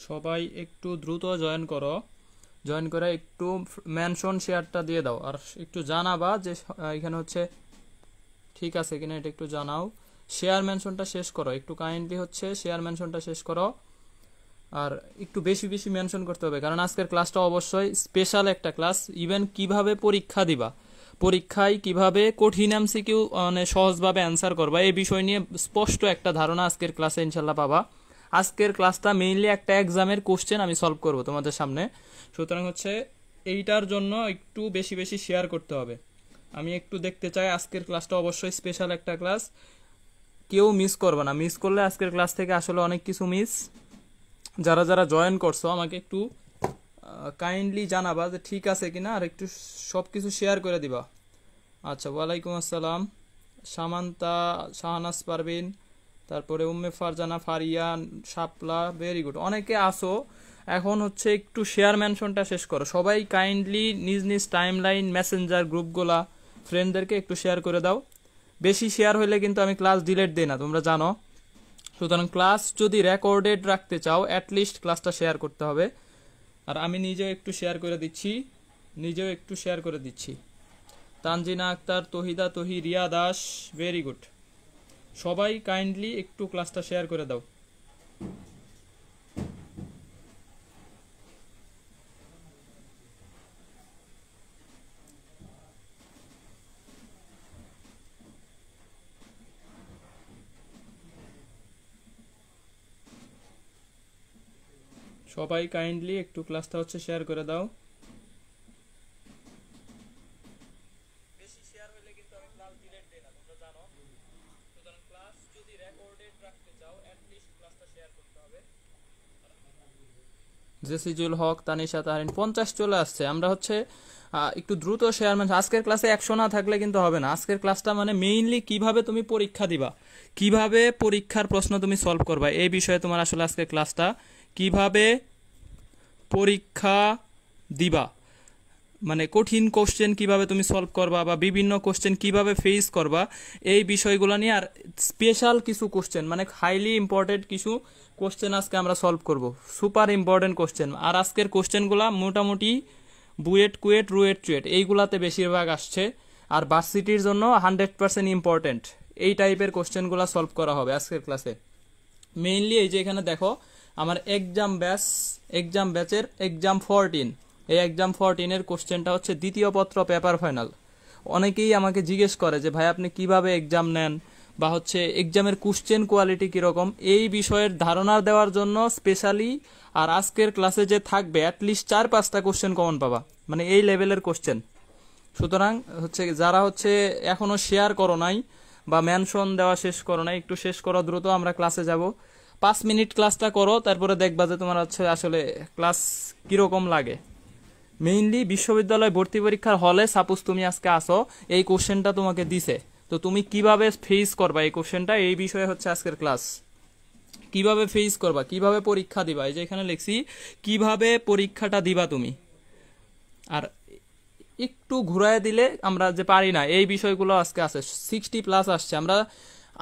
সবাই একটু দ্রুত জয়েন করো, জয়েন করে একটু মেনশন শেয়ারটা দিয়ে দাও, আর একটু জানাবা যে এখানে হচ্ছে ঠিক আছে কিনা, এটা একটু জানাও। শেয়ার মেনশনটা শেষ করো, একটু কাইন্ডলি হচ্ছে শেয়ার মেনশনটা শেষ করো, আর একটু বেশি বেশি মেনশন করতে হবে, কারণ আজকের ক্লাসটা অবশ্যই স্পেশাল একটা ক্লাস। ইভেন কিভাবে পরীক্ষা দিবা, পরীক্ষায় কিভাবে কঠিন এমসিকিউ মানে সহজভাবে অ্যান্সার করবা, এই বিষয় নিয়ে স্পষ্ট একটা ধারণা আজকের ক্লাসে ইনশাল্লাহ পাবা। আজকের ক্লাসটা মেইনলি একটা এক্সামের কোশ্চেন আমি সলভ করব তোমাদের সামনে, সুতরাং হচ্ছে এইটার জন্য একটু বেশি বেশি শেয়ার করতে হবে। আমি একটু দেখতে চাই, আজকের ক্লাসটা অবশ্যই স্পেশাল একটা ক্লাস, কেউ মিস করবে না। মিস করলে আজকের ক্লাস থেকে আসলে অনেক কিছু মিস। যারা যারা জয়েন করছো আমাকে একটু কাইন্ডলি জানাবা যে ঠিক আছে কিনা, আর একটু সব কিছু শেয়ার করে দিবা। আচ্ছা, ওয়ালাইকুম আসসালাম, সামান্তা, শাহনাজ পারভিন, তারপরে উম্মে ফারজানা, ফারিয়া, শাপলা, ভেরি গুড, অনেকে আসো। এখন হচ্ছে একটু শেয়ার মেনশনটা শেষ করো, সবাই কাইন্ডলি নিজ নিজ টাইম লাইন, মেসেঞ্জার গ্রুপগুলা ফ্রেন্ডদেরকে একটু শেয়ার করে দাও। বেশি শেয়ার হলে কিন্তু আমি ক্লাস ডিলিট দিই না, তোমরা জানো। সুতরাং ক্লাস যদি রেকর্ডেড রাখতে চাও অ্যাটলিস্ট ক্লাসটা শেয়ার করতে হবে। আর আমি নিজেও একটু শেয়ার করে দিচ্ছি, তানজিনা আক্তার, তহিদা, রিয়া দাস, ভেরি গুড। সবাই কাইন্ডলি একটু ক্লাসটা শেয়ার করে দাও। সবাই কাইন্ডলি একটু ক্লাসটা হচ্ছে শেয়ার করে দাও। বেশি শেয়ার হলে কিন্তু আমি ক্লাস ডিলিট দেই না, তোমরা জানো। সুতরাং ক্লাস যদি রেকর্ডেড রাখতে চাও অ্যাটলিস্ট ক্লাসটা শেয়ার করতে হবে। জেসিজুল হক, তানিশা তাহরিন 50 চলে আসছে। আমরা হচ্ছে একটু দ্রুত শেয়ার, মানে আজকের ক্লাসে 100 না থাকলে কিন্তু হবে না। আজকের ক্লাসটা মানে মেইনলি কিভাবে তুমি পরীক্ষা দিবা, কিভাবে পরীক্ষার প্রশ্ন তুমি সলভ করবা, এই বিষয়ে তোমার আসলে আজকের ক্লাসটা। কিভাবে পরীক্ষা দিবা মানে কঠিন কোশ্চেন কিভাবে তুমি সলভ করবা, বা বিভিন্ন কোশ্চেন কিভাবে ফেস করবা, এই বিষয়গুলো নিয়ে। আর স্পেশাল কিছু কোশ্চেন, মানে হাইলি ইম্পর্টেন্ট কিছু কোশ্চেন আজকে আমরা সলভ করব, সুপার ইম্পর্টেন্ট কোশ্চেন। আর আজকের কোশ্চেনগুলো মোটামুটি বুয়েট, কুয়েট, রুয়েট, চুয়েট এইগুলাতে বেশিরভাগ আসছে, আর ভার্সিটির জন্য 100% ইম্পর্টেন্ট এই টাইপের কোশ্চেনগুলো সলভ করা হবে আজকের ক্লাসে। মেইনলি এই যে এখানে দেখো আমার এক্সাম ব্যাচের এক্সাম 14, এই এক্সাম 14-এর কোশ্চেনটা হচ্ছে দ্বিতীয় পত্র পেপার ফাইনাল। অনেকেই আমাকে জিজ্ঞেস করে যে ভাই আপনি কিভাবে এক্সাম নেন, বা হচ্ছে এক্সামের কোশ্চেন কোয়ালিটি কীরকম, এই বিষয়ের ধারণা দেওয়ার জন্য স্পেশালি। আর আজকের ক্লাসে যে থাকবে অ্যাটলিস্ট 4-5টা কোশ্চেন কমন পাবা, মানে এই লেভেলের কোশ্চেন। সুতরাং হচ্ছে যারা হচ্ছে এখনও শেয়ার করো নাই বা মেনশন দেওয়া শেষ করো নাই, একটু শেষ করো দ্রুত, আমরা ক্লাসে যাব। 5 মিনিট ক্লাসটা করো, তারপরে দেখবা যে তোমার হচ্ছে আসলে ক্লাস কীরকম লাগে। মেইনলি বিশ্ববিদ্যালয় ভর্তি পরীক্ষার হলে সাপোজ তুমি আজকে আসো, এই কোশ্চেনটা তোমাকে দিছে, তো তুমি কিভাবে ফেস করবা এই কোশ্চেনটা, এই বিষয়ে হচ্ছে আজকের ক্লাস। কিভাবে ফেস করবা, কিভাবে পরীক্ষা দিবা, এই যে এখানে লিখছি কিভাবে পরীক্ষাটা দিবা তুমি। আর একটু ঘুরায় দিলে আমরা যে পারি না, এই বিষয়গুলো আজকে আছে। 60+ আসছে, আমরা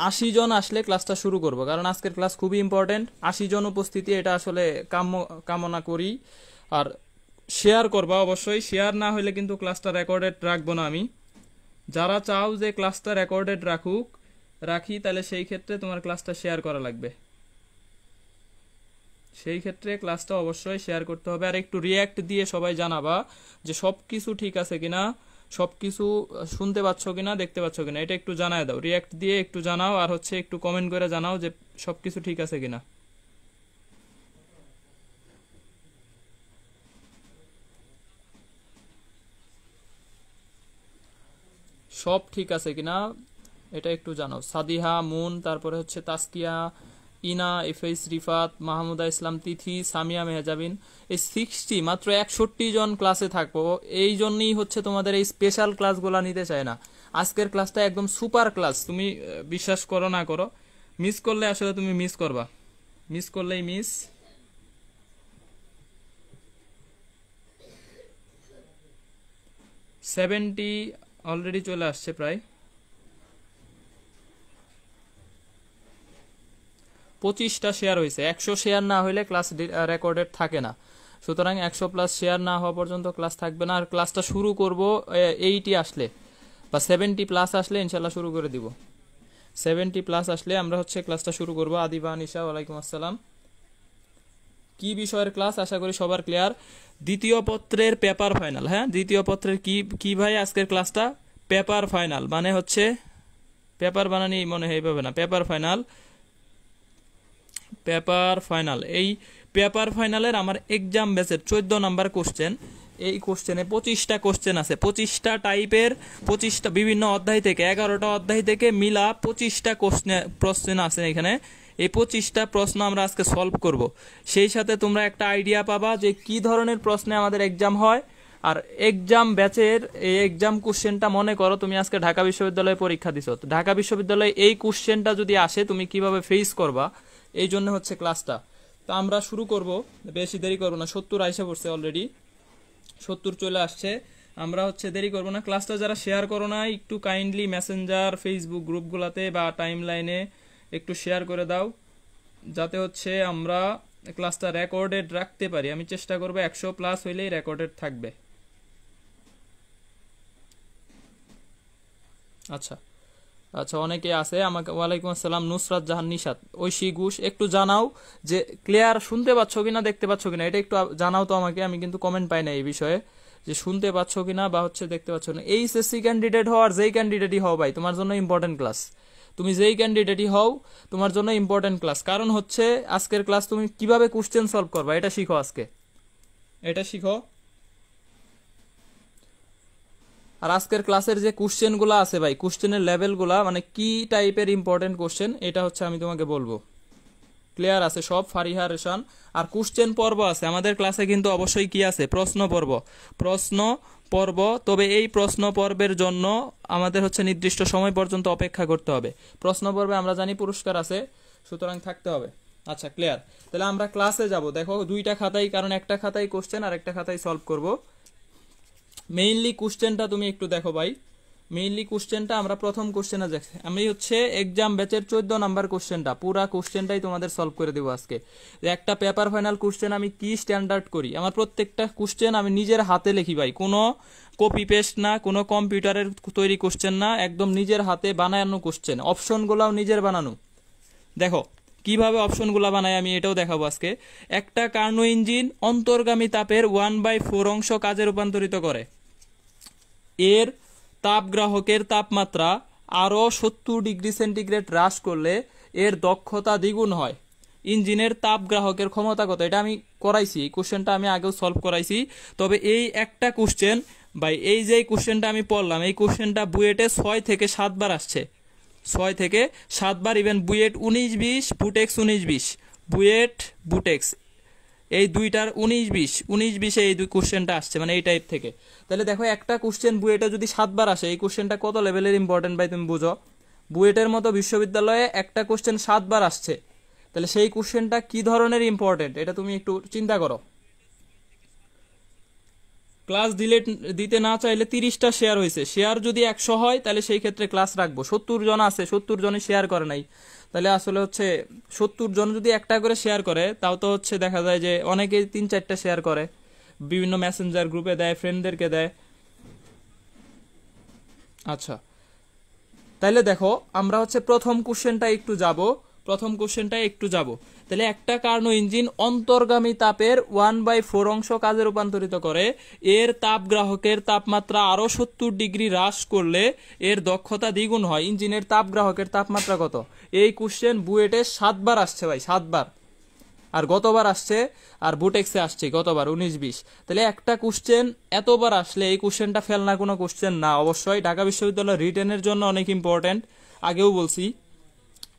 80 জন আসলে ক্লাসটা শুরু করব, কারণ আজকের ক্লাস খুবই ইম্পর্টেন্ট। 80 জন উপস্থিতি এটা আসলে কামনা করি। আর শেয়ার করবা অবশ্যই, শেয়ার না হলে কিন্তু ক্লাসটা রেকর্ডেড রাখবো না আমি। যারা চাও যে ক্লাসটা রেকর্ডেড রাখি, তাহলে সেই ক্ষেত্রে তোমার ক্লাসটা শেয়ার করা লাগবে, সেই ক্ষেত্রে ক্লাসটা অবশ্যই শেয়ার করতে হবে। আর একটু রিয়্যাক্ট দিয়ে সবাই জানাবা যে সব কিছু ঠিক আছে কিনা, সব কিছু শুনতে পাচ্ছ কিনা, দেখতে পাচ্ছ কিনা, এটা একটু জানায় দাও। রিয়্যাক্ট দিয়ে একটু জানাও, আর হচ্ছে একটু কমেন্ট করে জানাও যে সব কিছু ঠিক আছে কিনা। সব ঠিক আছে কিনা এটা একটু জানাও। সাদিহা, মুন, তারপরে হচ্ছে তাসকিয়া, ইনা, এফএস, রিফাত, মাহমুদা ইসলাম, তিথি, সামিয়া মেহজাবিন, এই 60 মাত্র 61 জন ক্লাসে থাকবো। এই জন্যই হচ্ছে তোমাদের এই স্পেশাল ক্লাসগুলো নিতে চায় না। আজকের ক্লাসটা একদম সুপার ক্লাস, তুমি বিশ্বাস করো না করো, মিস করলে আসলে তুমি মিস করবা, মিস করলেই মিস। 70 অলরেডি চলে আসছে প্রায়। 25টা শেয়ার হয়েছে, 100 শেয়ার না হইলে ক্লাস রেকর্ডেড থাকে না। সুতরাং 100+ শেয়ার না হওয়া পর্যন্ত ক্লাস থাকবে না। আর ক্লাসটা শুরু করব 80 আসলে বা 70+ আসলে ইনশাল্লাহ শুরু করে দিব। 70+ আসলে আমরা হচ্ছে ক্লাসটা শুরু করব। আদিবা আনিশা, ওয়ালাইকুম আসসালাম। কি বিষয়ের ক্লাস? আশা করি সবার ক্লিয়ার। দ্বিতীয় পত্রের পেপার ফাইনাল। হ্যাঁ, দ্বিতীয় পত্রের কি ভাই আজকের ক্লাসটা? পেপার ফাইনাল মানে হচ্ছে পেপার বানানি মনে হয় এইভাবে না, পেপার ফাইনাল। পেপার ফাইনাল, এই পেপার ফাইনালের আমার এক্সাম ব্যাচের 14 নাম্বার কোশ্চেন। এই কোশ্চেনে 25টা কোশ্চেন আছে, 25টা টাইপের, 25টা বিভিন্ন অধ্যায় থেকে, 11টা অধ্যায় থেকে মিলা 25টা প্রশ্ন আছে এখানে। এই 25টা প্রশ্ন আমরা আজকে সলভ করব। সেই সাথে তোমরা একটা আইডিয়া পাবা যে কি ধরনের প্রশ্নে আমাদের এক্সাম হয়। আর এক্সাম ব্যাচের এই এক্সাম কোশ্চেনটা মনে করো তুমি আজকে ঢাকা বিশ্ববিদ্যালয়ে পরীক্ষা দিছো, ঢাকা বিশ্ববিদ্যালয়ে এই কোশ্চেনটা যদি আসে তুমি কিভাবে ফেস করবা, এই জন্য হচ্ছে ক্লাসটা। তো আমরা শুরু করব, বেশি দেরি করবো না। 70 আইসা পড়ছে অলরেডি, 70 চলে আসছে। আমরা হচ্ছে দেরি করবো না। ক্লাসটা যারা শেয়ার করো না একটু কাইন্ডলি মেসেঞ্জার, ফেসবুক গ্রুপগুলোতে বা টাইম লাইনে একটু শেয়ার করে দাও, যাতে হচ্ছে আমরা ক্লাসটা রেকর্ডেড রাখতে পারি। আমি চেষ্টা করবো 100+ হইলেই রেকর্ডেড থাকবে। আচ্ছা আচ্ছা, অনেকে আছে আমাকে। ওয়ালাইকুম আসসালাম, নুসরাত জাহান নিশাত, ঐশী ঘোষ। একটু জানাও যে ক্লিয়ার শুনতে পাচ্ছ কিনা, দেখতে পাচ্ছ কিনা, এটা একটু জানাও তো আমাকে। আমি কিন্তু কমেন্ট পাই না এই বিষয়ে, যে শুনতে পাচ্ছ কিনা বা হচ্ছে দেখতে পাচ্ছ না। এইচএসসি ক্যান্ডিডেট হও আর যেই ক্যান্ডিডেটই হও ভাই, তোমার জন্য ইম্পর্টেন্ট ক্লাস। তুমি যেই ক্যান্ডিডেটই হও তোমার জন্য ইম্পর্টেন্ট ক্লাস। কারণ হচ্ছে আজকের ক্লাস তুমি কিভাবে কোশ্চেন সলভ করবা এটা শিখো আজকে, এটা শিখো। আর আজকের ক্লাসের যে কোশ্চেনগুলো আছে ভাই, কোশ্চেনের লেভেলগুলা মানে কি টাইপের ইম্পর্টেন্ট কোশ্চেন এটা হচ্ছে আমি তোমাকে বলবো। ক্লিয়ার আছে সব? ফারিহা রেশান। আর কোশ্চেন পর্ব আছে আমাদের ক্লাসে কিন্তু অবশ্যই কি আছে? প্রশ্ন পর্ব। প্রশ্ন পর্ব, তবে এই প্রশ্ন পর্বের জন্য আমাদের হচ্ছে নির্দিষ্ট সময় পর্যন্ত অপেক্ষা করতে হবে। প্রশ্ন পর্বে আমরা জানি পুরস্কার আছে, সুতরাং থাকতে হবে। আচ্ছা ক্লিয়ার। তাহলে আমরা ক্লাসে যাব। দেখো দুইটা খাতাই, কারণ একটা খাতায় কোশ্চেন আর একটা খাতায় সলভ করব। মেইনলি কোশ্চেনটা তুমি একটু দেখো ভাই, মেইনলি কোশ্চেনটা আমরা প্রথম কোশ্চেনে দেখছি। আমি হচ্ছে এক্সাম ব্যাচের 14 নাম্বার কোশ্চেনটা, পুরা কোশ্চেনটাই তোমাদের সলভ করে দেবো আজকে। একটা পেপার ফাইনাল কোশ্চেন আমি কি স্ট্যান্ডার্ড করি, আমার প্রত্যেকটা কোশ্চেন আমি নিজের হাতে লিখি ভাই, কোনো কপি পেস্ট না, কোনো কম্পিউটারের তৈরি কোশ্চেন না, একদম নিজের হাতে বানানো কোশ্চেন। অপশনগুলাও নিজের বানানো। দেখো কিভাবে অপশনগুলো বানাই আমি এটাও দেখাবো আজকে। একটা কার্নো ইঞ্জিন অন্তর্গামী তাপের 1/4 অংশ কাজে রূপান্তরিত করে। এর তাপগ্রাহকের তাপমাত্রা আরও 70 ডিগ্রি সেন্টিগ্রেড হ্রাস করলে এর দক্ষতা দ্বিগুণ হয়। ইঞ্জিনের তাপগ্রাহকের ক্ষমতা কত? এটা আমি করাইছি, এই কোশ্চেনটা আমি আগেও সলভ করাইছি। তবে এই একটা কোশ্চেন ভাই, এই যে কোশ্চেনটা আমি পড়লাম, এই কোশ্চেনটা বুয়েটে 6 থেকে 7 বার আসছে, 6 থেকে 7 বার। ইভেন বুয়েট 19-20, বুটেক্স 19-20, বুয়েট বুটেক্স এই দুইটার 19-20 এই দুই কোশ্চেনটা আসছে, মানে এই টাইপ থেকে। তাহলে দেখো একটা কোশ্চেন বুয়েটে যদি 7 বার আসে, এই কোশ্চেনটা কত লেভেলের ইম্পর্টেন্ট ভাই তুমি বুঝো। বুয়েটের মতো বিশ্ববিদ্যালয়ে একটা কোশ্চেন 7 বার আসছে, তাহলে সেই কোশ্চেনটা কি ধরনের ইম্পর্টেন্ট এটা তুমি একটু চিন্তা করো। ক্লাস দিতে না চাইলে 30টা শেয়ার হয়েছে, শেয়ার যদি 100 হয় তাহলে সেই ক্ষেত্রে ক্লাস রাখবো। 70 জন আছে, 70 জনে শেয়ার করে নাই, তাহলে আসলে হচ্ছে 70 জন যদি একটা করে শেয়ার করে, তাও তো হচ্ছে দেখা যায় যে অনেকেই 3-4টা শেয়ার করে, বিভিন্ন মেসেঞ্জার গ্রুপে দেয়, ফ্রেন্ডদেরকে দেয়। আচ্ছা তাহলে দেখো আমরা হচ্ছে প্রথম কোশ্চেনটা একটু যাব। তাহলে একটা কার্নো ইঞ্জিন অন্তর্গামী তাপের 1/4 অংশ কাজে রূপান্তরিত করে। এর তাপগ্রাহকের তাপমাত্রা আরো 70 ডিগ্রি হ্রাস করলে এর দক্ষতা দ্বিগুণ হয়। ইঞ্জিনের তাপগ্রাহকের তাপমাত্রা কত? এই কোশ্চেন বুয়েটে 7 বার আসছে ভাই, 7 বার। আর গতবার আসছে, আর বুটেক্সে আসছে গতবার 19-20। তাহলে একটা কোশ্চেন এতবার আসলে এই কোশ্চেনটা ফেল না কোনো কোশ্চেন না। অবশ্যই ঢাকা বিশ্ববিদ্যালয় রিটেনের জন্য অনেক ইম্পর্টেন্ট, আগেও বলছি।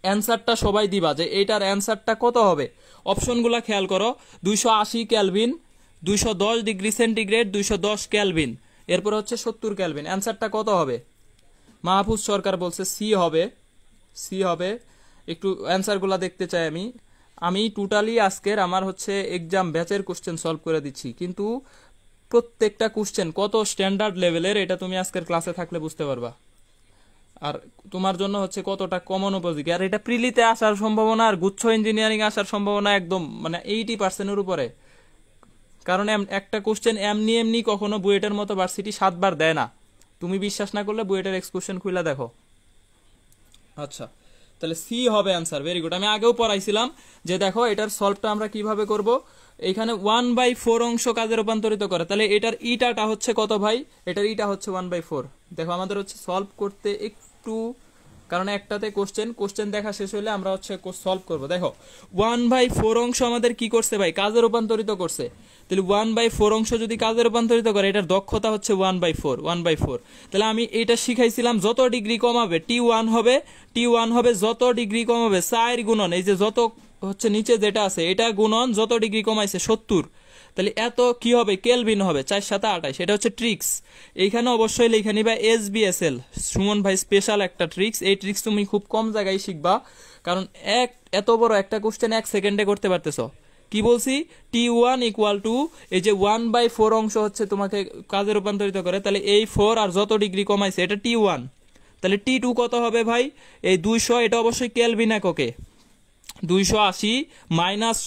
অ্যান্সারটা সবাই দিবা যে এইটার অ্যান্সারটা কত হবে। অপশনগুলো খেয়াল করো, 280 ক্যালভিন, 210 ডিগ্রি সেন্টিগ্রেড, 210 ক্যালভিন, এরপর হচ্ছে 70 ক্যালভিন। অ্যান্সারটা কত হবে? মাহফুজ সরকার বলছে সি হবে, সি হবে। একটু অ্যান্সারগুলো দেখতে চাই আমি টোটালি আজকের আমার হচ্ছে এক্সাম ব্যাচের কোশ্চেন সলভ করে দিচ্ছি, কিন্তু প্রত্যেকটা কোশ্চেন কত স্ট্যান্ডার্ড লেভেলের এটা তুমি আজকের ক্লাসে থাকলে বুঝতে পারবা। আর তোমার জন্য হচ্ছে কতটা কমন উপযোগী। আর এটা প্রিলিতে আসার সম্ভাবনা আর গুচ্ছ ইঞ্জিনিয়ারিং আসার সম্ভাবনা একদম মানে 80%-এর উপরে। কারণ একটা কোশ্চেন এমনি এমনি কখনো বুয়েটের মতো ভার্সিটি 7 বার দেয় না। তুমি বিশ্বাস না করলে বুয়েটের এক্সকুশন খুলে দেখো। আচ্ছা, তাহলে সি হবে অ্যান্সার। Very good. আমি আগেও পড়াইছিলাম যে দেখো এটার সলভটা আমরা কিভাবে করব। এইখানে 1/4 অংশ কাজে রূপান্তরিত করে, তাহলে এটার ইটাটা হচ্ছে কত ভাই? এটার ইটা হচ্ছে 1/4। দেখো আমাদের হচ্ছে সলভ করতে একটু, কারণ একটাতে কোশ্চেন দেখা শেষ হলে আমরা হচ্ছে সলভ করব। দেখো 1/4 অংশ আমাদের কি করছে ভাই? কাজে রূপান্তরিত করছে। তাহলে 1/4 অংশ যদি কাজে রূপান্তরিত করে, এটার দক্ষতা হচ্ছে 1/4। তাহলে আমি এটা শিখাইছিলাম, যত ডিগ্রি কমাবে T1 হবে যত ডিগ্রি কমাবে 4 গুণন, এই যে যত হচ্ছে নিচে যেটা আছে এটা গুণন যত ডিগ্রি কমাইছে 70। তাহলে এত কি হবে? কেলভিন হবে। 4 × 7 = 28। এটা হচ্ছে ট্রিক্স। এইখানে অবশ্যই লেখা নিবা SBSL, সুমন ভাই স্পেশাল একটা ট্রিক্স। এই ট্রিক্স তুমি খুব কম জায়গায় শিখবা, কারণ এত বড় একটা কোশ্চেন 1 সেকেন্ডে করতে পারতেছো। কি বলছি? T1 = এই যে 1/4 অংশ হচ্ছে তোমাকে কাজে রূপান্তরিত করে, তাহলে এই 4 আর যত ডিগ্রি কমাইছে এটা T1। তাহলে T2 কত হবে ভাই? এই 200, এটা অবশ্যই কেলভিন এককে। 280 -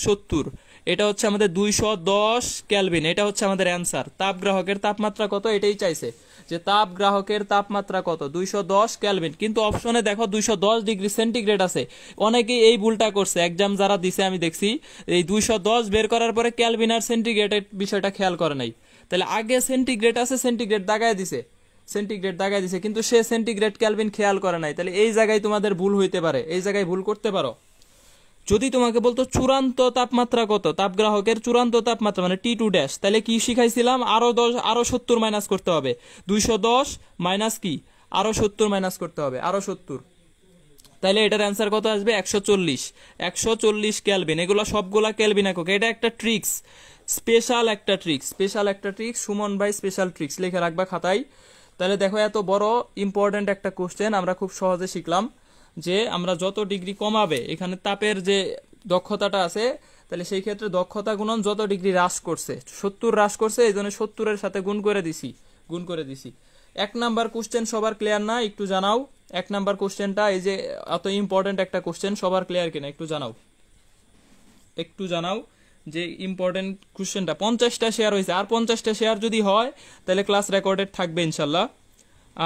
70, এটা হচ্ছে আমাদের 210 কেলভিন। এটা হচ্ছে আমাদের অ্যান্সার। তাপগ্রাহকের তাপমাত্রা কত এটাই চাইছে, যে তাপগ্রাহকের তাপমাত্রা কত? 210 কেলভিন। কিন্তু অপশনে দেখো 210 ডিগ্রি সেন্টিগ্রেড আছে। অনেকেই এই ভুলটা করছে, এক্সাম যারা দিছে আমি দেখছি, এই 210 বের করার পরে কেলভিন আর সেন্টিগ্রেডের বিষয়টা খেয়াল করে নাই। তাহলে আগে সেন্টিগ্রেড আছে, সেন্টিগ্রেড দাগায় দিছে, কিন্তু সে সেন্টিগ্রেড কেলভিন খেয়াল করে নাই। তাহলে এই জায়গায় তোমাদের ভুল হইতে পারে, এই জায়গায় ভুল করতে পারো। যদি তোমাকে বলতো চূড়ান্ত তাপমাত্রা কত, তাপগ্রাহকের চূড়ান্ত তাপমাত্রা মানে T2 তাহলে কি শিখাইছিলাম? আরো 70 মাইনাস করতে হবে। 210 মাইনাস কি? আরো 70 মাইনাস করতে হবে, আরো 70। তাহলে এটার অ্যান্সার কত আসবে? 140 কেলভিন। এগুলো সবগুলা কেলভিন একক। এটা একটা ট্রিক্স, স্পেশাল একটা ট্রিক্স। সুমন ভাই স্পেশাল ট্রিক্স লিখে রাখবা খাতায়। তাহলে দেখো এত বড় ইম্পর্টেন্ট একটা কোশ্চেন আমরা খুব সহজে শিখলাম, যে আমরা যত ডিগ্রি কমাবে, এখানে তাপের যে দক্ষতাটা আছে, তাহলে সেই ক্ষেত্রে দক্ষতা গুণন যত ডিগ্রি হ্রাস করছে, 70 হ্রাস করছে, এই জন্য 70-এর সাথে গুণ করে দিছি। 1 নাম্বার কোশ্চেন সবার ক্লিয়ার না? একটু জানাও। 1 নাম্বার কোশ্চেনটা, এই যে এত ইম্পর্টেন্ট একটা কোশ্চেন, সবার ক্লিয়ার কিনা একটু জানাও যে ইম্পর্টেন্ট কোশ্চেনটা। 50টা শেয়ার হয়েছে, আর 50টা শেয়ার যদি হয় তাহলে ক্লাস রেকর্ডেড থাকবে ইনশাল্লাহ।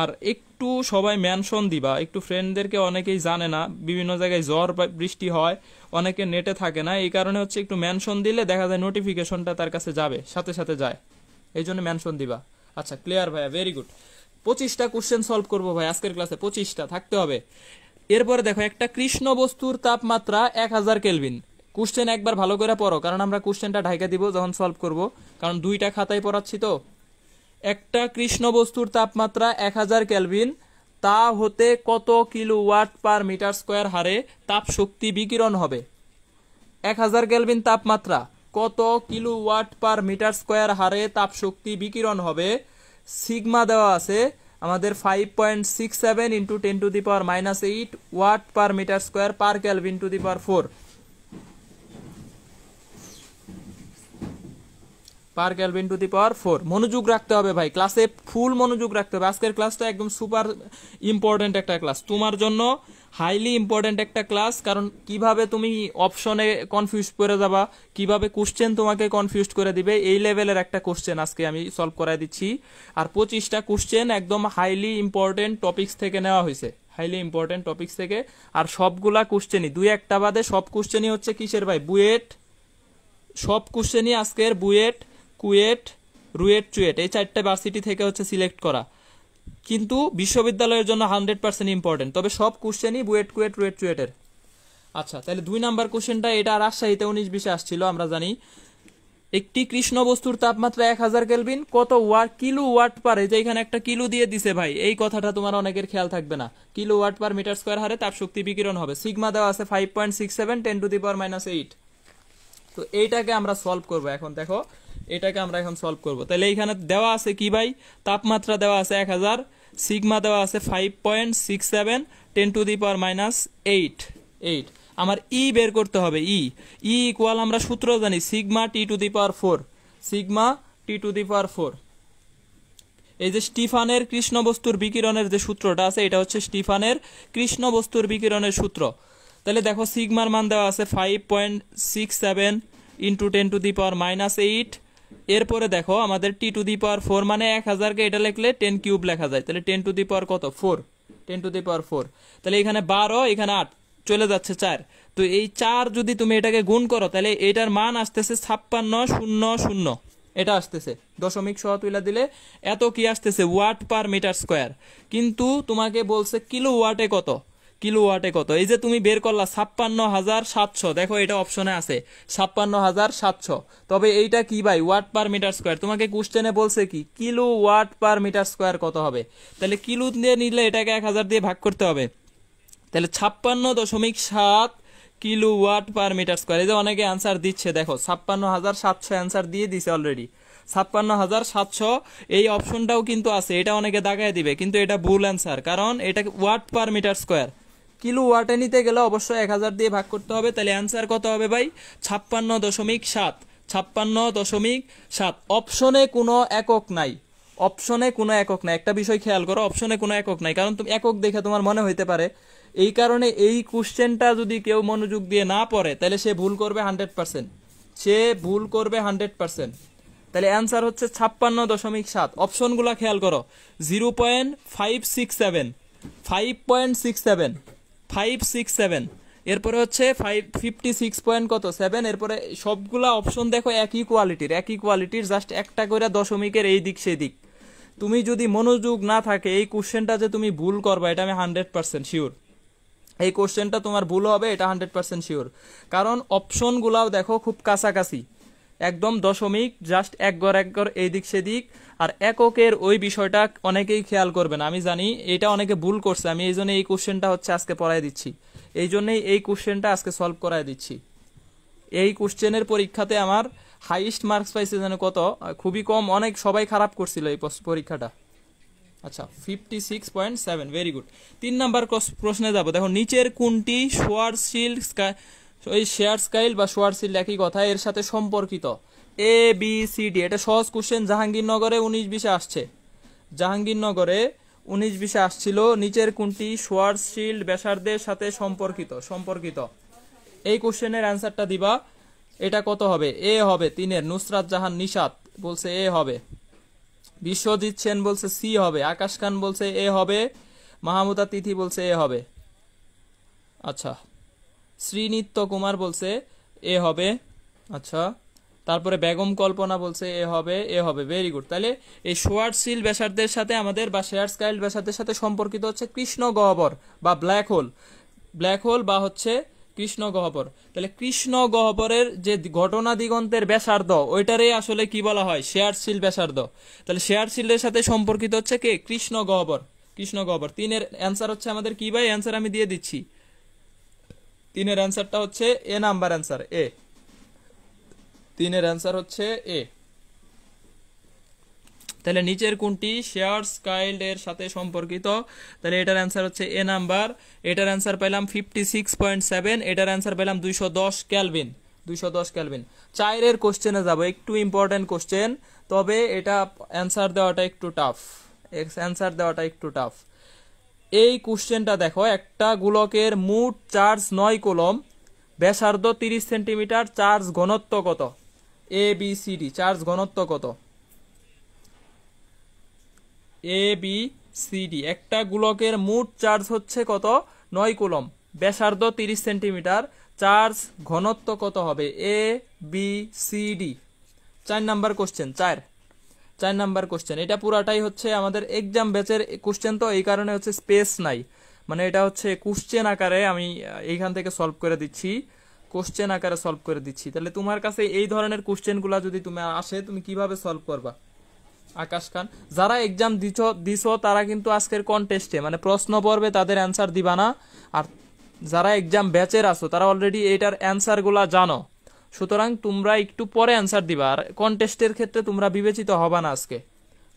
আর একটু সবাই মেনশন দিবা, একটু ফ্রেন্ডদেরকে, অনেকেই জানে না, বিভিন্ন জায়গায় ঝড় বৃষ্টি হয়, অনেকে নেটে থাকে না, এই কারণে হচ্ছে একটু মেনশন দিলে দেখা যায় নোটিফিকেশনটা তার কাছে যাবে, সাথে যায়, এই জন্য মেনশন দিবা। আচ্ছা, ক্লিয়ার ভাইয়া, ভেরি গুড। 25টা কোশ্চেন সলভ করবো ভাই আজকের ক্লাসে, 25টা থাকতে হবে। এরপরে দেখো, একটা কৃষ্ণ বস্তুর তাপমাত্রা 1000 কেলভিন। কোশ্চেন একবার ভালো করে পড়ো, কারণ আমরা কোশ্চেনটা ঢাইকা দিব যখন সলভ করব, কারণ 2টা খাতায় পড়াচ্ছি তো। একটা কৃষ্ণ বস্তুর তাপমাত্রা 1000 কেলভিন, তা হতে কত কিলোওয়াট/মিটার স্কয়ার হারে তাপ শক্তি বিকিরণ হবে? 1000 কেলভিন তাপমাত্রা, কত কিলোওয়াট/মিটার স্কয়ার হারে তাপ শক্তি বিকিরণ হবে? সিগমা দেওয়া আছে আমাদের 5.67 × 10⁻⁻8 ওয়াট/মিটার স্কয়ার/কেলভিন⁴ Kelvin⁴। মনোযোগ রাখতে হবে ভাই, ক্লাসে ফুল মনোযোগ রাখতে হবে। আজকের ক্লাসটা একদম সুপার ইম্পর্টেন্ট একটা ক্লাস, তোমার জন্য হাইলি ইম্পর্টেন্ট একটা ক্লাস। কারণ কিভাবে তুমি অপশনে কনফিউজ করে যাবা, কিভাবে কোশ্চেন তোমাকে কনফিউজ করে দিবে, এই লেভেলের একটা কোশ্চেন আজকে আমি সলভ করাই দিচ্ছি। আর 25টা কোশ্চেন একদম হাইলি ইম্পর্টেন্ট টপিকস থেকে নেওয়া হয়েছে, আর সবগুলা কোশ্চেনই, 2-1টা বাদে সব কোশ্চেনই হচ্ছে কিসের ভাই? বুয়েট। সব কোশ্চেনই আজকের বুয়েট, কুয়েট, রুয়েট, চুয়েট, এই 4টে ভার্সিটি থেকে হচ্ছে সিলেক্ট করা, কিন্তু বিশ্ববিদ্যালয়ের জন্য 100% ইম্পর্টেন্ট। তবে সব কোশ্চেনই বুয়েট, কুয়েট, রুয়েট, চুয়েটের। আচ্ছা, তাহলে 2 নাম্বার কোশ্চেনটা, এটা রাজশাহীতে 19-20-এ আসছিল, আমরা জানি। একটি কৃষ্ণ বস্তুর তাপমাত্রা 1000 কেলভিন, কত কিলোওয়াট/, যে এখানে একটা কিলো দিয়ে দিছে ভাই, এই কথাটা তোমার অনেকের খেয়াল থাকবে না। কিলোওয়াট/মিটার স্কয়ার হারে তাপ শক্তি বিকিরণ হবে। সিগমা দেওয়া আছে 5.67 × 10⁻⁸। তো এইটাকে আমরা সলভ করবো এখন। দেখো, এটাকে আমরা এখন সলভ করবো। তাহলে এইখানে দেওয়া আছে কি ভাই? তাপমাত্রা দেওয়া আছে 1000, সিগমা দেওয়া আছে 5.67 10⁻⁸। আমার ই বের করতে হবে। ই ইকুয়াল আমরা সূত্র জানি, সিগমা T⁴, এই যে স্টিফানের কৃষ্ণ বস্তুর বিকিরণের যে সূত্রটা আছে, এটা হচ্ছে স্টিফানের কৃষ্ণ বস্তুর বিকিরণের সূত্র। তাহলে দেখো সিগমার মান দেওয়া আছে 5.67 ইন্টু 10⁻⁻8। এরপরে দেখো আমাদের T⁴ মানে 1000কে এটা লিখলে 10 কিউব লেখা যায়, তাহলে 10⁴ কত 4, 10⁴। তাহলে এখানে 12, এখানে 8, চলে যাচ্ছে 4। তো এই 4 যদি তুমি এটাকে গুণ করো তাহলে এটার মান আসতেছে 5600, এটা আসতেছে দশমিক সহ তুলে দিলে এত কি আসতেছে ওয়াট পার মিটার স্কোয়ার। কিন্তু তোমাকে বলছে কিলোওয়াটে কত, কিলোওয়াটে কত। এই যে তুমি বের করলা 56,700, দেখো এটা অপশনে আছে 56,700, তবে এইটা কি ভাই ওয়াট পার মিটার স্কোয়ার। তোমাকে কোশ্চেনে বলছে কি kilo watt per metre square কত হবে, তাহলে কিলো দিয়ে নিলে এটাকে 1000 দিয়ে ভাগ করতে হবে, তাহলে 56.7 kilo watt per metre square. এই যে অনেকে অ্যান্সার দিচ্ছে, দেখো 56,700 অ্যান্সার দিয়ে দিছে অলরেডি, 56,700। এই অপশনটাও কিন্তু আছে, এটা অনেকে দাগায় দিবে, কিন্তু এটা ভুল অ্যান্সার, কারণ এটা watt per metre square. Kilo ওয়াটে নিতে গেলে অবশ্যই 1000 দিয়ে ভাগ করতে হবে, তাহলে অ্যান্সার কত হবে ভাই 56.7, 56.7। অপশনে কোনো একক নাই, অপশনে কোনো একক নাই। একটা বিষয় খেয়াল করো, অপশনে কোনো একক নাই, কারণ তুমি একক দেখে তোমার মনে হইতে পারে। এই কারণে এই কোশ্চেনটা যদি কেউ মনোযোগ দিয়ে না পড়ে তাহলে সে ভুল করবে 100%, সে ভুল করবে 100%। তাহলে অ্যান্সার হচ্ছে 56.7। অপশনগুলা খেয়াল করো, 0.567, 5.67, 567, এরপরে হচ্ছে 56.7। এরপরে সবগুলা অপশন দেখো একই কোয়ালিটির, একই কোয়ালিটির, জাস্ট একটা করে দশমিকের এই দিক সেই দিক। তুমি যদি মনোযোগ না থাকে এই কোশ্চেনটা যে তুমি ভুল করবা এটা আমি 100% শিওর। এই কোশ্চেনটা তোমার ভুল হবে, এটা 100% শিওর, কারণ অপশনগুলাও দেখো খুব কাছাকাছি, একদম দশমিক, জাস্ট এক ঘর এই দিক সেদিক। আর এককের ওই বিষয়টা অনেকেই খেয়াল করবে না, আমি জানি এটা অনেকে ভুল করছে, আমি এই জন্য এই কোশ্চেনটা হচ্ছে আজকে পড়াই দিচ্ছি, এই জন্যই এই কোশ্চেনটা আজকে সলভ করাই দিচ্ছি। এই কোশ্চেনের পরীক্ষাতে আমার হাইয়েস্ট মার্কস পাইছে জানো কত, খুবই কম, অনেক সবাই খারাপ করছিল এই পরীক্ষাটা। আচ্ছা 56.7, ভেরি গুড। 3 নাম্বার প্রশ্নে যাব। দেখো নিচের কোনটি শোয়ারশিল্ড ওই শেয়ার স্কাইল বা শোয়ারশিল্ড একই কথা, এর সাথে সম্পর্কিত? এ বি সি ডি। এটা সহজ কোশ্চেন, জাহাঙ্গীরনগরে 19-20 আসছে, জাহাঙ্গীরনগরে 19-20 আসছিল। নিচের কোনটি শোয়ারশিল্ড ব্যাসার্ধের সাথে সম্পর্কিত? এই কোশ্চেনের অ্যান্সারটা দিবা। এটা কত হবে? এ হবে 3-এর নুসরাত জাহান নিশাত বলছে এ হবে, বিশ্বজিৎ সেন বলছে সি হবে, আকাশ খান বলছে এ হবে, মাহমুদা তিথি বলছে এ হবে। আচ্ছা শ্রীনিত্য কুমার বলছে এ হবে। আচ্ছা তারপরে বেগম কল্পনা বলছে এ হবে, এ হবে, ভেরি গুড। তাহলে এই শোয়ারশিল্ড ব্যাসার্ধের সাথে আমাদের বা শেয়ার স্কাইল ব্যাসার্ধের সাথে সম্পর্কিত হচ্ছে কৃষ্ণ গহ্বর বা ব্ল্যাক হোল বা হচ্ছে কৃষ্ণ গহ্বর। তাহলে কৃষ্ণ গহ্বরের যে ঘটনা দিগন্তের ব্যাসার্ধ ওইটারে আসলে কি বলা হয়? শেয়ারশিল্ড ব্যাসার্ধ। তাহলে শেয়ারশিল্ডের সাথে সম্পর্কিত হচ্ছে কে? কৃষ্ণ গহ্বর। 3-এর অ্যান্সার হচ্ছে আমাদের কি ভাই? অ্যান্সার আমি দিয়ে দিচ্ছি, 3-এর অ্যান্সারটা হচ্ছে এ নাম্বার অ্যান্সার, এ। 3-এর অ্যান্সার হচ্ছে এ। তাহলে নিচের কোনটি শেয়ার স্কাইল্ড এর সাথে সম্পর্কিত? তাহলে এটার অ্যান্সার হচ্ছে এ নাম্বার। এটার অ্যান্সার পেলাম 56.7, এটার অ্যান্সার পেলাম 210 কেলভিন, 210 কেলভিন। 4-এর কোশ্চেনে যাব, একটু ইম্পর্টেন্ট কোশ্চেন, তবে এটা অ্যান্সার দেওয়াটা একটু টাফ। এই কোশ্চেনটা দেখো, একটা গোলকের মোট চার্জ 9 কুলম্ব, ব্যাসার্ধ 30 সেন্টিমিটার, চার্জ ঘনত্ব কত? এ বি সি ডি, চার্জ ঘনত্ব কত? এ বি সি ডি। একটা গোলকের মোট চার্জ হচ্ছে কত? 9 কুলম্ব, ব্যাসার্ধ 30 সেন্টিমিটার, চার্জ ঘনত্ব কত হবে? A B C D. 4 number question, 4 number question. এটা পুরাটাই হচ্ছে আমাদের এক্সাম ব্যাচের কোশ্চেন, তো এই কারণে হচ্ছে স্পেস নাই, মানে এটা হচ্ছে কোশ্চেন আকারে আমি এইখান থেকে সলভ করে দিচ্ছি, কোশ্চেন আকারে সলভ করে দিচ্ছি। তাহলে তোমার কাছে এই ধরনের কোশ্চেনগুলো যদি তুমি আসে, তুমি কিভাবে সলভ করবা? আকাশ খান, যারা এক্সাম দিছো তারা কিন্তু আজকের কন্টেস্টে মানে প্রশ্ন পড়বে, তাদের অ্যান্সার দিবা না। আর যারা এক্সাম ব্যাচের আছো তারা অলরেডি এটার অ্যান্সারগুলা জানো, সুতরাং তোমরা একটু পরে অ্যান্সার দিবা। আর কন্টেস্টের ক্ষেত্রে তোমরা বিবেচিত হবা না, আজকে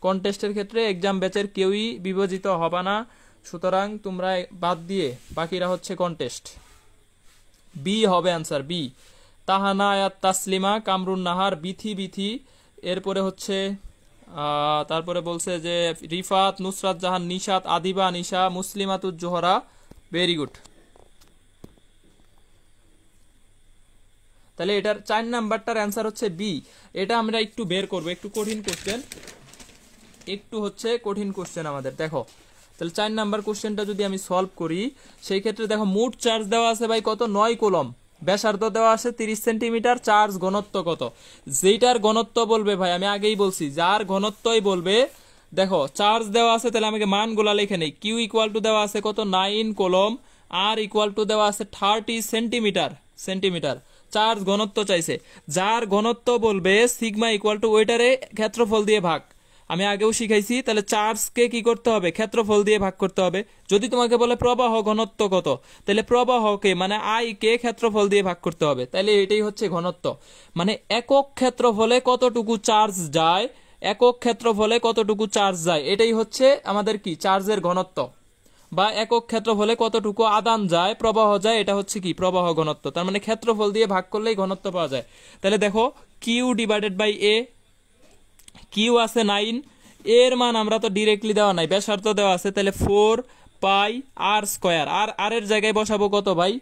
কন্টেস্টের ক্ষেত্রে এক্সাম ব্যাচের কেউই বিবেচিত হবা না, সুতরাং তোমরা বাদ দিয়ে বাকিরা হচ্ছে কন্টেস্ট। বি হবে অ্যান্সার, বি। তাহানা আয়াত তাসলিমা, কামরুন নাহার, বিথি, এরপরে হচ্ছে তারপরে বলছে যে রিফাত, নুসরাত জাহান, নিশাত, আদিবা, নিশা, মুসলিমাতুজ জোহরা। Very good. তাহলে এটার 4 নাম্বারটার অ্যান্সার হচ্ছে বি। এটা আমরা একটু বের করব, একটু কঠিন কোশ্চেন, একটু হচ্ছে কঠিন কোশ্চেন আমাদের। দেখো তাহলে 4 নাম্বার কোশ্চেনটা যদি আমি সলভ করি, সেই ক্ষেত্রে দেখো মোট চার্জ দেওয়া আছে ভাই কত, 9 কুলম। ব্যাসার্ধ দেওয়া আছে 30 সেন্টিমিটার। চার্জ ঘনত্ব কত, যেটার ঘনত্ব বলবে ভাই, আমি আগেই বলছি যার ঘনত্বই বলবে। দেখো চার্জ দেওয়া আছে, তাহলে আমাকে মানগুলা লিখে নেই। কিউ ইকুয়াল টু দেওয়া আছে কত, 9 কুলম। আর ইকুয়াল টু দেওয়া আছে 30 সেন্টিমিটার। চার্জ ঘনত্ব চাইছে, যার ঘনত্ব বলবে সিগমা ইকুয়াল টু ওইটারে ক্ষেত্রফল দিয়ে ভাগ। আমি আগেও শিখাইছি, তাহলে চার্জকে কি করতে হবে, ক্ষেত্রফল দিয়ে ভাগ করতে হবে। যদি তোমাকে বলে প্রবাহ ঘনত্ব কত, তাহলে প্রবাহকে মানে আই কে ক্ষেত্রফল দিয়ে ভাগ করতে হবে। তাহলে এটাই হচ্ছে ঘনত্ব, মানে একক ক্ষেত্রফলে কতটুকু চার্জ যায়, একক ক্ষেত্রফলে কতটুকু চার্জ যায়, এটাই হচ্ছে আমাদের কি চার্জের ঘনত্ব। বা একক ক্ষেত্রফলে কতটুকু আদান যায়, প্রবাহ যায়, এটা হচ্ছে কি প্রবাহ ঘনত্ব। তার মানে ক্ষেত্রফল দিয়ে ভাগ করলেই ঘনত্ব পাওয়া যায়। তাহলে দেখো Q divided by A, Q আছে 9, এর মান আমরা তো ডিরেক্টলি দেওয়া নাই, ব্যাসার্ধ দেওয়া আছে। তাহলে 4 পাই আর স্কোয়ার। আর এর জায়গায় বসাবো কত ভাই,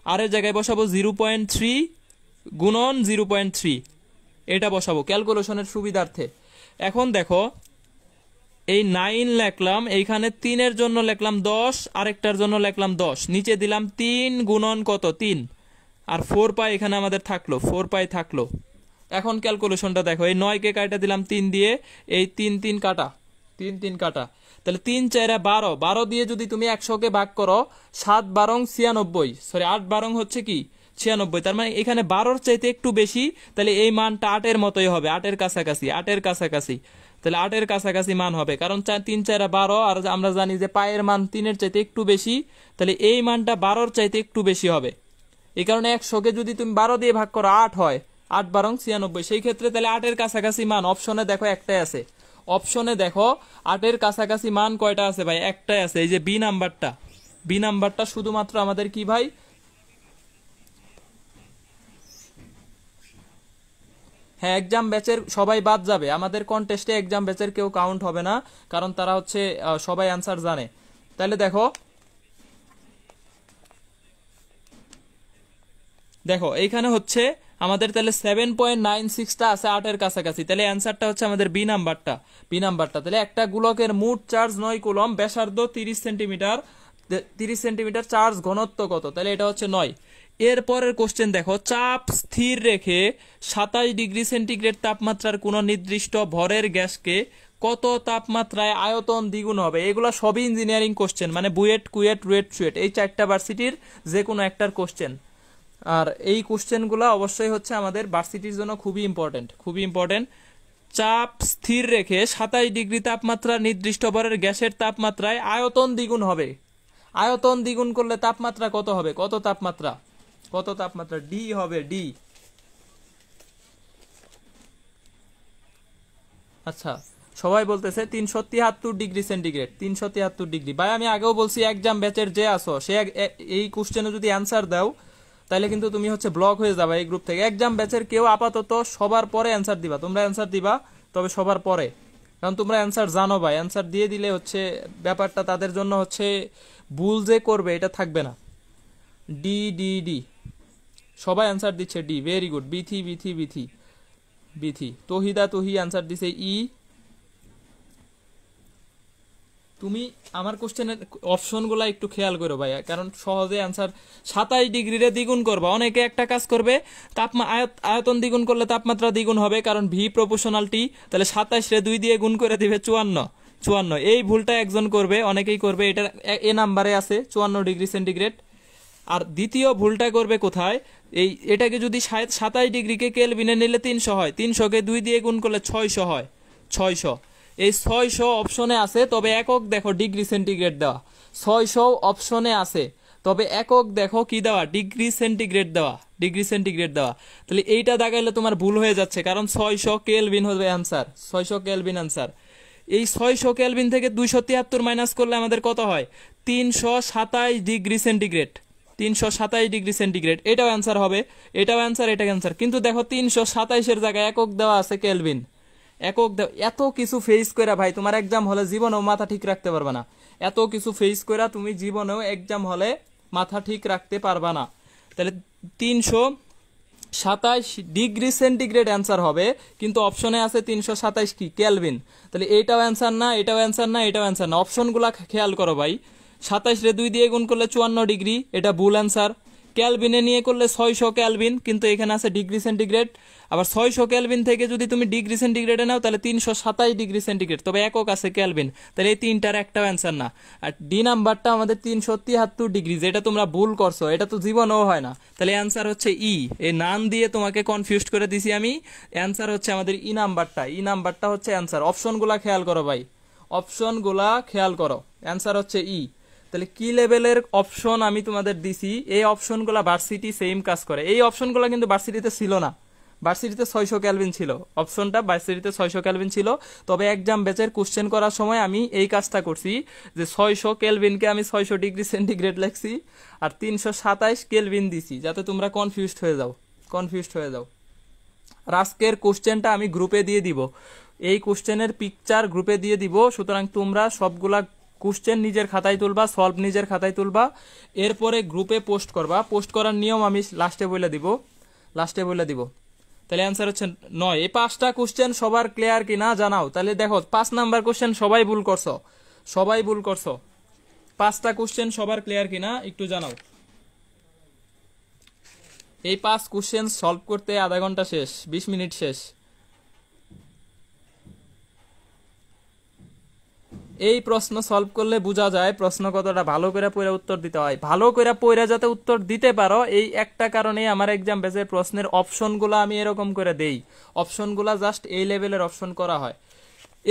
আর এর জায়গায় বসাবো 0.3 গুণন 0.3, এটা বসাবো ক্যালকুলেশনের সুবিধার্থে। এখন দেখো এই 9 লিখলাম, এইখানে 3-এর জন্য লিখলাম 10, আরেকটার জন্য লিখলাম 10, নিচে দিলাম 3 গুণন কত 3, আর 4 পাই এখানে আমাদের থাকলো, 4 পাই থাকলো। এখন ক্যালকুলেশনটা দেখো, এই 9 কে কাটা দিলাম 3 দিয়ে, এই 3 কাটা, 3 কাটা। তাহলে 3 4 12, 12 দিয়ে যদি তুমি 100 কে ভাগ করো, 7 12 96, সরি 8 12 হচ্ছে কি 96। তার মানে এখানে 12-র চাইতে একটু বেশি, তাহলে এই মানটা 8-এর মতোই হবে, 8-এর কাছাকাছি, 8-এর কাছাকাছি। তাহলে 8-এর কাছাকাছি মান হবে, কারণ 3 4 12, আর আমরা জানি যে পায়ের মান 3-এর চাইতে একটু বেশি, তাহলে এই মানটা 12-র চাইতে একটু বেশি হবে। এই কারণে 100 কে যদি তুমি 12 দিয়ে ভাগ করো 8 হয়, 8 12 96। সেই ক্ষেত্রে তাহলে 8-এর কাছাকাছি মান অপশনে দেখো একটাই আছে, অপশনে দেখো 8-এর কাছাকাছি মান কয়টা আছে ভাই, একটাই আছে, এই যে বি নাম্বারটা। বি নাম্বারটা শুধুমাত্র আমাদের কি ভাই, হ্যাঁ এক্সাম ব্যাচের সবাই বাদ যাবে, আমাদের কন্টেস্টে এক্সাম ব্যাচের কেউ কাউন্ট হবে না, কারণ তারা হচ্ছে সবাই অ্যান্সার জানে। তাহলে দেখো দেখো এইখানে হচ্ছে আমাদের তাহলে 7.96টা আছে 8-এর কাছাকাছি, তাহলে অ্যান্সারটা হচ্ছে আমাদের বি নাম্বারটা। বি নাম্বারটা তাহলে একটা গোলকের মোট চার্জ 9 কুলম, ব্যাসার্ধ 30 সেন্টিমিটার, 30 সেন্টিমিটার, চার্জ ঘনত্ব কত, তাহলে এটা হচ্ছে 9। এরপরের কোশ্চেন দেখো, চাপ স্থির রেখে 27 ডিগ্রি সেন্টিগ্রেড তাপমাত্রার কোন নির্দিষ্ট ভরের গ্যাসকে কত তাপমাত্রায় আয়তন দ্বিগুণ হবে। এগুলো সবই ইঞ্জিনিয়ারিং কোশ্চেন, মানে বুয়েট কুয়েট রুয়েট সুয়েট এই 4টা ভার্সিটির যে কোনো একটার কোশ্চেন। আর এই কোশ্চেনগুলো অবশ্যই হচ্ছে আমাদের ভার্সিটির জন্য খুবই ইম্পর্টেন্ট, খুবই ইম্পর্টেন্ট। চাপ স্থির রেখে 27 ডিগ্রি তাপমাত্রা নির্দিষ্ট ভরের গ্যাসের তাপমাত্রায় আয়তন দ্বিগুণ হবে। আয়তন দ্বিগুণ করলে তাপমাত্রা কত হবে, কত তাপমাত্রা, কত তাপমাত্রা, ডি হবে, ডি। আচ্ছা সবাই বলতেছে 373 ডিগ্রি সেন্টিগ্রেড, 373 ডিগ্রি। ভাই আমি আগেও বলছি এক্সাম ব্যাচের যে আসো সে এই কোশ্চেনে যদি অ্যান্সার দাও তাহলে কিন্তু তুমি হচ্ছে ব্লক হয়ে যাবে এই গ্রুপ থেকে। এক্সাম ব্যাচের কেউ আপাতত সবার পরে অ্যান্সার দিবা, তোমরা অ্যান্সার দিবা, তবে সবার পরে, কারণ তোমরা অ্যান্সার জানো ভাই, অ্যান্সার দিয়ে দিলে হচ্ছে ব্যাপারটা তাদের জন্য হচ্ছে ভুল যে করবে এটা থাকবে না। ডি ডি ডি, সবাই অ্যান্সার দিচ্ছে D, very good. Bithi Bithi Bithi Bithi, Tahida Tuhi answer দিছে ই। তুমি আমার কোশ্চেনের অপশনগুলো একটু খেয়াল করো ভাই, কারণ সহজে অ্যান্সার। 27 ডিগ্রিরে দ্বিগুণ করবা, অনেকে একটা কাজ করবে আয়তন দ্বিগুণ করলে তাপমাত্রা দ্বিগুণ হবে, কারণ ভি প্রপোর্শনাল টি, তাহলে 27 রে 2 দিয়ে গুণ করে দিবে 54। এই ভুলটা একজন করবে, অনেকেই করবে, এটা এ নাম্বারে আছে 54 ডিগ্রি সেন্টিগ্রেড। আর দ্বিতীয় ভুলটা করবে কোথায়, এটাকে যদি 27 ডিগ্রিকে কেলভিনে নিলে 300 হয়, 300কে 2 দিয়ে গুণ করলে 600 হয়, 600। এই 600 অপশনে আছে, তবে একক দেখো ডিগ্রি সেন্টিগ্রেড দেওয়া। 600 অপশনে আছে, তবে একক দেখো কি দেওয়া, ডিগ্রি সেন্টিগ্রেড দেওয়া, ডিগ্রি সেন্টিগ্রেড দেওয়া। তাহলে এইটা দাগাইলে তোমার ভুল হয়ে যাচ্ছে, কারণ 600 কেলভিন হবে অ্যান্সার, 600 কেলভিন অ্যান্সার। এই 600 কেলভিন থেকে 273 মাইনাস করলে আমাদের কত হয়, 327 ডিগ্রি সেন্টিগ্রেড, 327 ডিগ্রি সেন্টিগ্রেড। এটাও অ্যান্সার হবে, এটাও অ্যান্সার, এটা অ্যান্সার। কিন্তু দেখো 327-এর জায়গায় একক দেওয়া আছে কেলভিন, একক এত কিছু ফেস কইরা ভাই তোমার এক্সাম হলে জীবনেও মাথা ঠিক রাখতে পারবে না। এত কিছু ফেস কইরা তুমি জীবনেও এক্সাম হলে মাথা ঠিক রাখতে পারবা না। তাহলে 327 ডিগ্রি সেন্টিগ্রেড অ্যান্সার হবে, কিন্তু অপশনে আছে 327 কি কেলভিন। তাহলে এটাও অ্যান্সার না, এটাও অ্যান্সার না, এটাও অ্যান্সার না। অপশনগুলা খেয়াল করো ভাই। 27 রে 2 দিয়ে গুণ করলে 54 ডিগ্রি, এটা ভুল অ্যান্সার। ক্যালভিনে নিয়ে করলে 600 ক্যালভিন, কিন্তু এখানে আছে ডিগ্রি সেন্টিগ্রেড। আবার 600 ক্যালভিন থেকে যদি তুমি ডিগ্রি সেন্টিগ্রেডে নাও তাহলে 327 ডিগ্রি সেন্টিগ্রেড, তবে একক আছে ক্যালভিন। তাহলে এই তিনটার একটাও অ্যান্সার না। আর ডি নাম্বারটা আমাদের 373 ডিগ্রি, যেটা তোমরা ভুল করছো, এটা তো জীবনেও হয় না। তাহলে অ্যান্সার হচ্ছে ই। এই নাম দিয়ে তোমাকে কনফিউজ করে দিছি আমি। অ্যান্সার হচ্ছে আমাদের ই নাম্বারটা। ই নাম্বারটা হচ্ছে অ্যান্সার। অপশনগুলা খেয়াল করো ভাই, অপশনগুলা খেয়াল করো। অ্যান্সার হচ্ছে ই। তাহলে কি লেভেলের অপশন আমি তোমাদের দিছি, এই অপশনগুলা ভার্সিটি সেম কাজ করে। এই অপশনগুলা কিন্তু ভার্সিটিতে ছিল না, ভার্সিটিতে 600 ক্যালভিন ছিল। অপশনটা ভার্সিটিতে 600 ক্যালভিন ছিল, তবে এক্সাম ব্যাচের কোশ্চেন করার সময় আমি এই কাজটা করছি যে 600 ক্যালভিনকে আমি 600 ডিগ্রি সেন্টিগ্রেড লিখছি আর 327 ক্যালভিন দিছি, যাতে তোমরা কনফিউজড হয়ে যাও। আর আজকের কোশ্চেনটা আমি গ্রুপে দিয়ে দিব, এই কোশ্চেনের পিকচার গ্রুপে দিয়ে দিব। সুতরাং তোমরা সবগুলা কোশ্চেন নিজের খাতায় তুলবা, সলভ নিজের খাতায় তুলবা, এরপরে গ্রুপে পোস্ট করবা। পোস্ট করার নিয়ম আমি লাস্টে বলে দিব। তাহলে অ্যান্সার হচ্ছে 9। এই 5টা কোশ্চেন সবার ক্লিয়ার কিনা জানাও। তাহলে দেখো 5 নাম্বার কোশ্চেন সবাই ভুল করছো। 5টা কোশ্চেন সবার ক্লিয়ার কিনা একটু জানাও। এই 5 কোশ্চেন সলভ করতে আধা ঘন্টা শেষ, 20 মিনিট শেষ। এই প্রশ্ন সলভ করলে বোঝা যায় প্রশ্ন কতটা ভালো করে পড়ে উত্তর দিতে হয়। ভালো করে পড়ে যাতে উত্তর দিতে পারো, এই একটা কারণেই আমার এক্সাম বেসের প্রশ্নের অপশনগুলো আমি এরকম করে দেই। অপশনগুলো জাস্ট এই লেভেলের অপশন করা হয়।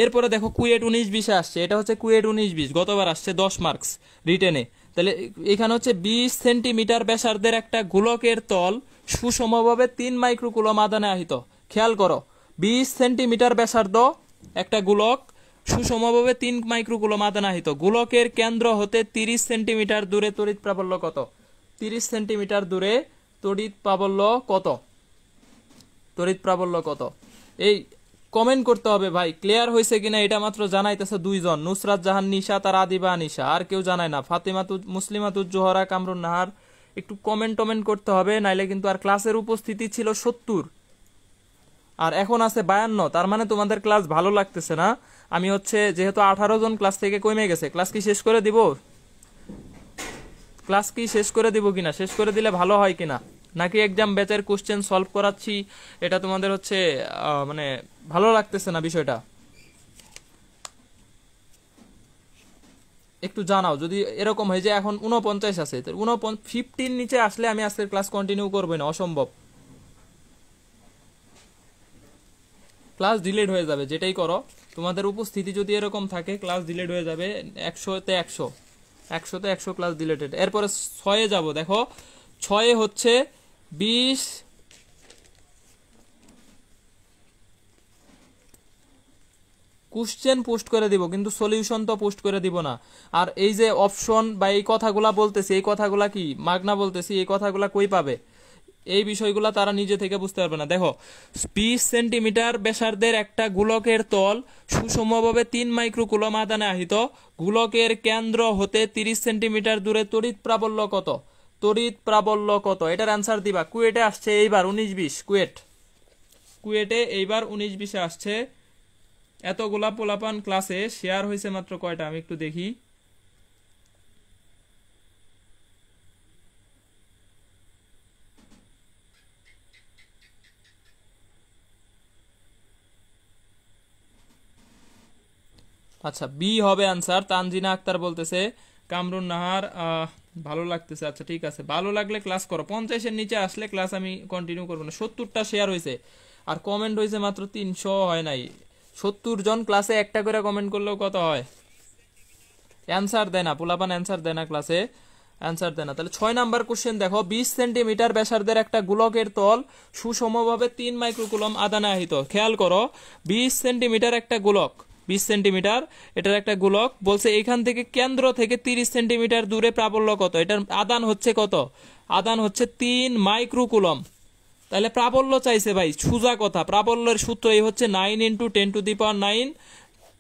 এরপরে দেখো কুয়েট 19-20 আসছে, এটা হচ্ছে কুয়েট 19-20, গতবার আসছে 10 মার্কস রিটেনে। তাহলে এখানে হচ্ছে 20 সেন্টিমিটার ব্যাসার্ধের একটা গোলকের তল সুষমভাবে 3 মাইক্রোকুলম আধানে আহিত। খেয়াল করো, 20 সেন্টিমিটার ব্যাসার্ধ একটা গোলক সুষমভাবে 3 মাইক্রোকুলম আধানে আহিত। গোলকের কেন্দ্র হতে 30 সেন্টিমিটার দূরে তড়িৎ প্রাবল্য কত? 30 সেন্টিমিটার দূরে তড়িৎ প্রাবল্য কত? এই কমেন্ট করতে হবে ভাই, ক্লিয়ার হয়েছে কিনা এটা মাত্র জানাইতেছে 2 জন, নুসরাত জাহান নিশা, তার আদিবা আনিশা, আর কেউ জানায় না। মুসলিমাতুজ জোহরা, কামরুন নাহার, একটু কমেন্ট করতে হবে, নাইলে কিন্তু। আর ক্লাসের উপস্থিতি ছিল 70 আর এখন আছে 52, তার মানে তোমাদের ক্লাস ভালো লাগতেছে না। আমি হচ্ছে যেহেতু 18 জন ক্লাস থেকে কমে গেছে, ক্লাস কি শেষ করে দিব কিনা, শেষ করে দিলে ভালো হয় কিনা, নাকি এক্সাম ব্যাচের কোশ্চেন সলভ করাচ্ছি এটা তোমাদের হচ্ছে মানে ভালো লাগতেছে না বিষয়টা, একটু জানাও। যদি এরকম হয় যে এখন 49 আছে, 50 নিচে আসলে আমি আজকের ক্লাস কন্টিনিউ করবো না, অসম্ভব, ক্লাস ডিলেট হয়ে যাবে। যেটাই করো, তোমাদের উপস্থিতি যদি এরকম থাকে ক্লাস ডিলেট হয়ে যাবে। 100-তে 100 ক্লাস ডিলেটেড। এরপরে 6-এ যাব। দেখো 6-এ হচ্ছে 20 কোশ্চেন পোস্ট করে দিব, কিন্তু সলিউশন তো পোস্ট করে দিব না। আর এই যে অপশন বা এই কথাগুলা বলতেছি, এই কথাগুলা কি মাগনা বলতেছি, এই কথাগুলা কই পাবে? এই বিষয়গুলা তারা নিজে থেকে বুঝতে পারবে না। দেখো 20 সেন্টিমিটার ব্যাসার্ধের একটা গোলকের তল সুষমভাবে 3 মাইক্রোকুলম আধানে আহিত। গোলকের কেন্দ্র হতে 30 সেন্টিমিটার দূরে তড়িৎ প্রাবল্য কত? এটার অ্যান্সার দিবা। কুয়েটে আসছে এইবার 19-20, কুয়েটে এইবার 19-20 আসছে। এতগুলা পোলাপান ক্লাসে শেয়ার হয়েছে মাত্র কয়টা আমি একটু দেখি। আচ্ছা, বি হবে আনসার। তানজিনা আক্তার বলতেছে। কামরুন নাহার ভালো লাগতেছে। আচ্ছা ঠিক আছে, ভালো লাগলে ক্লাস করো। 50-এর নিচে আসলে ক্লাস আমি কন্টিনিউ করবো না। 70টা শেয়ার হয়েছে আর কমেন্ট হয়েছে মাত্র 300 হয় নাই। 70 জন ক্লাসে একটা করে কমেন্ট করলেও কত হয়? অ্যান্সার দেয় না, পোলাপান অ্যান্সার দেয় না ক্লাসে, অ্যান্সার দেয় না। তাহলে 6 নাম্বার কোশ্চেন দেখো, 20 সেন্টিমিটার ব্যাসার্ধের একটা গোলকের তল সুষমভাবে 3 মাইক্রোকুলম আধানে আহিত। খেয়াল করো, 20 সেন্টিমিটার একটা গোলক, 20 সেন্টিমিটার এটার একটা গোলক বলছে, এখান থেকে কেন্দ্র থেকে 30 সেন্টিমিটার দূরে প্রাবল্য কত? এটার আদান হচ্ছে কত? আদান হচ্ছে 3 মাইক্রোকুলম। তাহলে প্রাবল্য চাইছে ভাই, সোজা কথা, প্রাবল্যের সূত্র এই হচ্ছে 9 × 10⁻⁹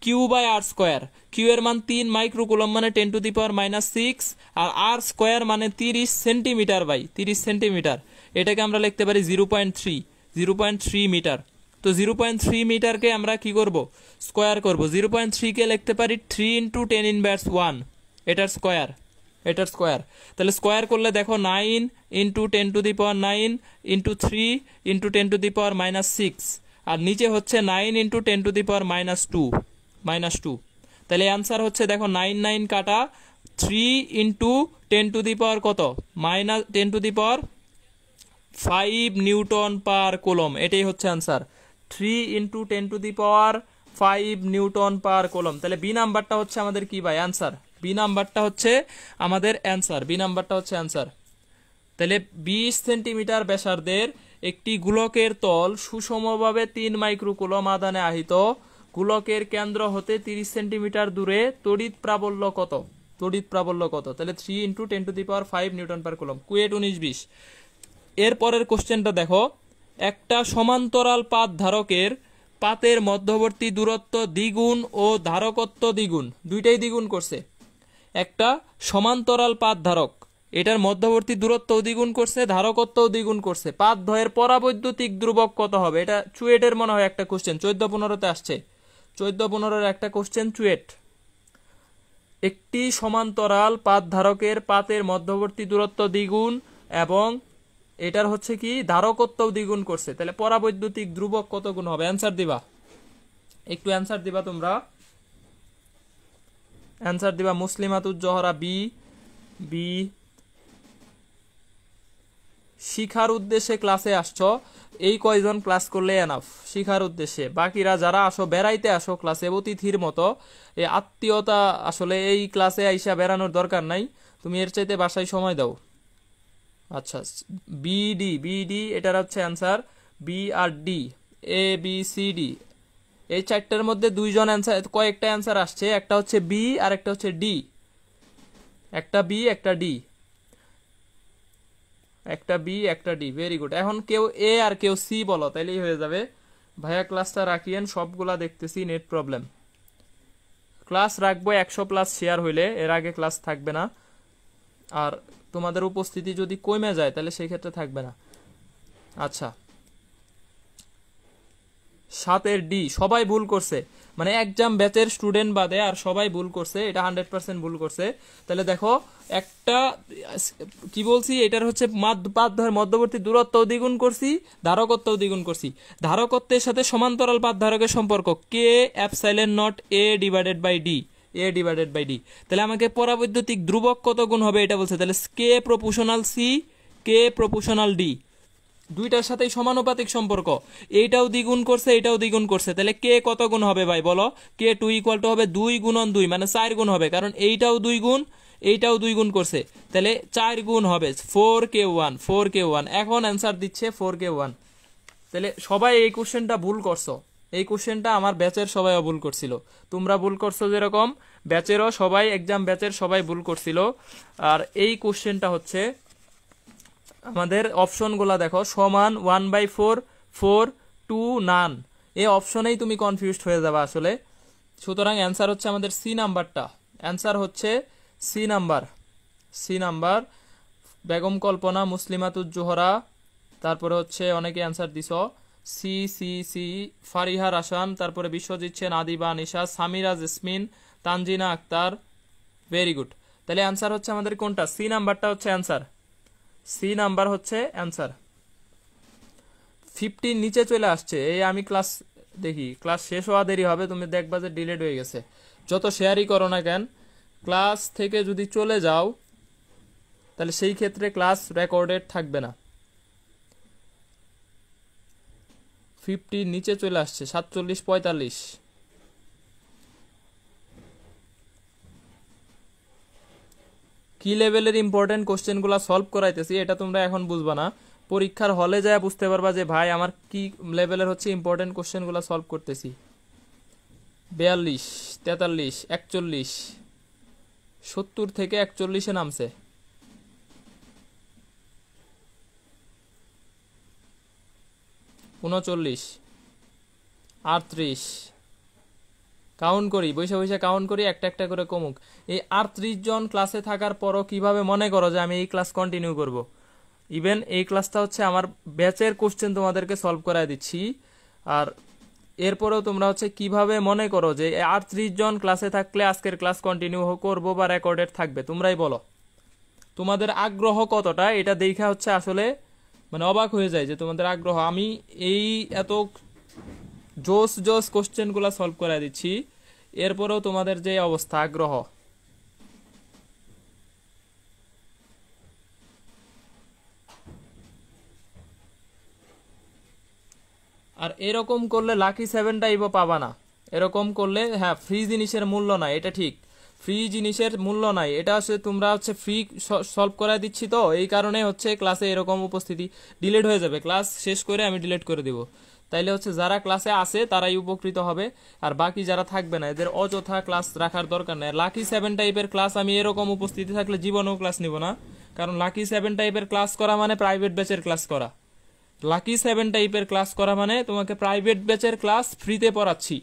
Q by R square. Q এর মান 3 মাইক্রোকুলম মানে 10⁻⁻6, আর আর স্কোয়ার মানে 30 সেন্টিমিটার বাই 30 সেন্টিমিটার। এটাকে আমরা লিখতে পারি 0.3 মিটার। তো 0.3 মিটারকে আমরা কি করব, স্কোয়ার করব। 0.3 কে লিখতে পারি 3 × 10⁻1, এটার স্কোয়ার। তাহলে স্কোয়ার করলে দেখো 9 × 10⁹ ইন্টু 3 × 10⁻⁻6, আর নিচে হচ্ছে 9 × 10⁻2। তাহলে অ্যান্সার হচ্ছে দেখো 9 9 কাটা 3 × 10⁻, কত, -10⁵ নিউটন পার কুলম। এটাই হচ্ছে অ্যান্সার, 3 × 10⁵ নিউটন পার কুলম। তাহলে বি নাম্বারটা হচ্ছে আমাদের কি ভাই, অ্যান্সার। বি নাম্বারটা হচ্ছে আমাদের অ্যান্সার। তাহলে 20 সেন্টিমিটার ব্যাসার্ধের একটি গোলকের তল সুষমভাবে 3 মাইক্রোকুলম আধানে আহিত। গোলকের কেন্দ্র হতে 30 সেন্টিমিটার দূরে তড়িৎ প্রাবল্য কত? তাহলে 3 × 10⁵ নিউটন পার কুলম। কুয়েট 19-20। এর পরের কোশ্চেনটা দেখো, একটা সমান্তরাল পাত ধারকের পাতের মধ্যবর্তী দূরত্ব দ্বিগুণ ও ধারকত্ব দ্বিগুণ, দুইটাই দ্বিগুণ করছে। একটা সমান্তরাল পাত ধারক, এটার মধ্যবর্তী দূরত্ব দ্বিগুণ করছে, ধারকত্ব দ্বিগুণ করছে। পাত দ্বয়ের পরাবৈদ্যুতিক ধ্রুবক কত হবে? এটা চুয়েটের মনে হয় একটা কোশ্চেন, 14-15-তে আসছে। 14-15-এর একটা কোশ্চেন চুয়েট। একটি সমান্তরাল পাত ধারকের পাতের মধ্যবর্তী দূরত্ব দ্বিগুণ এবং এটার হচ্ছে কি ধারকত্ব দ্বিগুণ করছে। তাহলে পরাবৈদ্যুতিক ধ্রুবক কত গুণ হবে? অ্যান্সার দিবা, একটু অ্যান্সার দিবা তোমরা। অ্যান্সার দিবা মুসলিমাতুজ জহরা বি। শিখার উদ্দেশ্যে ক্লাসে আসছো, এই কয়জন ক্লাস করলে এনাফ শিখার উদ্দেশ্যে। বাকিরা যারা আসো বেড়াইতে আসো ক্লাসে অতিথির মতো, এই আত্মীয়তা আসলে এই ক্লাসে আইসা বেড়ানোর দরকার নাই, তুমি এর চাইতে বাসায় সময় দাও। আচ্ছা, বিডি এটার হচ্ছে অ্যান্সার, বি আর ডি, এ বি সি ডি, এই চারটার মধ্যে দুইজন অ্যান্সার, কয়েকটা অ্যান্সার আসছে, একটা হচ্ছে বি আর একটা হচ্ছে ডি, একটা বি একটা ডি, একটা বি একটা ডি। Very good. এখন কেউ এ আর কেউ সি বলো, তাইলেই হয়ে যাবে। ভাইয়া ক্লাসটা রাখিয়েন, সবগুলা দেখতেছি নেট প্রবলেম। ক্লাস রাখবো 100+ শেয়ার হইলে, এর আগে ক্লাস থাকবে না। আর তোমাদের উপস্থিতি যদি কমে যায় তাহলে সেই ক্ষেত্রে থাকবে না। আচ্ছা, 7-এর ডি সবাই ভুল করছে, মানে একজাম ব্যাচের স্টুডেন্ট বাদে আর সবাই ভুল করছে, এটা 100% ভুল করছে। তাহলে দেখো একটা কি বলছি, এটার হচ্ছে পাতধারের মধ্যবর্তী দূরত্ব দ্বিগুণ করছি, ধারকত্ব দ্বিগুণ করছি। ধারকত্বের সাথে সমান্তরাল পাতধারকের সম্পর্ক কে epsilon naught A divided by D. তাহলে আমাকে পরাবৈদ্যুতিক ধ্রুবক কত গুণ হবে এটা বলছে। তাহলে কে প্রপোর্শনাল সি, কে প্রপোর্শনাল ডি, দুইটার সাথেই সমানুপাতিক সম্পর্ক। এইটাও দ্বিগুণ করছে, এইটাও দ্বিগুণ করছে। তাহলে কে কত গুণ হবে ভাই বলো? কে 2 হবে 2 × 2 মানে 4 গুণ হবে, কারণ এইটাও 2 গুণ, এইটাও 2 গুণ করছে। তাহলে 4 গুণ হবে 4k1। এখন অ্যান্সার দিচ্ছে 4k1। তাহলে সবাই এই কোশ্চেনটা ভুল করছো, এই কোশ্চেনটা আমার ব্যাচের সবাইও ভুল করছিল। তোমরা ভুল করছো যেরকম, ব্যাচেরও সবাই, এক্সাম ব্যাচের সবাই ভুল করছিল। আর এই কোশ্চেনটা হচ্ছে আমাদের অপশনগুলা দেখো, সমান 1/4, 4, 2, নান। এই অপশনেই তুমি কনফিউজড হয়ে যাবে আসলে। সুতরাং অ্যান্সার হচ্ছে আমাদের সি নাম্বারটা, অ্যান্সার হচ্ছে সি নাম্বার। বেগম কল্পনা, মুসলিমাতুজ জোহরা, তারপরে হচ্ছে অনেকে অ্যান্সার দিছ, সি, ফারিহা রাসান, তারপরে বিশ্বজিৎ সেন, আদিবা নিশা, সামিরা জেসমিন, তানজিনা আক্তার। Very good. তাহলে অ্যান্সার হচ্ছে আমাদের কোনটা? সি নাম্বারটা হচ্ছে অ্যান্সার, সি নাম্বার হচ্ছে অ্যান্সার। 50 নিচে চলে আসছে। এই আমি ক্লাস দেখি, ক্লাস শেষ হওয়া দেরি হবে, তুমি দেখবা যে ডিলেট হয়ে গেছে। যত শেয়ারই করো না কেন, ক্লাস থেকে যদি চলে যাও তাহলে সেই ক্ষেত্রে ক্লাস রেকর্ডেড থাকবে না। 50 নিচে চলে আসছে, 47, 45। কি লেভেলের ইম্পর্টেন্ট কোশ্চেনগুলো সলভ করাইতেছি এটা তোমরা এখন বুঝবা না, পরীক্ষার হলে যায় বুঝতে পারবা যে ভাই আমার কি লেভেলের হচ্ছে ইম্পর্টেন্ট কোশ্চেনগুলো সলভ করতেছি। 42, 43, 41, 70 থেকে 41-এ নামছে। 39, 38, কাউন্ট করি, বসে বসে কাউন্ট করি, একটা একটা করে কমুক। এই 38 জন ক্লাসে থাকার পরও কিভাবে মনে করো যে আমি এই ক্লাস কন্টিনিউ করব? ইভেন এই ক্লাসটা হচ্ছে আমার ব্যাচের কোশ্চেন তোমাদেরকে সলভ করায় দিচ্ছি, আর এরপরেও তোমরা হচ্ছে কিভাবে মনে করো যে 38 জন ক্লাসে থাকলে আজকের ক্লাস কন্টিনিউ করবো বা রেকর্ডেড থাকবে? তোমরাই বলো তোমাদের আগ্রহ কতটা, এটা দেখা হচ্ছে আসলে মানে অবাক হয়ে যায় যে তোমাদের আগ্রহ। আমি এই এত জোস জোস কোশ্চেনগুলো সলভ করে দিচ্ছি, এরপরেও তোমাদের যে অবস্থা, আগ্রহ। আর এরকম করলে লাকি 7 টাইপও পাবা না। এরকম করলে হ্যাঁ, ফ্রি জিনিসের মূল্য নাই, এটা ঠিক, ফ্রি জিনিসের মূল্য নাই, এটা হচ্ছে তোমরা হচ্ছে ফ্রি সলভ করায় দিচ্ছি, তো এই কারণে হচ্ছে ক্লাসে এরকম উপস্থিতি ডিলিট হয়ে যাবে। ক্লাস শেষ করে আমি ডিলিট করে দিব, তাইলে হচ্ছে যারা ক্লাসে আসে তারাই উপকৃত হবে, আর বাকি যারা থাকবে না এদের অযথা ক্লাস রাখার দরকার নেই। লাকি 7 টাইপের ক্লাস আমি এরকম উপস্থিতি থাকলে জীবনেও ক্লাস নিব না, কারণ লাকি 7 টাইপের ক্লাস করা মানে প্রাইভেট ব্যাচের ক্লাস করা। লাকি 7 টাইপের ক্লাস করা মানে তোমাকে প্রাইভেট ব্যাচের ক্লাস ফ্রিতে পড়াচ্ছি,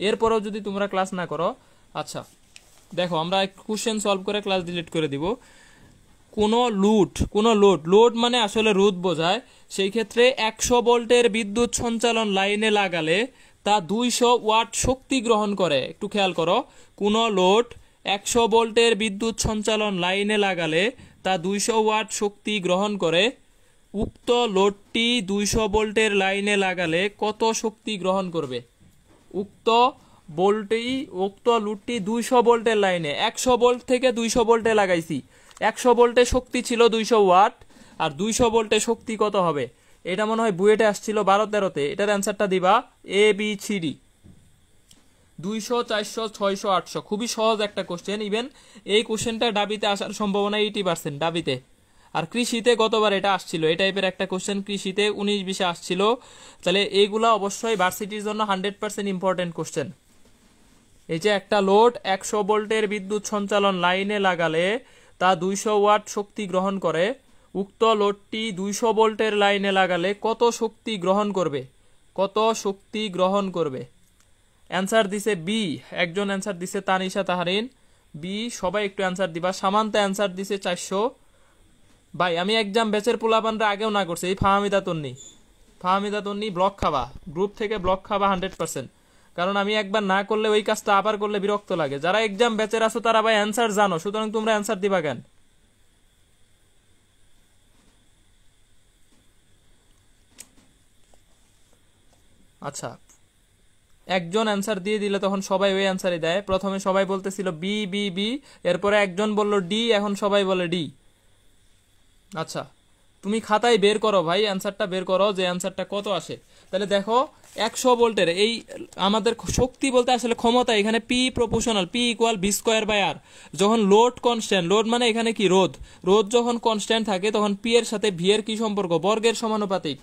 এরপরেও যদি তোমরা ক্লাস না করো। আচ্ছা দেখো, আমরা কোশ্চেন সলভ করে ক্লাস ডিলিট করে দিব। কোনো লোড মানে আসলে রোধ বোঝায়, সেই ক্ষেত্রে 100 ভোল্টের বিদ্যুৎ সঞ্চালন লাইনে লাগালে তা 200 ওয়াট শক্তি গ্রহণ করে। একটু খেয়াল করো, কোনো লোড 100 ভোল্টের বিদ্যুৎ সঞ্চালন লাইনে লাগালে তা 200 ওয়াট শক্তি গ্রহণ করে। উক্ত লোডটি 200 ভোল্টের লাইনে লাগালে কত শক্তি গ্রহণ করবে? উক্ত লোডটি 200 ভোল্টের লাইনে, 100 ভোল্ট থেকে 200 ভোল্টে লাগাইছি, 100 ভোল্টে শক্তি ছিল 200 ওয়াট, আর 200 ভোল্টে শক্তি কত হবে? এটা মনে হয় বুয়েটে আসছিল 12-13-তে। এটার অ্যান্সারটা দিবা ABCD 200, 400, 600, 800। খুবই সহজ একটা কোশ্চেন। ইভেন এই কোশ্চেনটা ডাবিতে আসার সম্ভাবনা 80% ডাবিতে। আর কৃষিতে গতবার এটা আসছিল, এই টাইপের একটা কোশ্চেন কৃষিতে 19-20 আসছিল। তাহলে এইগুলা অবশ্যই ভার্সিটির জন্য 100% ইম্পর্টেন্ট কোশ্চেন। এই যে একটা লোড 100 ভোল্টের বিদ্যুৎ সঞ্চালন লাইনে লাগালে তা 200 ওয়াট শক্তি গ্রহণ করে। উক্ত লোডটি 200 ভোল্টের লাইনে লাগালে কত শক্তি গ্রহণ করবে? কত শক্তি গ্রহণ করবে? অ্যান্সার দিছে বি, একজন অ্যান্সার দিছে তানিশা তাহরিন বি। সবাই একটু অ্যান্সার দিবা। সামান্তা অ্যান্সার দিছে 400। ভাই আমি এক্সাম ব্যাচের পোলাপানরা আগেও না করছে, এই ফাহামিদা তন্নি ব্লক খাবা, গ্রুপ থেকে ব্লক খাবা 100%। কারণ আমি একবার না করলে ওই কাজটা আবার করলে বিরক্ত লাগে। যারা এক্সাম ব্যাচের আছো তারা ভাই অ্যান্সার জানো, সুতরাং তোমরা অ্যান্সার দিবা কেন? আচ্ছা, একজন অ্যান্সার দিয়ে দিলে তখন সবাই ওই অ্যান্সারই দেয়। প্রথমে সবাই বলতেছিল বি বি বি, এরপরে একজন বলল ডি, এখন সবাই বলে ডি। আচ্ছা তুমি খাতায় বের করো ভাই, অ্যান্সারটা বের করো যে অ্যান্সারটা কত আসে। তাহলে দেখো 100 ভোল্টের এই আমাদের শক্তি বলতে আসলে ক্ষমতা, এখানে P proportional, P equal V square by R. যখন লোড কনস্ট্যান্ট, লোড মানে এখানে কি রোধ যখন কনস্ট্যান্ট থাকে তখন পি এর সাথে ভি এর কি সম্পর্ক? বর্গের সমানুপাতিক।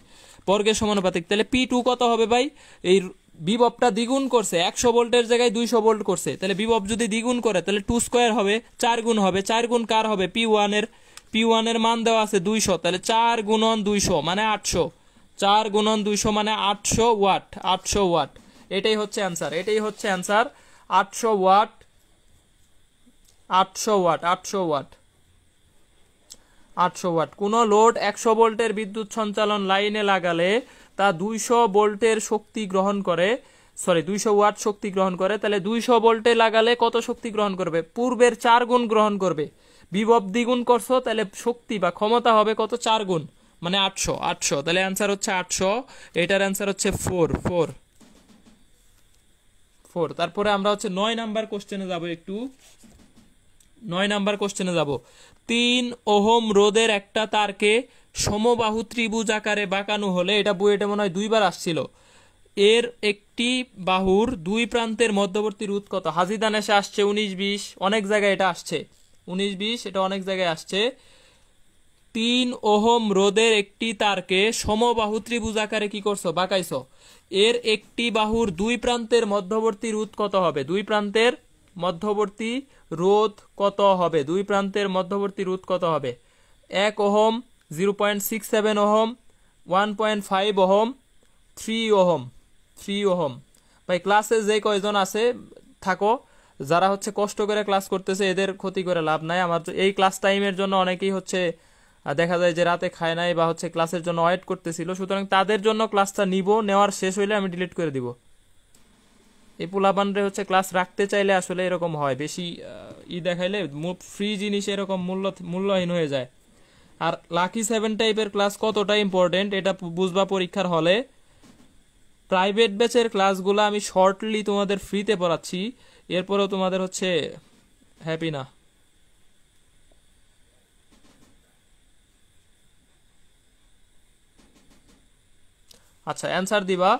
তাহলে পি টু কত হবে ভাই? এই বিভবটা দ্বিগুণ করছে, 100 ভোল্টের জায়গায় 200 ভোল্ট করছে, তাহলে বিভব যদি দ্বিগুণ করে তাহলে 2 স্কোয়ার হবে, 4 গুণ হবে। 4 গুণ কার হবে? P1 এর মান দেওয়া আছে 200, তাহলে 4 গুণন 200 মানে 800। 4 গুণন 200 মানে 800 ওয়াট। 800 ওয়াট, এটাই হচ্ছে অ্যান্সার। 800 ওয়াট। 800 ওয়াট। কোন লোড 100 ভোল্টের বিদ্যুৎ সঞ্চালন লাইনে লাগালে তা 200 ভোল্টের শক্তি গ্রহণ করে, 200 ওয়াট শক্তি গ্রহণ করে। তাহলে 200 ভোল্টে লাগালে কত শক্তি গ্রহণ করবে? পূর্বের 4 গুণ গ্রহণ করবে। বিভব দ্বিগুণ করছো, তাহলে শক্তি বা ক্ষমতা হবে কত? 4 গুণ মানে 800। তাহলে অ্যান্সার হচ্ছে 800। এটার অ্যান্সার হচ্ছে 4। তারপরে আমরা হচ্ছে 9 নাম্বার কোশ্চেনে যাব। 3 ওহম রোধের একটা তারকে সমবাহু ত্রিভুজ আকারে বাঁকানো হলে, এটা বুয়েটে মনে হয় 2বার আসছিল, এর একটি বাহুর 2 প্রান্তের মধ্যবর্তী রোধ কত? হাজিদান এসে আসছে 19-20, অনেক জায়গায় এটা আসছে 19-20, এটা অনেক জায়গায় আসছে। 3 ওহম রোধের একটি তারকে সমবাহু ত্রিভুজ আকারে কি করছো? বাঁকাইছো। এর একটি বাহুর 2 প্রান্তের মধ্যবর্তী রোধ কত হবে? 2 প্রান্তের মধ্যবর্তী রোধ কত হবে? 1 ohm, 0.67 ohm, 1.5 ohm, 3 ohm, 3 ohm. ভাই ক্লাসে যে কয়জন আছে থাকো, যারা হচ্ছে কষ্ট করে ক্লাস করতেছে এদের ক্ষতি করে লাভ নাই। আমার এই ক্লাস টাইমের জন্য অনেকেই হচ্ছে দেখা যায় যে রাতে খায় নাই বা হচ্ছে ক্লাসের জন্য ওয়েট করতেছিল, সুতরাং তাদের জন্য ক্লাসটা নিব, নেওয়ার শেষ হইলে আমি ডিলিট করে দিব। এই পোলাপানরে হচ্ছে ক্লাস রাখতে চাইলে আসলে এরকম হয়, বেশি দেখাইলে ফ্রি জিনিস এরকম মূল্যহীন হয়ে যায়। আর লাকি 7 টাইপের ক্লাস কতটা ইম্পর্টেন্ট এটা বুঝবা পরীক্ষার হলে। প্রাইভেট ব্যাচের ক্লাসগুলো আমি শর্টলি তোমাদের ফ্রিতে পড়াচ্ছি, এরপরেও তোমাদের হচ্ছে হ্যাপি না। আচ্ছা অ্যান্সার দিবা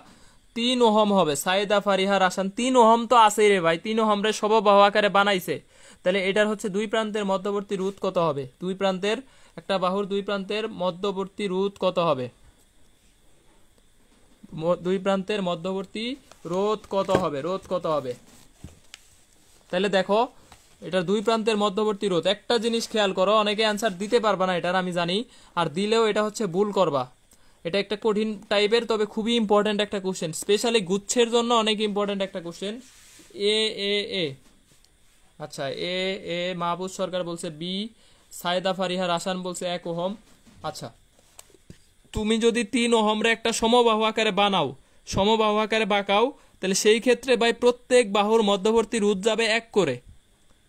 3 ওহম হবে। সাইদা ফারিহা রাসান 3 ওহম তো আছেই রে ভাই, 3 ওহম রে সমবাহু আকারে বানাইছে, তাহলে এটার হচ্ছে দুই প্রান্তের মধ্যবর্তী রোধ কত হবে? দুই প্রান্তের, একটা বাহুর দুই প্রান্তের মধ্যবর্তী রোধ কত হবে? দুই প্রান্তের মধ্যবর্তী রোধ কত হবে? রোধ কত হবে? তাহলে দেখো এটার দুই প্রান্তের মধ্যবর্তী রোধ, একটা জিনিস খেয়াল করো, অনেকে অ্যান্সার দিতে পারবা না এটার আমি জানি, আর দিলেও এটা হচ্ছে ভুল করবা। এটা একটা কঠিন টাইপের, তবে খুবই ইম্পর্টেন্ট একটা কোশ্চেন, স্পেশালি গুচ্ছের জন্য অনেক ইম্পর্টেন্ট একটা কোশ্চেন। এ এ এ আচ্ছা এ এ মাহবুব সরকার বলছে বি, সাইদা ফারিহা রাসান বলছে 1 ওহম। আচ্ছা তুমি যদি 3 ওহমরে একটা সমবাহু আকারে বানাও, সমবাহু আকারে বাঁকাও, তাহলে সেই ক্ষেত্রে ভাই প্রত্যেক বাহুর মধ্যবর্তী রোধ যাবে 1 করে,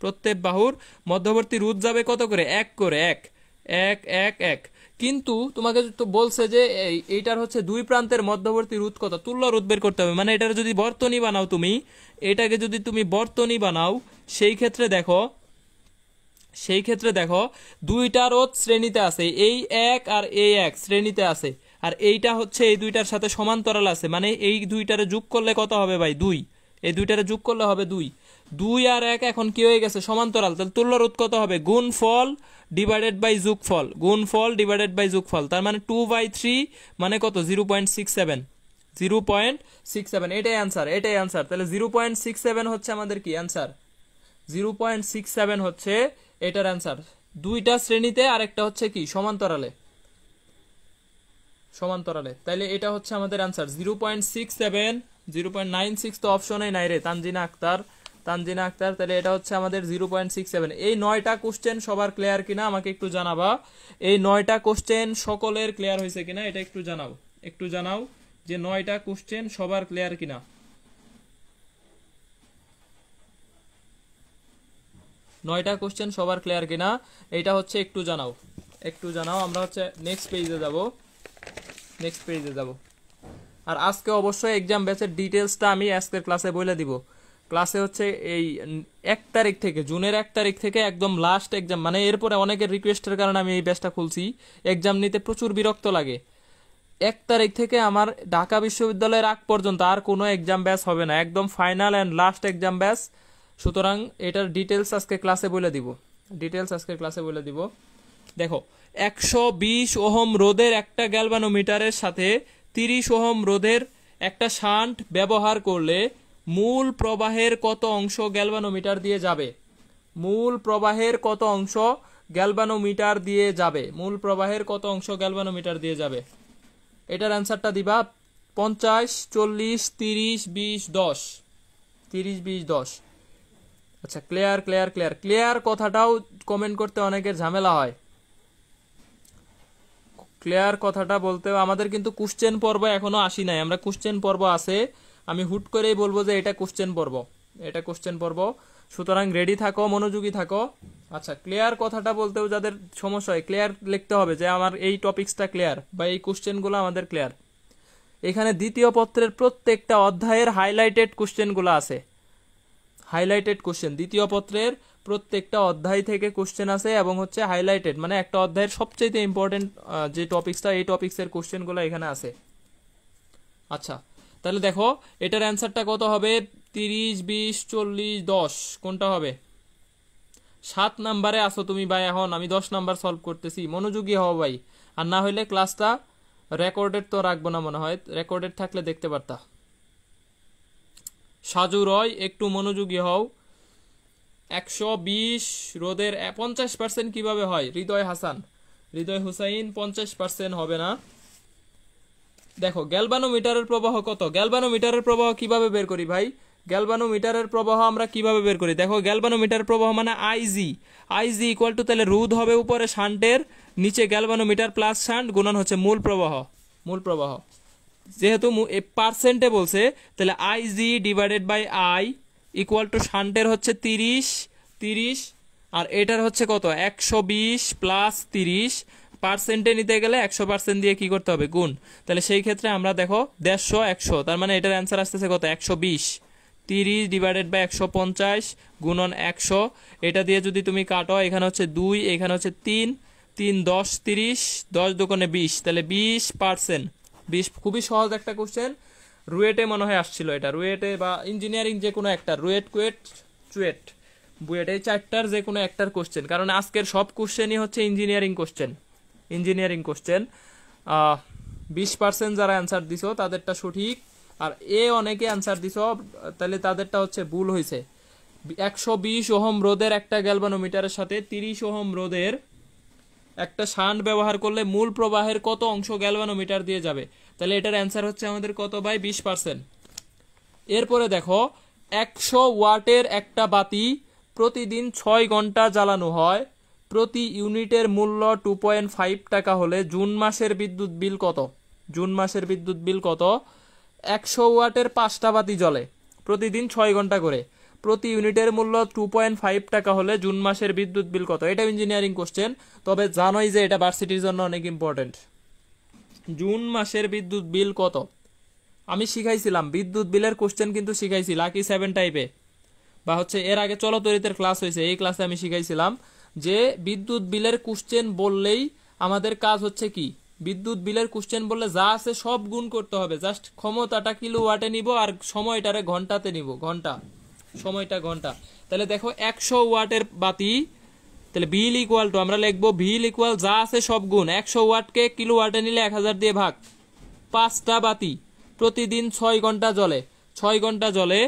প্রত্যেক বাহুর মধ্যবর্তী রোধ যাবে কত করে? 1 করে, 1 1 1 1। কিন্তু তোমাকে তো বলছে যে এইটার হচ্ছে দুই প্রান্তের মধ্যবর্তী রোধ কত? তুল্য রোধ বের করতে হবে, মানে এটার যদি বর্তনী বানাও তুমি, এটাকে যদি তুমি বর্তনী বানাও, সেই ক্ষেত্রে দেখো দুইটা রোধ শ্রেণীতে আছে, এই 1 আর এই 1 শ্রেণীতে আছে, আর এইটা হচ্ছে এই দুইটার সাথে সমান্তরাল আছে, মানে এই দুইটারে যোগ করলে কত হবে ভাই? 2। এই দুইটারে যোগ করলে হবে 2। 2 আর 1 এখন কি হয়ে গেছে? সমান্তরাল। তাহলে তুল্য রোধ কত হবে? গুণফল ডিভাইডেড বাই যোগফল, গুণফল ডিভাইডেড বাই যোগফল, তার মানে 2/3 মানে কত? 0.67, 0.67। এটাই অ্যান্সার, এটাই অ্যান্সার। তাহলে 0.67 হচ্ছে আমাদের কি অ্যান্সার? 0.67 হচ্ছে এটার অ্যান্সার। দুইটা শ্রেণীতে আর একটা হচ্ছে কি সমান্তরালে, সমান্তরালে। তাইলে এটা হচ্ছে আমাদের অ্যান্সার 0.67। 0.96 তো অপশনেই নাই রে, তানজিনা আক্তার, তানজিনা আক্তার। তাহলে এটা হচ্ছে আমাদের 0.67। এই 9টা কোশ্চেন সবার ক্লিয়ার কিনা আমাকে একটু জানাবা। এই 9টা কোশ্চেন সকলের ক্লিয়ার হয়েছে কিনা এটা একটু জানাও, একটু জানাও যে 9টা কোশ্চেন সবার ক্লিয়ার কিনা। 9টা কোশ্চেন সবার ক্লিয়ার কিনা এইটা হচ্ছে একটু জানাও, একটু জানাও। আমরা হচ্ছে নেক্সট পেজে যাব, নেক্সট পেজে যাব। আর আজকে অবশ্যই এক্সাম ব্যাচের ডিটেলসটা আমি আজকের ক্লাসে বলে দিব। ক্লাসে হচ্ছে এই 1 তারিখ থেকে, জুনের 1 তারিখ থেকে একদম লাস্ট এক্সাম, মানে এরপরে অনেকের রিকোয়েস্টের কারণে আমি এই ব্যাচটা খুলছি। এক্সাম নিতে প্রচুর বিরক্ত লাগে। 1 তারিখ থেকে আমার ঢাকা বিশ্ববিদ্যালয়ের আগ পর্যন্ত আর কোনো এক্সাম ব্যাচ হবে না, একদম final and last exam batch. সুতরাং এটার ডিটেলস আজকে ক্লাসে বলে দিব, ডিটেলস আজকে ক্লাসে বলে দিব। দেখো 120 ওহম রোধের একটা গ্যালভানোমিটারের সাথে 30 ওহম রোধের একটা শান্ট ব্যবহার করলে মূল প্রবাহের কত অংশ গ্যালভানোমিটার দিয়ে যাবে? মূল প্রবাহের কত অংশ গ্যালভানোমিটার দিয়ে যাবে? মূল প্রবাহের কত অংশ গ্যালভানোমিটার দিয়ে যাবে? এটার অ্যান্সারটা দিবা 50, 40, 30, 20, 10। 30, 20, 10। আচ্ছা ক্লিয়ার ক্লিয়ার ক্লিয়ার ক্লিয়ার কথাটাও কমেন্ট করতে অনেকের ঝামেলা হয়। ক্লিয়ার কথাটা বলতেও আমাদের কিন্তু কোশ্চেন পর্ব এখনো আসি নাই, আমরা কোশ্চেন পর্ব আছে, আমি হুট করেই বলবো যে এটা কোশ্চেন পর্ব, এটা কোশ্চেন পর্ব। সুতরাং রেডি থাকো, মনোযোগী থাকো। আচ্ছা ক্লিয়ার কথাটা বলতেও যাদের সমস্যা হয়, ক্লিয়ার লিখতে হবে যে আমার এই টপিকসটা ক্লিয়ার বা এই কোশ্চেনগুলো আমাদের ক্লিয়ার। এখানে দ্বিতীয় পত্রের প্রত্যেকটা অধ্যায়ের হাইলাইটেড কোশ্চেনগুলো আছে, হাইলাইটেড কোশ্চেন। দ্বিতীয় পত্রের প্রত্যেকটা অধ্যায় থেকে কোশ্চেন আছে এবং হচ্ছে হাইলাইটেড, মানে একটা অধ্যায়ের সবচেয়ে ইম্পর্টেন্ট যে টপিকসটা, এই টপিক্সের কোশ্চেনগুলো এখানে আছে। আচ্ছা তাহলে দেখো এটার অ্যান্সারটা কত হবে? 30, 20, 40, 10 কোনটা হবে? 7 নাম্বারে আসো তুমি ভাই, এখন আমি 10 নাম্বার সলভ করতেছি, মনোযোগী হও ভাই। আর না হইলে ক্লাসটা রেকর্ডেড তো রাখবো না মনে হয়, রেকর্ডেড থাকলে দেখতে পারতা। সাজু রয় একটু মনোযোগী হও। 120 রোধের 50% কিভাবে হয়? হৃদয় হাসান, হৃদয় হুসাইন 50% হবে না, দেখো গ্যালভানোমিটারের প্রবাহ কত, গ্যালভানোমিটারের প্রবাহ কিভাবে বের করি ভাই, গ্যালভানোমিটারের প্রবাহ আমরা কিভাবে বের করি, দেখো গ্যালভানোমিটারের প্রবাহ মানে আইজি, আইজি ইকুয়াল টু তাহলে রোধ হবে উপরে শান্টের, নিচে গ্যালভানোমিটার প্লাস শান্ট গুণন হচ্ছে মূল প্রবাহ, মূল প্রবাহ, যেহেতু পার্সেন্টে বলছে তাহলে IG divided by I equal to শান্টের হচ্ছে 30 আর এটার হচ্ছে কত 120 প্লাস 30, পার্সেন্টে নিতে গেলে 100% দিয়ে কি করতে হবে গুণ, তাহলে সেই ক্ষেত্রে আমরা দেখো 150 তার মানে এটার অ্যান্সার আসতেছে কত 120, 30 ডিভাইডেড বাই 150 গুণন 100, এটা দিয়ে যদি তুমি কাটো এখানে হচ্ছে 2 এখানে হচ্ছে 3 3 10 30 10 দুগুণে 20, তাহলে 20%, 20 খুবই সহজ একটা কোশ্চেন, রুয়েটে মনে হয় আসছিল এটা, রুয়েটে বা ইঞ্জিনিয়ারিং যে কোনো একটা, রুয়েট কুয়েট চুয়েট বুয়েট এই চারটার যে কোনো একটার কোশ্চেন, কারণ আজকের সব কোশ্চেনই হচ্ছে ইঞ্জিনিয়ারিং কোশ্চেন, ইঞ্জিনিয়ারিং কোশ্চেন। 20% যারা অ্যান্সার দিছো তাদেরটা সঠিক, আর অনেকে অ্যান্সার দিছো তাহলে তাদেরটা হচ্ছে ভুল হয়েছে। 120 ওহম রোধের একটা গ্যালভানোমিটারের সাথে 30 ওহম রোধের একটা শান্ট ব্যবহার করলে মূল প্রবাহের কত অংশ গ্যালভানোমিটার দিয়ে যাবে, তাহলে এটার অ্যান্সার হচ্ছে আমাদের কত ভাই 20%। এরপরে দেখো 100 ওয়াটের একটা বাতি প্রতিদিন 6 ঘন্টা জ্বালানো হয়, প্রতি ইউনিটের মূল্য 2.5 টাকা হলে জুন মাসের বিদ্যুৎ বিল কত, জুন মাসের বিদ্যুৎ বিল কত, 100 ওয়াটের 5টা বাতি জ্বলে প্রতিদিন 6 ঘন্টা করে, প্রতি ইউনিটের মূল্য 2.5 টাকা হলে জুন মাসের বিদ্যুৎ বিল কত, এটা ইঞ্জিনিয়ারিং কোশ্চেন, তবে জানোই যে এটা ভার্সিটির জন্য অনেক ইম্পর্টেন্ট। জুন মাসের বিদ্যুৎ বিল কত, আমি শিখাইছিলাম বিদ্যুৎ বিলের কোশ্চেন কিন্তু শিখাইছি লাকি 7 টাইপে, বা হচ্ছে এর আগে চলতরিতের ক্লাস হয়েছে, এই ক্লাসে আমি শিখাইছিলাম যে বিদ্যুৎ বিলের কোশ্চেন বললেই আমাদের কাজ হচ্ছে কি, বিদ্যুৎ বিলের কোশ্চেন বললে যা আছে সব গুণ করতে হবে, জাস্ট ক্ষমতাটা কিলোওয়াটে নিব আর সময়টারে ঘন্টাতে নিব, ঘন্টা সময়টা ঘন্টা, তাহলে দেখো 100 ওয়াটের বাতি, তাহলে বিল ইকুয়াল টু আমরা লিখবো বিল ইকুয়াল যা আছে সব গুণ, 100 ওয়াটকে কিলোওয়াটে নিলে 1000 দিয়ে ভাগ, 5টা বাতি প্রতিদিন 6 ঘন্টা জ্বলে, 6 ঘন্টা জ্বলে,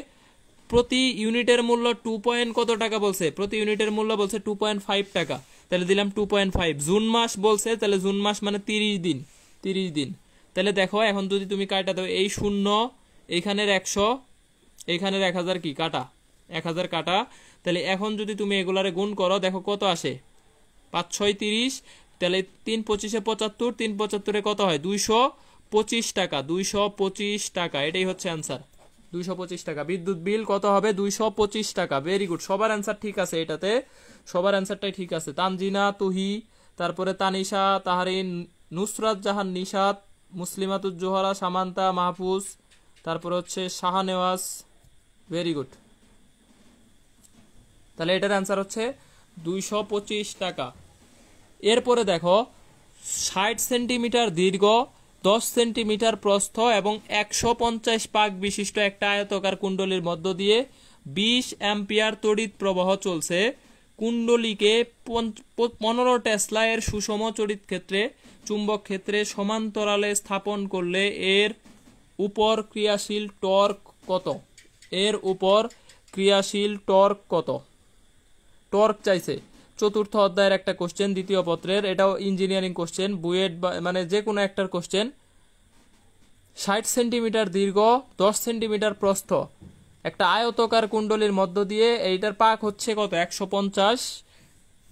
প্রতি ইউনিটের মূল্য 2 কত টাকা বলছে, প্রতি ইউনিটের মূল্য বলছে 2.5 টাকা, তাহলে দিলাম 2.5, জুন মাস বলছে তাহলে জুন মাস মানে 30 দিন, 30 দিন, তাহলে দেখো এখন যদি তুমি কাটা দাও এই 0 এইখানের 100 এইখানের 1000 কি কাটা, 1000 কাটা, তাহলে এখন যদি তুমি এগুলারে গুণ করো দেখো কত আসে, 5 6 30, তাহলে 3 25 75, 3 75 কত হয় 225 টাকা, 225 টাকা, এটাই হচ্ছে অ্যান্সার 225 টাকা, বিদ্যুৎ বিল কত হবে 225 টাকা, ভেরি গুড, সবার অ্যান্সার ঠিক আছে, এটাতে সবার অ্যান্সারটাই ঠিক আছে, তানজিনা তুহি, তারপরে তানিশা তাহারিন, নুসরাত জাহান নিশাত, মুসলিমাতুজ্জোহরা, সামান্তা মাহফুজ, তারপরে হচ্ছে শাহানেওয়াজ, ভেরি গুড, তাহলে এটার অ্যান্সার হচ্ছে 225 টাকা। এরপরে দেখো 60 সেন্টিমিটার দীর্ঘ, 10 সেন্টিমিটার প্রস্থ এবং 150 পাক বিশিষ্ট একটা আয়তাকার কুণ্ডলীর মধ্য দিয়ে 20 অ্যাম্পিয়ার তড়িৎ প্রবাহ চলছে, কুণ্ডলীকে 15 টেসলা এর সুষম তড়িৎ ক্ষেত্রে চুম্বক ক্ষেত্রে সমান্তরালে স্থাপন করলে এর উপর ক্রিয়াশীল টর্ক কত, এর উপর ক্রিয়াশীল টর্ক কত, টর্ক চাইছে, চতুর্থ অধ্যায়ের একটা কোশ্চেন দ্বিতীয় পত্রের, এটাও ইঞ্জিনিয়ারিং কোশ্চেন, বুয়েট মানে যে কোনো একটার কোশ্চেন, 60 সেন্টিমিটার দীর্ঘ, 10 সেন্টিমিটার প্রস্থ একটা আয়তকার কুণ্ডলীর মধ্য দিয়ে এইটার পাক হচ্ছে কত 150,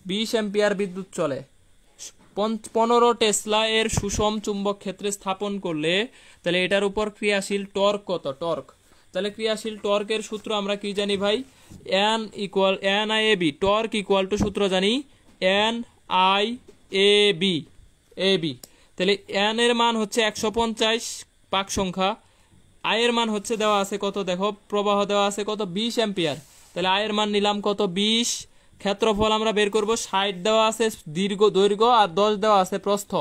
20 অ্যাম্পিয়ার বিদ্যুৎ চলে, 15 টেসলা এর সুষম চুম্বক ক্ষেত্রে স্থাপন করলে তাহলে এটার উপর ক্রিয়াশীল টর্ক কত, টর্ক, তাহলে ক্রিয়াশীল টর্কের সূত্র আমরা কি জানি ভাই, N equal N I A B, torque equal to সূত্র জানি N I A B, A B, তাহলে এন এর মান হচ্ছে 150 পাক সংখ্যা, আই এর মান হচ্ছে দেওয়া আছে কত, দেখো প্রবাহ দেওয়া আছে কত 20 অ্যাম্পিয়ার, তাহলে আই এর মান নিলাম কত 20, ক্ষেত্রফল আমরা বের করব 60 দেওয়া আছে দৈর্ঘ্য আর 10 দেওয়া আছে প্রস্থ,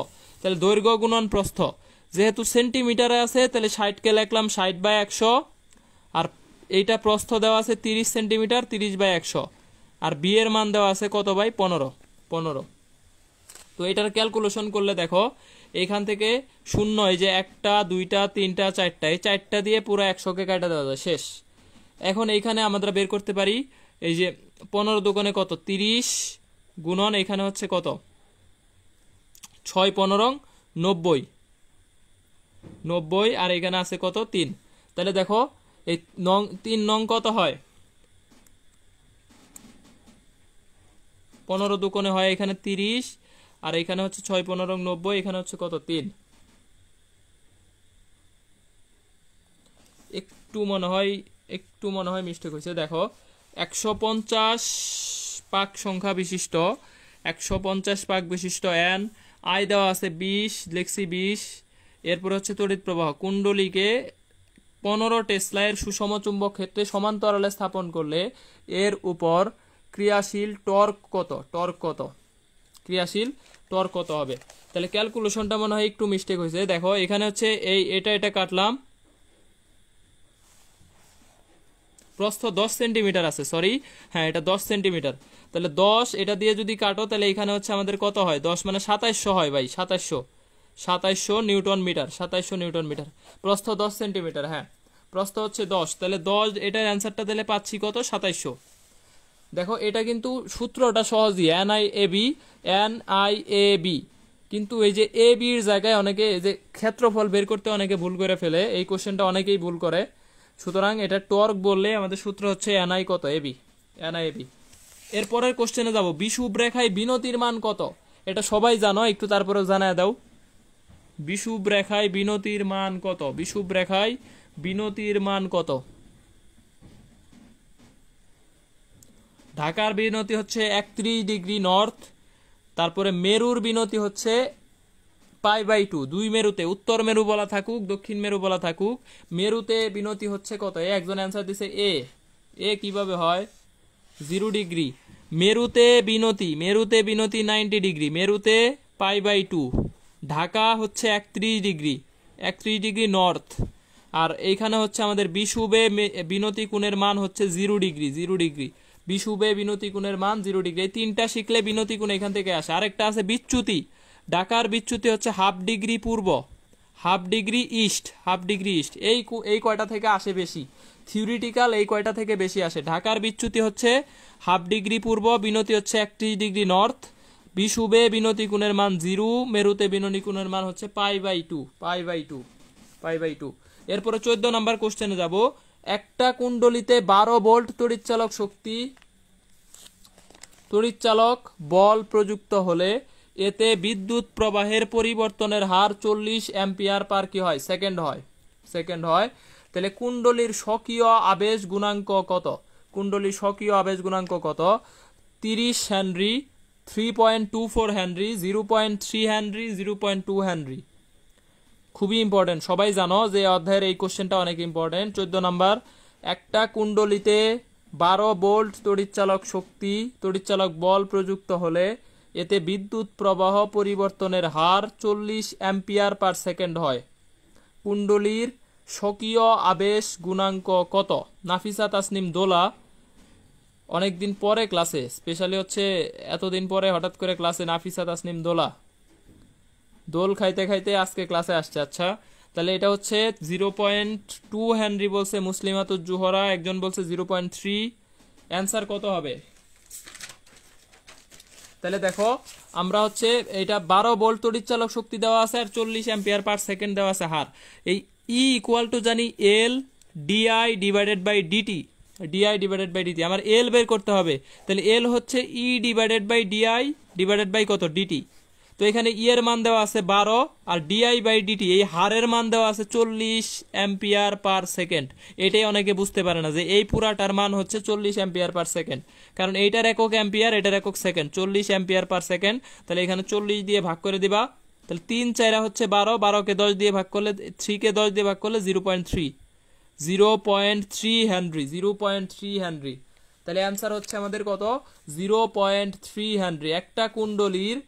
তাহলে দৈর্ঘ্য গুণন প্রস্থ, যেহেতু সেন্টিমিটারে আছে তাহলে 60 কে লিখলাম 60/100, আর এইটা প্রস্থ দেওয়া আছে 30 সেন্টিমিটার, 30/100, আর বি এর মান দেওয়া আছে কত ভাই 15, তো এটার ক্যালকুলেশন করলে দেখো এখান থেকে শূন্য, এই যে 1টা 2টা 3টা 4টা, এই 4টা দিয়ে পুরো 100কে কাটা দেওয়া যায়, শেষ। এখন এইখানে আমরা বের করতে পারি এই যে 15 দোকানে কত 30 গুণন এখানে হচ্ছে কত 6 15 90, 90 আর এখানে আছে কত 3। তাহলে দেখো এই 3 নং কত হয় 15 দুকোণে হয় এখানে 30 আর এখানে হচ্ছে 6 15 90 এখানে হচ্ছে কত 3। একটু মনে হয় মিস্টেক হয়েছে। দেখো 150 পাক সংখ্যা বিশিষ্ট 150 পাক বিশিষ্ট এন আই দেওয়া আছে 20 লিখছি 20। এরপর হচ্ছে তড়িৎ প্রবাহ কুণ্ডলীকে 15 টেসলা এর সুষম চুম্বক ক্ষেত্রে সমান্তরালে স্থাপন করলে এর উপর ক্রিয়াশীল টর্ক কত ক্রিয়াশীল টর্ক কত হবে। তাহলে ক্যালকুলেশনটা মনে হয় একটু মিস্টেক হয়েছে। দেখো এখানে হচ্ছে এটা কাটলাম, প্রস্থ 10 সেন্টিমিটার আছে, সরি হ্যাঁ এটা 10 সেন্টিমিটার। তাহলে 10 এটা দিয়ে যদি কাটো তাহলে এখানে হচ্ছে আমাদের কত হয় 10 মানে 2700 হয় ভাই, 2700 নিউটন মিটার, 2700 নিউটন মিটার। প্রস্থ 10 সেন্টিমিটার, হ্যাঁ প্রস্থ হচ্ছে 10, তাহলে 10 এটার অ্যান্সারটা দিলে পাচ্ছি কত 2700। দেখো এটা কিন্তু সূত্রটা সহজই NIAB, কিন্তু এই যে এ বির জায়গায় অনেকে এই যে ক্ষেত্রফল বের করতে অনেকে ভুল করে ফেলে, এই কোশ্চেনটা অনেকেই ভুল করে। সুতরাং এটা টর্ক বললে আমাদের সূত্র হচ্ছে NI কত NIAB। এরপরের কোশ্চেনে যাব, বিষুব রেখায় বিনতির মান কত। এটা সবাই জানো, একটু তারপরে জানায় দাও। বিষুব রেখায় বিনতির মান কত, বিষুব রেখায় বিনতির মান কত। ঢাকার বিনতি হচ্ছে 31 ডিগ্রি নর্থ, তারপরে মেরুর বিনতি হচ্ছে π/2, দুই মেরুতে, উত্তর মেরু বলা থাকুক দক্ষিণ মেরু বলা থাকুক, মেরুতে বিনতি হচ্ছে কত। একজন অ্যান্সার দিছে এ কিভাবে হয় 0 ডিগ্রি। মেরুতে বিনতি 90 ডিগ্রি, মেরুতে π/2। ঢাকা হচ্ছে 31 ডিগ্রি নর্থ, আর এইখানে হচ্ছে আমাদের বিষুবে বিনতি কোণের মান হচ্ছে 0 ডিগ্রি। বিষুবে বিনতি কোণের মান 0 ডিগ্রি। এই তিনটা শিখলে বিনতি কোণ এখান থেকে আসে। আরেকটা আছে বিচ্যুতি, ঢাকার বিচ্যুতি হচ্ছে ½ ডিগ্রি পূর্ব, ½ ডিগ্রি ইস্ট, এই কয়টা থেকে আসে বেশি, থিওরিটিক্যাল এই কয়টা থেকে বেশি আসে। ঢাকার বিচ্যুতি হচ্ছে ½ ডিগ্রি পূর্ব, বিনতি হচ্ছে 31 ডিগ্রি নর্থ, বিষুবে বিনতি কোণের মান 0, মেরুতে বিনতি কোণের মান হচ্ছে π/2। এরপরে 14 নাম্বার কোশ্চেনে যাব। একটা কুণ্ডলিতে 12 ভোল্ট তড়িৎচালক বল প্রযুক্ত হলে এতে বিদ্যুৎ প্রবাহের পরিবর্তনের হার 40 অ্যাম্পিয়ার পার কি হয় সেকেন্ড হয়। তাহলে কুণ্ডলীর স্বকীয় আবেশ গুণাঙ্ক কত, 30 হেনরি, 3.24 হেনরি, 0.3 হেনরি, 0.2 হেনরি। খুবই ইম্পর্টেন্ট, সবাই জানো যে অধ্যায়ের এই কোশ্চেনটা অনেক ইম্পর্টেন্ট। 14 নাম্বার, একটা কুণ্ডলিতে 12 ভোল্ট তড়িৎচালক বল প্রযুক্ত হলে এতে বিদ্যুৎ প্রবাহ পরিবর্তনের হার 40 অ্যাম্পিয়ার পার সেকেন্ড হয়। কুণ্ডলীর স্বকীয় আবেশ গুণাঙ্ক কত। নাফিসা তাসনিম দোলা অনেকদিন পরে ক্লাসে, স্পেশালি হচ্ছে এতদিন পরে হঠাৎ করে ক্লাসে নাফিসা তাসনিম দোল খাইতে আজকে ক্লাসে আসছে। আচ্ছা তাহলে এটা হচ্ছে 0.2 হেনরি বলছে মুসলিমাতুজ জুহরা, একজন বলছে 0.3। অ্যান্সার কত হবে। তাহলে দেখো আমরা হচ্ছে এটা 12 ভোল্ট তড়িৎচালক শক্তি দেওয়া আছে আর 40 অ্যাম্পিয়ার পার সেকেন্ড দেওয়া আছে হার। এই E ইকুয়াল টু জানি L DI divided by DT, আমার L বের করতে হবে। তাহলে L হচ্ছে E divided by DI divided by কত ডিটি। তো এখানে E এর মান দেওয়া আছে 12 আর DI বাই ডিটি এই হারের মান দেওয়া আছে 40 অ্যাম্পিয়ার পার সেকেন্ড। এটাই অনেকে বুঝতে পারে না যে এই পুরাটার মান হচ্ছে 40 অ্যাম্পিয়ার পার সেকেন্ড, কারণ এইটার একক অ্যাম্পিয়ার এটার একক সেকেন্ড, 40 অ্যাম্পিয়ার পার সেকেন্ড। তাহলে এখানে 40 দিয়ে ভাগ করে দিবা, তাহলে 3 4 হচ্ছে 12, 12কে 10 দিয়ে ভাগ করলে 3 কে 10 দিয়ে ভাগ করলে 0.3 হেনরি। তাহলে অ্যান্সার হচ্ছে আমাদের কত 0.3 হেনরি। একটা কুণ্ডলীর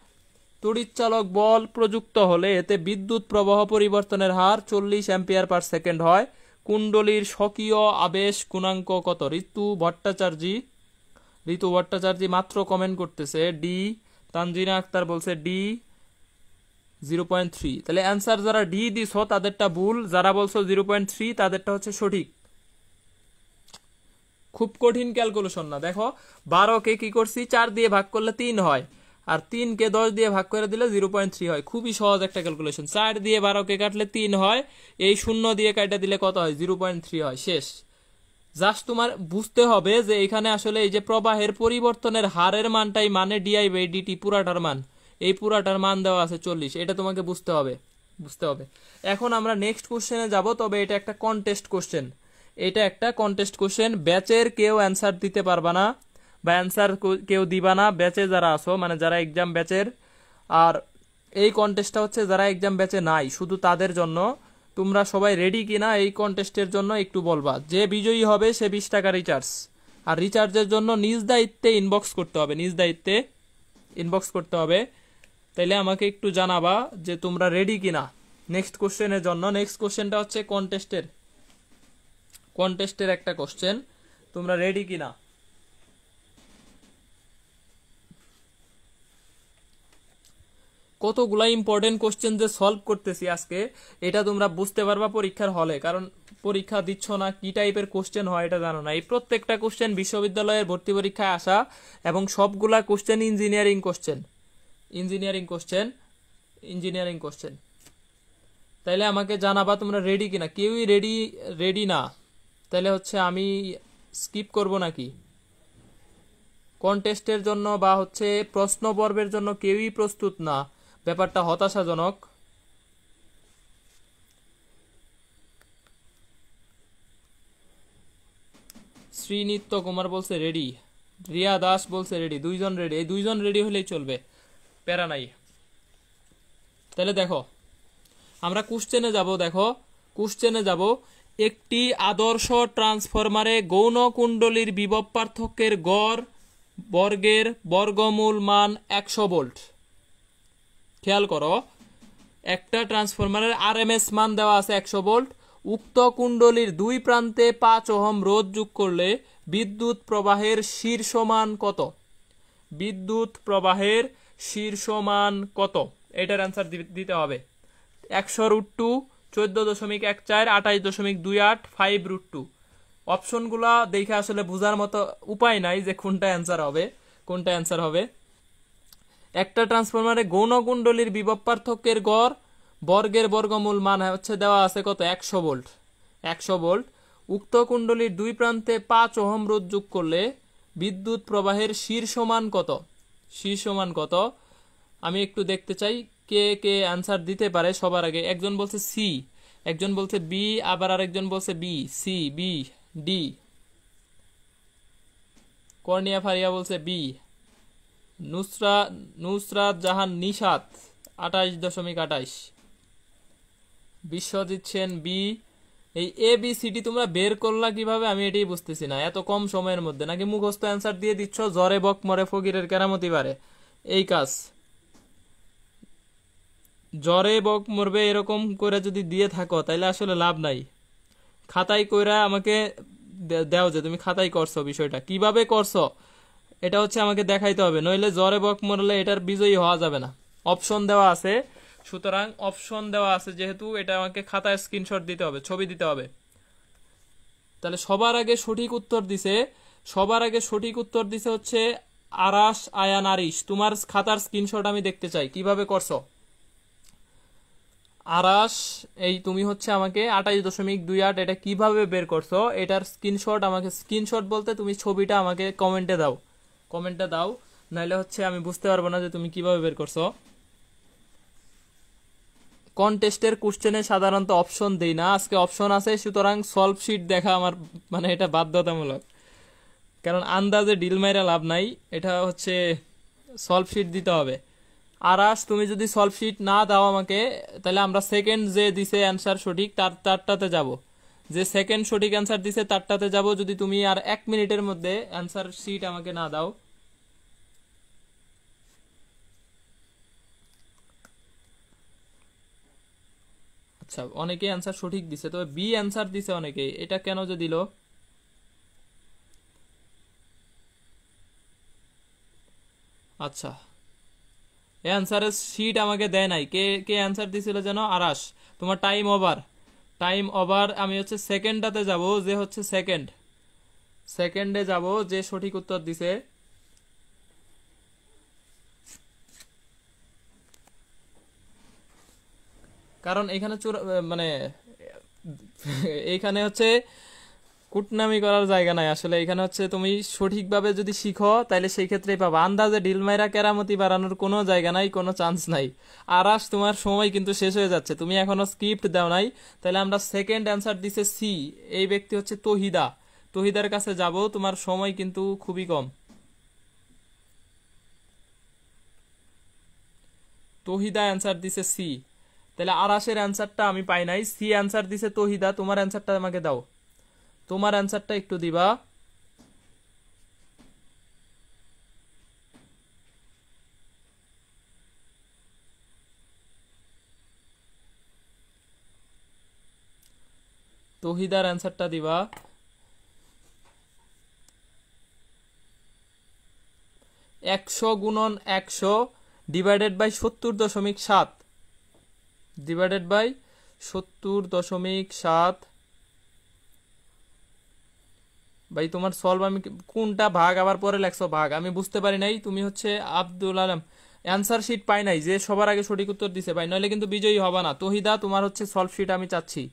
তড়িৎচালক বল প্রযুক্ত হলে এতে বিদ্যুৎ প্রবাহ পরিবর্তনের হার 40 অ্যাম্পিয়ার পার সেকেন্ড হয়। কুণ্ডলীর স্বকীয় আবেশ গুণাঙ্ক কত। ঋতু ভট্টাচার্য মাত্র কমেন্ট করতেছে ডি, তানজিনা আক্তার বলছে ডি 0.3। তাহলে অ্যান্সার যারা ডি দিছো তাদেরটা ভুল, যারা বলছো 0.3 তাদেরটা হচ্ছে সঠিক। খুব কঠিন ক্যালকুলেশন না। দেখো 12কে কি করছি 4 দিয়ে ভাগ করলে 3 হয়, আর 3কে 10 দিয়ে ভাগ করে দিলে 0.3 হয়। খুবই সহজ একটা ক্যালকুলেশন। 4 দিয়ে 12কে কাটলে 3 হয়, এই 0 দিয়ে কাটা দিলে কত হয়? 0.3 হয়। শেষ। জাস্ট তোমার বুঝতে হবে যে এখানে আসলে এই যে প্রবাহের পরিবর্তনের হারের মানটাই মানে di/dt পুরাটার মান, এই পুরাটার মান দেওয়া আছে 40, এটা তোমাকে বুঝতে হবে। এখন আমরা নেক্সট কোশ্চেনে যাব, তবে এটা একটা কন্টেস্ট কোশ্চেন। এটা একটা কন্টেস্ট কোশ্চেন, ব্যাচের কেউ অ্যান্সার দিতে পারবা না বা অ্যান্সার কেউ দিবা না, ব্যাচে যারা আসো মানে যারা এক্সাম ব্যাচের। আর এই কন্টেস্টটা হচ্ছে যারা এক্সাম ব্যাচে নাই শুধু তাদের জন্য। তোমরা সবাই রেডি কিনা এই কন্টেস্টের জন্য একটু বলবা। যে বিজয়ী হবে সে 20 টাকা রিচার্জ, আর রিচার্জের জন্য নিজ দায়িত্বে ইনবক্স করতে হবে, নিজ দায়িত্বে ইনবক্স করতে হবে। তাইলে আমাকে একটু জানাবা যে তোমরা রেডি কিনা নেক্সট কোশ্চেনের জন্য। নেক্সট কোশ্চেনটা হচ্ছে কন্টেস্টের একটা কোশ্চেন, তোমরা রেডি কিনা। কতগুলা ইম্পর্টেন্ট কোশ্চেন যে সলভ করতেছি আজকে, এটা তোমরা বুঝতে পারবা পরীক্ষার হলে, কারণ পরীক্ষা দিচ্ছ না, কি টাইপের কোশ্চেন হয় এটা জানো না। এই প্রত্যেকটা কোশ্চেন বিশ্ববিদ্যালয়ের ভর্তি পরীক্ষায় আসা, এবং সবগুলা কোশ্চেন ইঞ্জিনিয়ারিং কোশ্চেন। তাইলে আমাকে জানাবা তোমরা রেডি কিনা। কেউই রেডি না, তাহলে হচ্ছে আমি স্কিপ করব নাকি? কন্টেস্টের জন্য বা হচ্ছে প্রশ্ন পর্বের জন্য কেউই প্রস্তুত না, ব্যাপারটা হতাশাজনক। শ্রীনিত্য কুমার বলছে রেডি, রিয়া দাস বলছে রেডি, দুইজন রেডি। এই দুইজন রেডি হলেই চলবে, প্যারা নাই। তাহলে দেখো আমরা কোশ্চেনে যাব। একটি আদর্শ ট্রান্সফরমারে গৌণ কুণ্ডলীর বিভব পার্থক্যের গড় বর্গের বর্গমূল মান 100 ভোল্ট। খেয়াল করো, একটা ট্রান্সফরমারের আরএমএস মান দেওয়া আছে 100 ভোল্ট। উক্ত কুণ্ডলীর দুই প্রান্তে 5 ওহম রোধ যোগ করলে বিদ্যুৎ প্রবাহের শীর্ষমান কত? এটার অ্যান্সার দিতে হবে। 100√2, 14.14, 28.28, 5√2। অপশনগুলা দেখে আসলে বোঝার মতো উপায় নাই যে কোনটা অ্যান্সার হবে। একটা ট্রান্সফরমারে গৌণ কুণ্ডলীর বিভব পার্থক্যের গড় বর্গের বর্গমূল মান হচ্ছে দেওয়া আছে কত? 100 ভোল্ট। উক্ত কুণ্ডলীর দুই প্রান্তে 5 ওহম রোধ যোগ করলে বিদ্যুৎ প্রবাহের শীর্ষমান কত? আমি একটু দেখতে চাই কে অ্যান্সার দিতে পারে। সবার আগে একজন বলছে সি, একজন বলছে বি, আবার আরেকজন বলছে B, C, B, D. Kornia Faria বলছে বি। নুসরাত জাহান নিশাত 28.28। বিশ্বজিৎ সেন বি। এই ABCD তোমরা বের করলা কিভাবে আমি এটাই বুঝতেছি না এত কম সময়ের মধ্যে। নাকি মুখস্থ অ্যান্সার দিয়ে দিচ্ছ, জ্বরে বক মরে ফকিরের কেরামতি বারে, এই কাজ। জ্বরে বক মরবে এরকম করে যদি দিয়ে থাকো তাইলে আসলে লাভ নাই। খাতায় কইরা আমাকে দাও যে তুমি খাতায় করছো, বিষয়টা কিভাবে করছো এটা হচ্ছে আমাকে দেখাইতে হবে, নইলে জ্বরে বক মরলে এটার বিজয়ী হওয়া যাবে না। অপশন দেওয়া আছে, সুতরাং অপশন দেওয়া আছে যেহেতু এটা আমাকে খাতায় স্ক্রিনশট দিতে হবে, ছবি দিতে হবে। তাহলে সবার আগে সঠিক উত্তর দিছে হচ্ছে আরাশ আয়ান আরিশ। তোমার খাতার স্ক্রিনশট আমি দেখতে চাই কিভাবে করছো। আরাশ, এই তুমি হচ্ছে আমাকে 28.28 এটা কিভাবে বের করছো এটার স্ক্রিনশট আমাকে, স্ক্রিনশট বলতে তুমি ছবিটা আমাকে কমেন্টে দাও, নাইলে হচ্ছে আমি বুঝতে পারবো না যে তুমি কিভাবে বের করছো। কন্টেস্টের কোশ্চেনে সাধারণত অপশন দেই না, আজকে অপশন আছে, সুতরাং সলভ শিট দেখা আমার মানে এটা বাধ্যতামূলক, কারণ আন্দাজে ডিল মাইরা লাভ নাই, এটা হচ্ছে সলভ শিট দিতে হবে। আরাস, তুমি যদি সলভ শিট না দাও আমাকে, তাহলে আমরা সেকেন্ড যে দিছে অ্যান্সার সঠিক তারটাতে যাব, যে সেকেন্ড সঠিক অ্যান্সার দিছে তারটাতে যাব, যদি তুমি আর 1 মিনিটের মধ্যে অ্যান্সার শিট আমাকে না দাও। আচ্ছা, অনেকে অ্যান্সার সঠিক দিছে, তবে বি অ্যান্সার দিছে অনেকে, এটা কেন যে দিল? আচ্ছা, অ্যান্সারের শিট আমাকে দেয় নাই। কে অ্যান্সার দিছিল যেন? আরাস। তোমার টাইম ওভার। আমি হচ্ছে সেকেন্ডটাতে যাব, যে হচ্ছে সেকেন্ডে যাব যে সঠিক উত্তর দিছে। কারণ এখানে মানে এইখানে হচ্ছে কুটনামি করার জায়গা নাই আসলে। এখানে হচ্ছে তুমি সঠিকভাবে যদি শিখো তাহলে সেই ক্ষেত্রেই পাবা। আন্দাজে ঢিল মাইরা কেরামতি বাড়ানোর কোনো জায়গা নাই, কোনো চান্স নাই। আরাস তোমার সময় কিন্তু শেষ হয়ে যাচ্ছে, তুমি এখনো স্ক্রিপ্ট দাও নাই। তাহলে আমরা সেকেন্ড অ্যান্সার দিছে সি, এই ব্যক্তি হচ্ছে তহিদা। তহিদার কাছে যাব, তোমার সময় কিন্তু খুবই কম। তহিদা অ্যান্সার দিছে সি, তাহলে আরাসের অ্যান্সারটা আমি পাই নাই। সি অ্যান্সার দিছে তহিদা, তোমার অ্যান্সারটা আমাকে দাও, তোমার অ্যান্সারটা একটু দিবা। তহিদার অ্যান্সারটা দিবা। 100 গুণন 100 ডিভাইডেড বাই 70.7 ডিভাইডেড বাই 70.7। ভাই তোমার সলভ আমি কোনটা ভাগ আবার পরে লেখছো ভাগ আমি বুঝতে পারি নাই। তুমি হচ্ছে আব্দুল আলম অ্যান্সার শিট পাই নাই, যে সবার আগে সঠিক উত্তর দিছে ভাই, নইলে কিন্তু বিজয়ী হবে না। তহিদা তোমার হচ্ছে সলভ শিট আমি চাচ্ছি,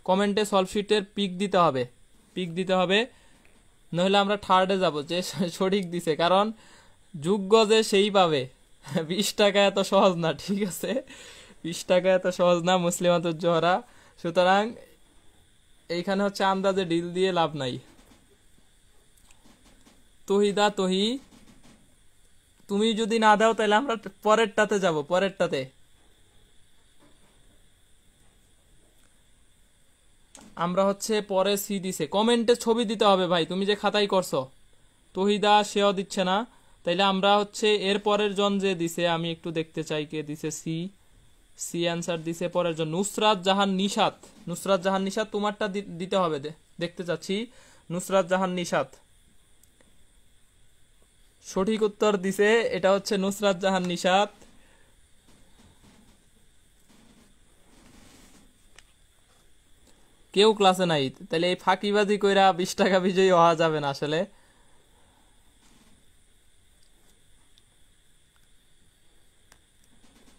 কমেন্টে সলভ শিটের পিক দিতে হবে, পিক দিতে হবে, নইলে আমরা থার্ডে যাব যে সঠিক দিছে। কারণ যোগ্য যে সেই পাবে। 20 টাকা এত সহজ না, ঠিক আছে, 20 টাকা এত সহজ না মুসলিমাতুল জোহরা। সুতরাং এইখানে হচ্ছে আন্দাজে ডিল দিয়ে লাভ নাই। তহিদা তুমি যদি না দাও তাহলে আমরা পরেরটাতে যাব, পরেরটাতে আমরা হচ্ছে পরে সি দিছে। কমেন্টে ছবি দিতে হবে ভাই, তুমি যে খাতাই করছো। তহিদা সেও দিচ্ছে না, তাইলে আমরা হচ্ছে এর পরের জন যে দিছে আমি একটু দেখতে চাই কে দিছে। সি, সি অ্যান্সার দিছে পরের জন নুসরাত জাহান নিশাত। নুসরাত জাহান নিশাত তোমারটা দিতে হবে, দেখতে চাচ্ছি। নুসরাত জাহান নিশাত সঠিক উত্তর দিছে, এটা হচ্ছে নুসরাত জাহান নিশাত। কেউ ক্লাসে নাই, তাহলে এই ফাঁকিবাজি কইরা 20 টাকা বিজয়ী হওয়া যাবে না আসলে।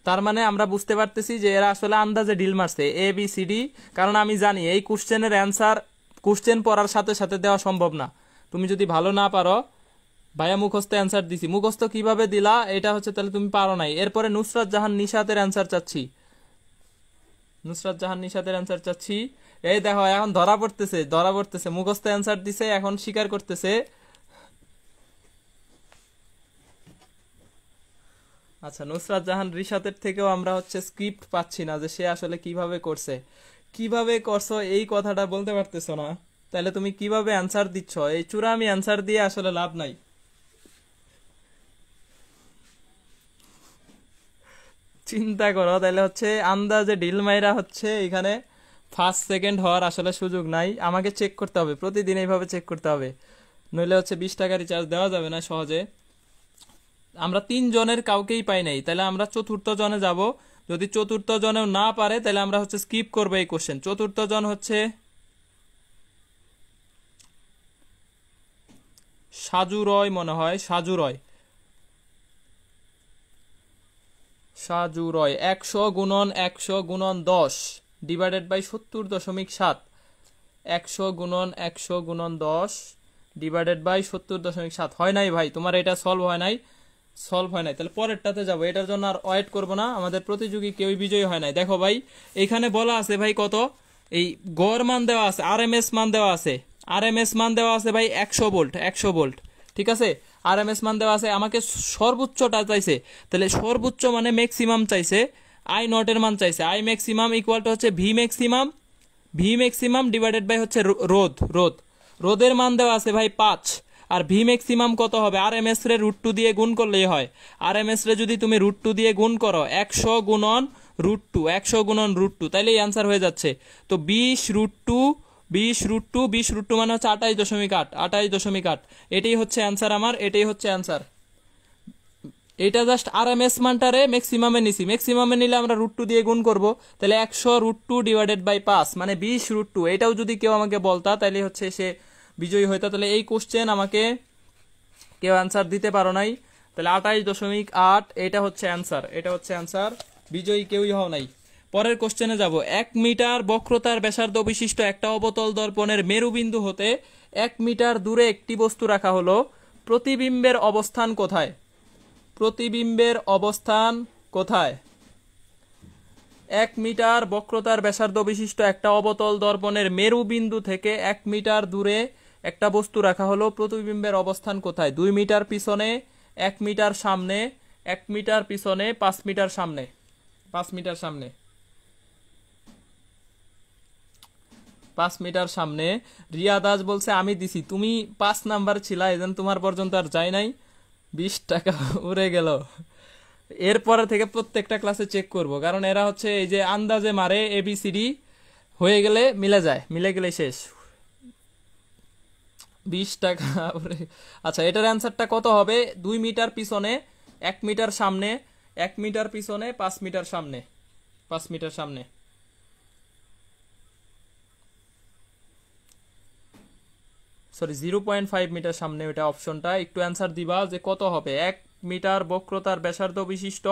তার মানে আমরা বুঝতে পারতেছি যে এরা আসলে আন্দাজে ডিল মারছে ABCD। কারণ আমি জানি এই কোশ্চেনের অ্যান্সার কোশ্চেন পড়ার সাথে সাথে দেওয়া সম্ভব না। তুমি যদি ভালো না পারো, ভাইয়া মুখস্থ অ্যান্সার দিছি, মুখস্থ কিভাবে দিলা এটা হচ্ছে, তাহলে তুমি পারো নাই। এরপরে নুসরাত জাহান নিশাতের অ্যান্সার চাচ্ছি, নুসরাত জাহান নিশাতের অ্যান্সার চাচ্ছি। এই দেখো এখন ধরা পড়তেছে, মুখস্থ অ্যান্সার দিছে, এখন স্বীকার করতেছে। আচ্ছা, নুসরাত জাহান রিশাতের থেকেও আমরা হচ্ছে স্ক্রিপ্ট পাচ্ছি না যে সে আসলে কিভাবে করছে। কিভাবে করছো এই কথাটা বলতে পারতেছো না, তাহলে তুমি কিভাবে অ্যান্সার দিচ্ছ? এই চূড়া আমি অ্যান্সার দিয়ে আসলে লাভ নাই। চিন্তা করো, তাহলে হচ্ছে আন্দাজে ডিল মাইরা হচ্ছে এখানে ফার্স্ট সেকেন্ড হওয়ার আসলে সুযোগ নাই। আমাকে চেক করতে হবে, প্রতিদিন এইভাবে চেক করতে হবে, নইলে হচ্ছে 20 টাকা রিচার্জ দেওয়া যাবে না সহজে। আমরা 3 জনের কাউকেই পাই নাই, তাহলে আমরা চতুর্থ জনে যাব। যদি চতুর্থ জনেও না পারে তাহলে আমরা হচ্ছে স্কিপ করবো এই কোশ্চেন। চতুর্থ জন হচ্ছে সাজু রয়, মনে হয় সাজু রয়। 100 গুণন 100 গুণন 10 ডিভাইডেড বাই 70.7। 100 গুণন 100 গুণন 10 ডিভাইডেড বাই 70.7 হয় নাই ভাই, তোমার এটা সলভ হয় নাই, তাহলে পরেরটাতে যাবো। এটার জন্য আর ওয়েট করবো না, আমাদের প্রতিযোগী কেউই বিজয়ী হয় নাই। দেখো ভাই এখানে বলা আছে ভাই কত, এই গড় মান দেওয়া আছে, RMS মান দেওয়া আছে, ভাই 100 ভোল্ট, 100 ভোল্ট, ঠিক আছে। RMS মান দেওয়া আছে, আমাকে সর্বোচ্চটা চাইছে, তাহলে সর্বোচ্চ মানে ম্যাক্সিমাম চাইছে। I নট এর মান চাইছে, I ম্যাক্সিমাম ইকুয়াল টু হচ্ছে V ম্যাক্সিমাম ডিভাইডেড বাই হচ্ছে রোদের মান দেওয়া আছে ভাই 5। আর V ম্যাক্সিমাম কত হবে, RMS রে √2 দিয়ে গুণ করলেই হয়। RMS রে যদি তুমি √2 দিয়ে গুণ করো, 100 গুণন √2, 100 গুণন √2, তাইলে এই অ্যান্সার হয়ে যাচ্ছে। তো 20 √2 মানে হচ্ছে 28.8, এটাই হচ্ছে অ্যান্সার আমার, এটাই হচ্ছে অ্যান্সার। এটা জাস্ট RMS মানটারে ম্যাক্সিমামে নিছি, ম্যাক্সিমামে নিলে আমরা √2 দিয়ে গুণ করব, তাহলে 100 √2 ডিভাইডেড বাই 5 মানে 20 √2। এটাও যদি কেউ আমাকে বলতা তাহলে হচ্ছে সে বিজয়ী হইতা। তাহলে এই কোশ্চেন আমাকে কেউ অ্যান্সার দিতে পারো নাই, তাহলে 28.8 এটা হচ্ছে অ্যান্সার, বিজয়ী কেউই হও নাই। পরের কোশ্চেনে যাব। 1 মিটার বক্রতার ব্যাসার্ধ বিশিষ্ট একটা অবতল দর্পণের মেরুবিন্দু হতে 1 মিটার দূরে একটি বস্তু রাখা হলো, প্রতিবিম্বের অবস্থান কোথায়? প্রতিবিম্বের অবস্থান কোথায়? 1 মিটার বক্রতার ব্যাসার্ধ বিশিষ্ট একটা অবতল দর্পণের মেরুবিন্দু থেকে 1 মিটার দূরে একটা বস্তু রাখা হলো, প্রতিবিম্বের অবস্থান কোথায়? 2 মিটার পিছনে, 1 মিটার সামনে, 1 মিটার পিছনে, 5 মিটার সামনে। 5 মিটার সামনে, 5 মিটার সামনে। রিয়া দাস বলছে আমি দিছি, তুমি 5 নাম্বার ছিলা, এজন্য তোমার পর্যন্ত আর যায় নাই, 20 টাকা উড়ে গেল। এরপরে থেকে প্রত্যেকটা ক্লাসে চেক করব, কারণ এরা হচ্ছে এই যে আন্দাজে মারে, ABCD হয়ে গেলে মিলে যায়, মিলে গেলে শেষ। 20 টাকা। আচ্ছা, এটার অ্যান্সারটা কত হবে? 2 মিটার পিছনে, 1 মিটার সামনে, 1 মিটার পিছনে, 5 মিটার সামনে। 5 মিটার সামনে, সরি 0.5 মিটার সামনে, ওটা অপশনটা। একটু অ্যান্সার দিবা যে কত হবে। 1 মিটার বক্রতার ব্যাসার্ধ বিশিষ্ট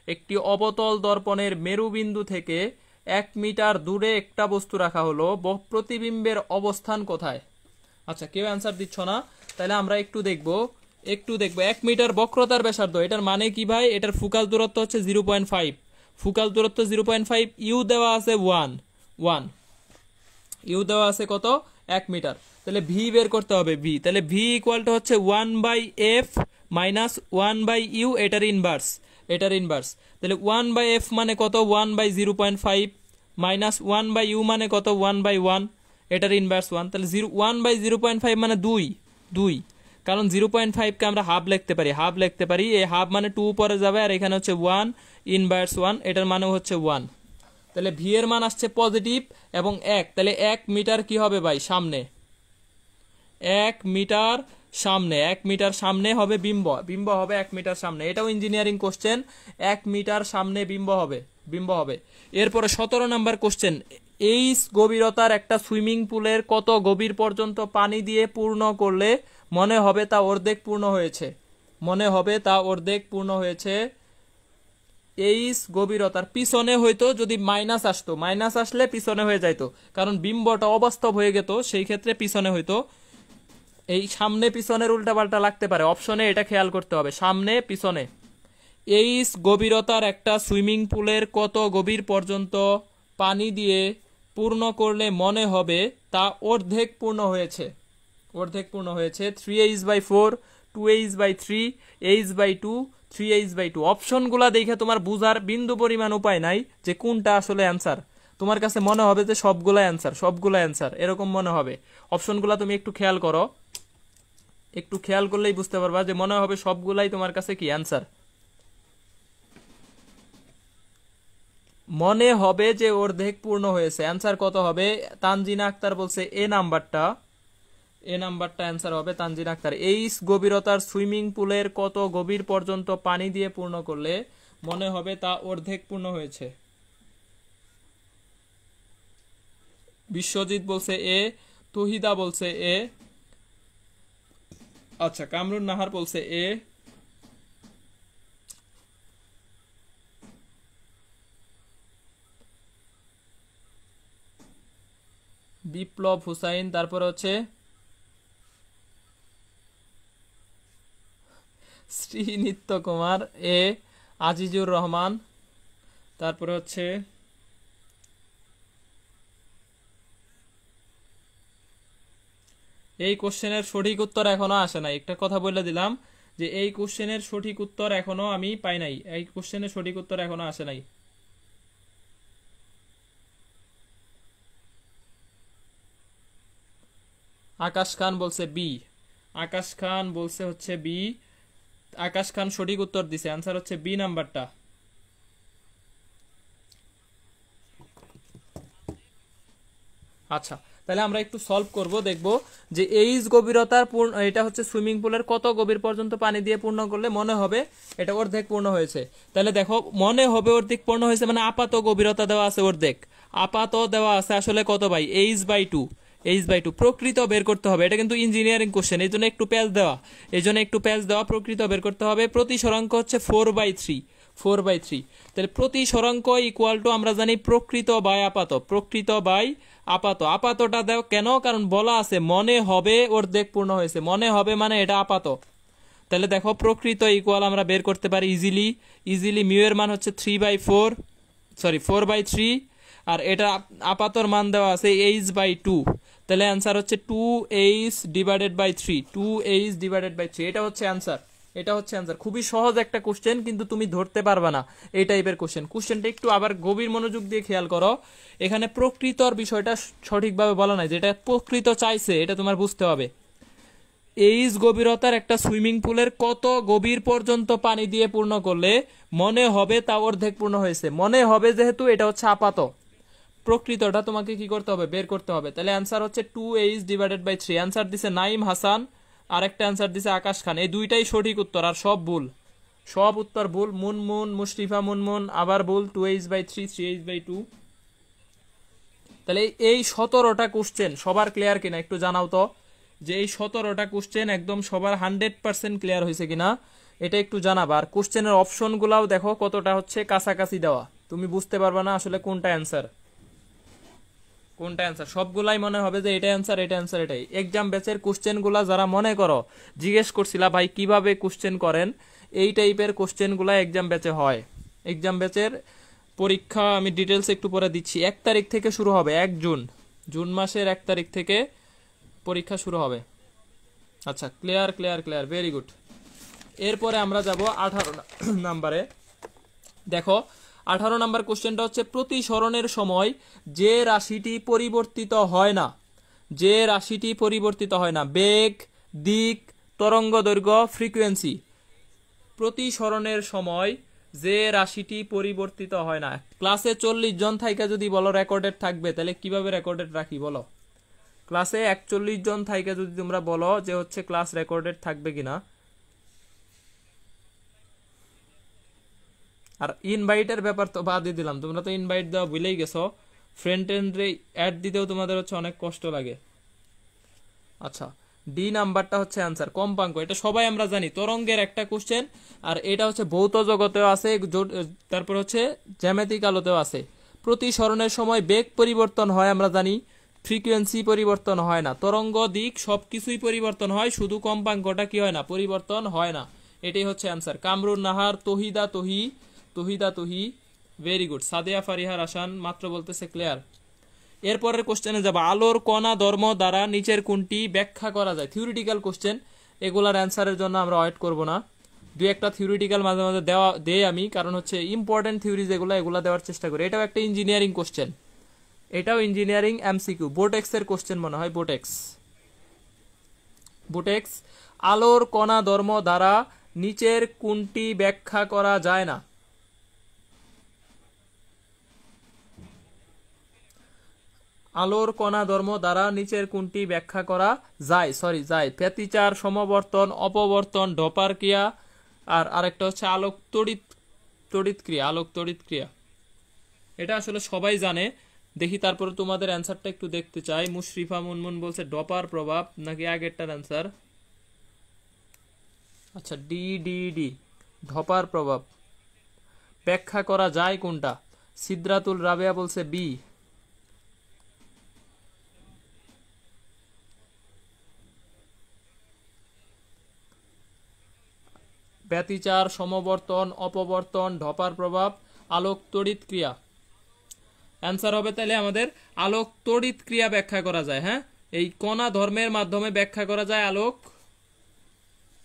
একটি অবতল দর্পণের মেরুবিন্দু থেকে 1 মিটার দূরে একটা বস্তু রাখা হলো, প্রতিবিম্বের অবস্থান কোথায়? আচ্ছা, কেউ অ্যান্সার দিচ্ছ না, তাহলে আমরা একটু দেখব। 1 মিটার বক্রতার ব্যাসার্ধ, এটার মানে কি ভাই? এটার ফোকাল দূরত্ব হচ্ছে 0.5, ফোকাল দূরত্ব 0.5, ইউ দেওয়া আছে 1, ইউ দেওয়া আছে কত? 1 মিটার। তাহলে ভি বের করতে হবে, ভি। তাহলে ভি ইকুয়াল টু হচ্ছে 1/f মাইনাস 1/u, এটার ইনভার্স, এটার ইনভার্স। তাহলে 1/f মানে কত? 1/0.5 মাইনাস 1/u মানে কত? 1/1, এটার ইনভার্স 1। তাহলে 1/0.5 মানে 2, কারণ 0.5কে আমরা হাফ লিখতে পারি, এই হাফ মানে 2 পরে যাবে, আর এখানে হচ্ছে 1 ইনভার্স 1, এটার মানে হচ্ছে 1। তাহলে ভি এর মান আসছে পজিটিভ এবং 1। তাহলে 1 মিটার কি হবে ভাই? সামনে। 1 মিটার সামনে, 1 মিটার সামনে হবে বিম্ব, বিম্ব হবে 1 মিটার সামনে। এটাও ইঞ্জিনিয়ারিং কোশ্চেন, 1 মিটার সামনে বিম্ব হবে। এরপরে 17 নাম্বার কোশ্চেন। এই গভীরতার একটা সুইমিং পুলের কত গভীর পর্যন্ত পানি দিয়ে পূর্ণ করলে মনে হবে তা অর্ধেক পূর্ণ হয়েছে? মনে হবে তা অর্ধেক পূর্ণ হয়েছে। এই গভীরতার পিছনে হয়তো যদি মাইনাস আসতো, মাইনাস আসলে পিছনে হয়ে যাইতো, কারণ বিম্বটা অবাস্তব হয়ে যেত, সেই ক্ষেত্রে পিছনে হইতো। এই সামনে পিছনের উল্টাপাল্টা লাগতে পারে, অপশনে এটা খেয়াল করতে হবে, সামনে পিছনে। এই গভীরতার একটা সুইমিং পুলের কত গভীর পর্যন্ত পানি দিয়ে পূর্ণ করলে মনে হবে তা অর্ধেক পূর্ণ হয়েছে? অর্ধেক পূর্ণ হয়েছে। 3h/4, 2h/3, h/2, 3h/2। অপশনগুলা দেখে তোমার বুঝার বিন্দু পরিমাণ উপায় নাই যে কোনটা আসলে অ্যান্সার। তোমার কাছে মনে হবে যে সবগুলা অ্যান্সার, এরকম মনে হবে। অপশনগুলা তুমি একটু খেয়াল করো, একটু খেয়াল করলেই বুঝতে পারবা যে মনে হবে সবগুলাই তোমার কাছে কি অ্যান্সার। মনে হবে যে অর্ধেক পূর্ণ হয়েছে। অ্যান্সার কত হবে? তানজিনা আক্তার বলছে এ নাম্বারটা অ্যান্সার হবে তানজিনা আক্তার। এই গভীরতার সুইমিং পুলের কত গভীর পর্যন্ত পানি দিয়ে পূর্ণ করলে মনে হবে তা অর্ধেক পূর্ণ হয়েছে? বিশ্বজিৎ বলছে এ, তহিদা বলছে এ, আচ্ছা কামরুন নাহার বলছে এ, বিপ্লব হুসাইন, তারপরে হচ্ছে শ্রীনিত্য কুমার এ, আজিজুর রহমান, তারপরে হচ্ছে এই কোশ্চেনের সঠিক উত্তর এখনো আসে নাই। একটা কথা বলে দিলাম যে এই কোশ্চেনের সঠিক উত্তর এখনো আমি পাই নাই, এই কোশ্চেনের সঠিক উত্তর এখনো আসে নাই। আকাশ খান বলছে বি, আকাশ খান বলছে হচ্ছে বি, আকাশ খান সঠিক উত্তর দিছে, অ্যান্সার হচ্ছে বি নাম্বারটা। আচ্ছা, তাহলে আমরা একটু সলভ করব, দেখব যে এইচ গভীরতার এটা হচ্ছে সুইমিং পুলের কত গভীর পর্যন্ত পানি দিয়ে পূর্ণ করলে মনে হবে এটা অর্ধেক পূর্ণ হয়েছে। তাহলে দেখো, মনে হবে অর্ধেক পূর্ণ হয়েছে মানে আপাত গভীরতা দেওয়া আছে অর্ধেক, আপাত দেওয়া আছে আসলে কত ভাই? h/2, h/2 প্রকৃত বের করতে হবে। এটা কিন্তু ইঞ্জিনিয়ারিং কোশ্চেন, এই জন্য একটু প্যাচ দেওয়া প্রকৃত বের করতে হবে। প্রতিসরাঙ্ক হচ্ছে 4/3, তাহলে প্রতিসরাঙ্ক ইকুয়াল টু আমরা জানি প্রকৃত বাই আপাত। আপাতটা দাও কেন? কারণ বলা আছে মনে হবে অর্ধেক পূর্ণ হয়েছে, মনে হবে মানে এটা আপাত। তাহলে দেখো প্রকৃত ইকুয়াল আমরা বের করতে পারি ইজিলি মিউ এর মান হচ্ছে 4/3, আর এটা আপাতর মান দেওয়া আছে h/2, তাহলে অ্যান্সার হচ্ছে 2h/3, এটা হচ্ছে অ্যান্সার। খুবই সহজ একটা কোশ্চেন, কিন্তু তুমি ধরতে পারবা না এই টাইপের কোশ্চেনটা একটু আবার গভীর মনোযোগ দিয়ে খেয়াল করো। এখানে প্রকৃতর বিষয়টা সঠিকভাবে বলা নাই, যেটা প্রকৃত চাইছে এটা তোমার বুঝতে হবে। এইচ গভীরতার একটা সুইমিং পুলের কত গভীর পর্যন্ত পানি দিয়ে পূর্ণ করলে মনে হবে তা অর্ধেক পূর্ণ হয়েছে। মনে হবে যেহেতু এটা হচ্ছে আপাত, প্রকৃতটা তোমাকে কি করতে হবে? বের করতে হবে। তাহলে অ্যান্সার হচ্ছে 2h/3। অ্যান্সার দিছে নাইম হাসান, আর একটা অ্যান্সার দিছে আকাশ খান। এই দুইটাই সঠিক উত্তর, আর সব উত্তর ভুল। মুনমুন, মুশরিফা মুনমুন আবার ভুল। 2h/3, 3h/2। তাহলে এই 17টা কোশ্চেন সবার ক্লিয়ার কিনা একটু জানাও তো, যে এই 17টা কোশ্চেন একদম সবার 100% ক্লিয়ার হয়েছে কিনা এটা একটু জানাবা। আর কোশ্চেনের অপশন গুলাও দেখো কতটা হচ্ছে কাছাকাছি দেওয়া, তুমি বুঝতে পারবা না আসলে কোনটা অ্যান্সার। সবগুলাই মনে হবে যে এটা অ্যান্সার, এটাই। এক্সাম ব্যাচের কোশ্চেন গুলা যারা মনে করো জিজ্ঞেস করছিলা ভাই কিভাবে কোশ্চেন করেন, এই টাইপের কোশ্চেন গুলা এক্সাম ব্যাচে হয়। এক্সাম ব্যাচের পরীক্ষা আমি ডিটেলস একটু পরে দিচ্ছি। 1 তারিখ থেকে শুরু হবে, 1 জুন মাসের 1 তারিখ থেকে পরীক্ষা শুরু হবে। আচ্ছা, ক্লিয়ার, ভেরি গুড। এরপরে আমরা যাব 18 নাম্বারে। দেখো 18 নাম্বার কোশ্চেনটা হচ্ছে প্রতিসরণের সময় যে রাশিটি পরিবর্তিত হয় না, বেগ, দিক, তরঙ্গ দৈর্ঘ্য, ফ্রিকোয়েন্সি। প্রতিসরণের সময় যে রাশিটি পরিবর্তিত হয় না। ক্লাসে 40 জন থাইকা যদি বলো রেকর্ডেড থাকবে, তাহলে কিভাবে রেকর্ডেড রাখি বলো? ক্লাসে 41 জন থাইকা যদি তোমরা বলো যে হচ্ছে ক্লাস রেকর্ডেড থাকবে কিনা। আর ইনভাইটের ব্যাপার তো বাদই দিলাম, তোমরা তো ইনভাইট দেওয়া ভুলেই গেছো। ফ্রেন্ড এন্ডে অ্যাড দিতেও তোমাদের হচ্ছে অনেক কষ্ট লাগে। আচ্ছা, ডি নাম্বারটা হচ্ছে অ্যান্সার, কম্পাঙ্ক। এটা সবাই আমরা জানি, তরঙ্গের একটা কোশ্চেন, আর এটা হচ্ছে ভৌত জগতেও আছে, তারপর হচ্ছে জ্যামিতিক আলোতেও আছে। প্রতিসরণের সময় বেগ পরিবর্তন হয় আমরা জানি, ফ্রিকোয়েন্সি পরিবর্তন হয় না। তরঙ্গ, দিক সবকিছুই পরিবর্তন হয়, শুধু কম্পাঙ্কটা কি হয় না? পরিবর্তন হয় না। এটাই হচ্ছে answer. Kamrun Nahar, Tahida Tahi, very good. Sadia Fariha Rasan মাত্র বলতেছে ক্লিয়ার। এরপরের কোশ্চেনে যাব, আলোর কণা ধর্ম দ্বারা নিচের কোনটি ব্যাখ্যা করা যায়? থিওরিটিক্যাল কোশ্চেন, এগুলার অ্যান্সারের জন্য আমরা ওয়েট করব না। দুই একটা থিওরিটিক্যাল মাঝে মাঝে দেই আমি, কারণ হচ্ছে ইম্পর্টেন্ট থিওরি যেগুলো এগুলা দেওয়ার চেষ্টা করি। এটাও একটা ইঞ্জিনিয়ারিং কোশ্চেন, এটাও ইঞ্জিনিয়ারিং এমসিকিউ, বোটেক্সের কোশ্চেন মনে হয়। বোটেক্স, আলোর কণা ধর্ম দ্বারা নিচের কোনটি ব্যাখ্যা করা যায় না? আলোর কণা ধর্ম দ্বারা নিচের কোনটি ব্যাখ্যা করা যায়? যায়। ব্যতিচার, সমবর্তন, অপবর্তন, ডপার ক্রিয়া, আর আরেকটা হচ্ছে আলোক তড়িৎ ক্রিয়া। এটা আসলে সবাই জানে। দেখি তারপরে তোমাদের অ্যান্সারটা একটু দেখতে চাই। মুশরিফা মুনমুন বলছে ডপার প্রভাব, নাকি আগেরটার অ্যান্সার? আচ্ছা, ডি ডপার প্রভাব। ব্যাখ্যা করা যায় কোনটা? সিদ্রাতুল রাবেয়া বলছে বি। ব্যতিচার, সমবর্তন, অপবর্তন, ডপার প্রভাব, আলোক তড়িৎ ক্রিয়া। অ্যান্সার হবে তাহলে আমাদের আলোক তড়িৎ ক্রিয়া ব্যাখ্যা করা যায়। হ্যাঁ, এই কণা ধর্মের মাধ্যমে ব্যাখ্যা করা যায়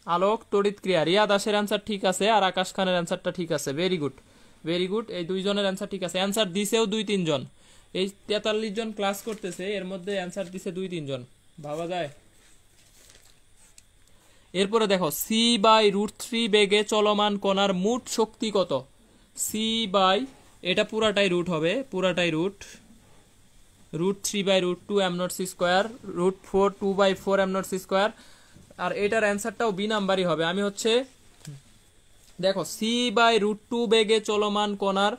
আলোক তড়িৎ ক্রিয়া। রিয়া দাসের অ্যান্সার ঠিক আছে, আর আকাশ খানের অ্যান্সারটা ঠিক আছে। Very good. এই দুইজনের অ্যান্সার ঠিক আছে। অ্যান্সার দিছেও 2-3 জন। এই 43 জন ক্লাস করতেছে, এর মধ্যে অ্যান্সার দিছে 2-3 জন, ভাবা যায়। এরপরে দেখো, c/√3 বেগে চলমান কণার মোট শক্তি কত? এটা পুরাটাই রুট হবে, √3/√2 m0c², √4 2/4 m0c²। আর এটার অ্যান্সারটাও বি নাম্বারই হবে। আমি হচ্ছে দেখো c/√2 বেগে চলমান কণার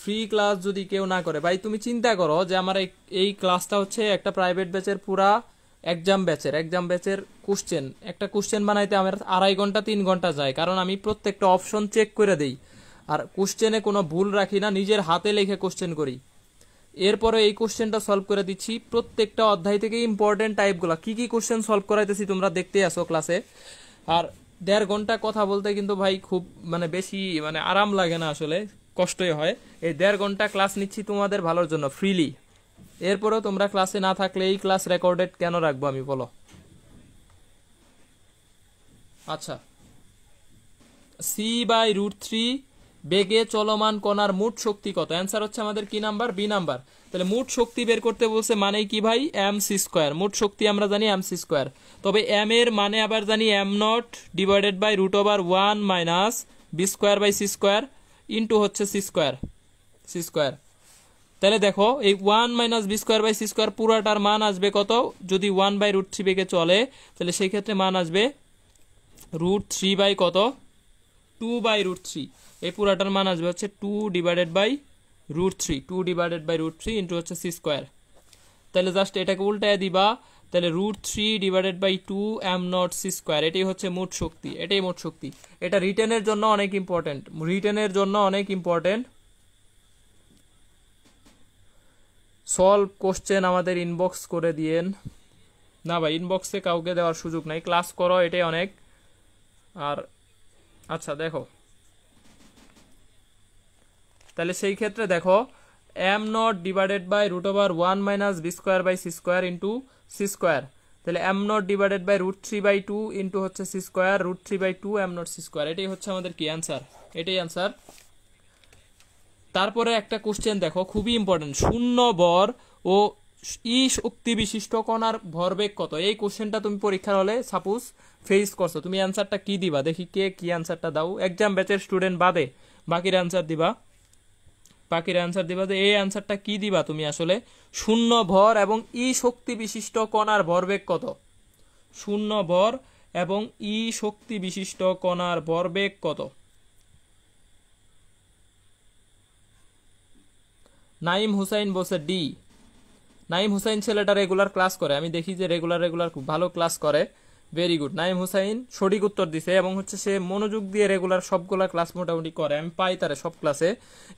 ফ্রি ক্লাস যদি কেউ না করে, ভাই তুমি চিন্তা করো যে আমার এই ক্লাসটা হচ্ছে একটা প্রাইভেট ব্যাচের পুরা এক্সাম ব্যাচের কোশ্চেন, একটা কোশ্চেন বানাইতে আমার 2.5 ঘন্টা 3 ঘন্টা যায়, কারণ আমি প্রত্যেকটা অপশন চেক করে দেই আর কোশ্চেনে কোনো ভুল রাখি না, নিজের হাতে লিখে কোশ্চেন করি। এরপরে এই কোশ্চেনটা সলভ করে দিচ্ছি, প্রত্যেকটা অধ্যায় থেকে ইম্পর্টেন্ট টাইপগুলো কি কি কোশ্চেন সলভ করাইতেছি তোমরা দেখতে আসো ক্লাসে। আর 1.5 ঘন্টা কথা বলতে কিন্তু ভাই খুব মানে বেশি মানে আরাম লাগে না, আসলে কষ্টই হয়। এই 1.5 ঘন্টা ক্লাস নিচ্ছি তোমাদের ভালোর জন্য ফ্রিলি। এরপরেও তোমরা ক্লাসে না থাকলে এই ক্লাস রেকর্ডেড কেন রাখবো আমি, বলো? আচ্ছা, c/√3 বেগে চলমান কণার মোট শক্তি কত? অ্যান্সার হচ্ছে আমাদের কি নাম্বার? B number. তাহলে মোট শক্তি বের করতে বলছে, মানে কি ভাই? mc²। মোট শক্তি আমরা জানি mc², তবে m এর মানে আবার জানি m0 divided by √1 minus b²/c² into হচ্ছে c²। তাহলে দেখো এই 1 মাইনাস b²/c² পুরাটার মান আসবে কত? যদি 1/√3 বেগে চলে তাহলে সেই ক্ষেত্রে মান আসবে √3 বাই কত? 2/√3। এই পুরাটার মান আসবে হচ্ছে 2 ডিভাইডেড বাই √3 ইন্টু হচ্ছে c²। তাহলে জাস্ট এটাকে উল্টায় দিবা, তাহলে √3 ডিভাইডেড বাই 2 m0 c²। এটাই হচ্ছে মোট শক্তি, এটাই মোট শক্তি। এটা রিটেনের জন্য অনেক ইম্পর্টেন্ট। সলভ কোশ্চেন আমাদের ইনবক্স করে দিয়েন না ভাই, ইনবক্সে কাউকে দেওয়ার সুযোগ নাই, ক্লাস করো, এটাই অনেক। আর আচ্ছা দেখো, তাহলে সেই ক্ষেত্রে দেখো m0 divided by √1 minus b²/c² into c²। তাহলে m0 ডিভাইডেড বাই √3/2 ইন্টু হচ্ছে c², √3/2 m0 c²। এটাই হচ্ছে আমাদের কি অ্যান্সার, এটাই অ্যান্সার। তারপরে একটা কোশ্চেন দেখো, খুবই ইম্পর্টেন্ট। শূন্য ভর ও ই শক্তি বিশিষ্ট কণার ভরবেগ কত? এই কোশ্চেনটা তুমি পরীক্ষার হলে সাপোজ ফেস করছো, তুমি অ্যান্সারটা কি দিবা? দেখি কে কি অ্যান্সারটা দাও, এক্সাম ব্যাচের স্টুডেন্ট বাদে বাকির অ্যান্সার দিবা যে এই অ্যান্সারটা কি দিবা তুমি আসলে। শূন্য ভর এবং ই শক্তি বিশিষ্ট কণার ভরবেগ কত? শূন্য ভর এবং ই শক্তি বিশিষ্ট কণার ভরবেগ কত? নাইম হুসাইন বলছে ডি। নাইম হুসাইন ছেলেটা রেগুলার ক্লাস করে, আমি দেখি যে রেগুলার খুব ভালো ক্লাস করে, ভেরি গুড। নাইম হুসাইন সঠিক উত্তর দিছে এবং হচ্ছে সে মনোযোগ দিয়ে রেগুলার সবগুলা ক্লাস মোটামুটি করে, আমি পাই তারে সব ক্লাসে।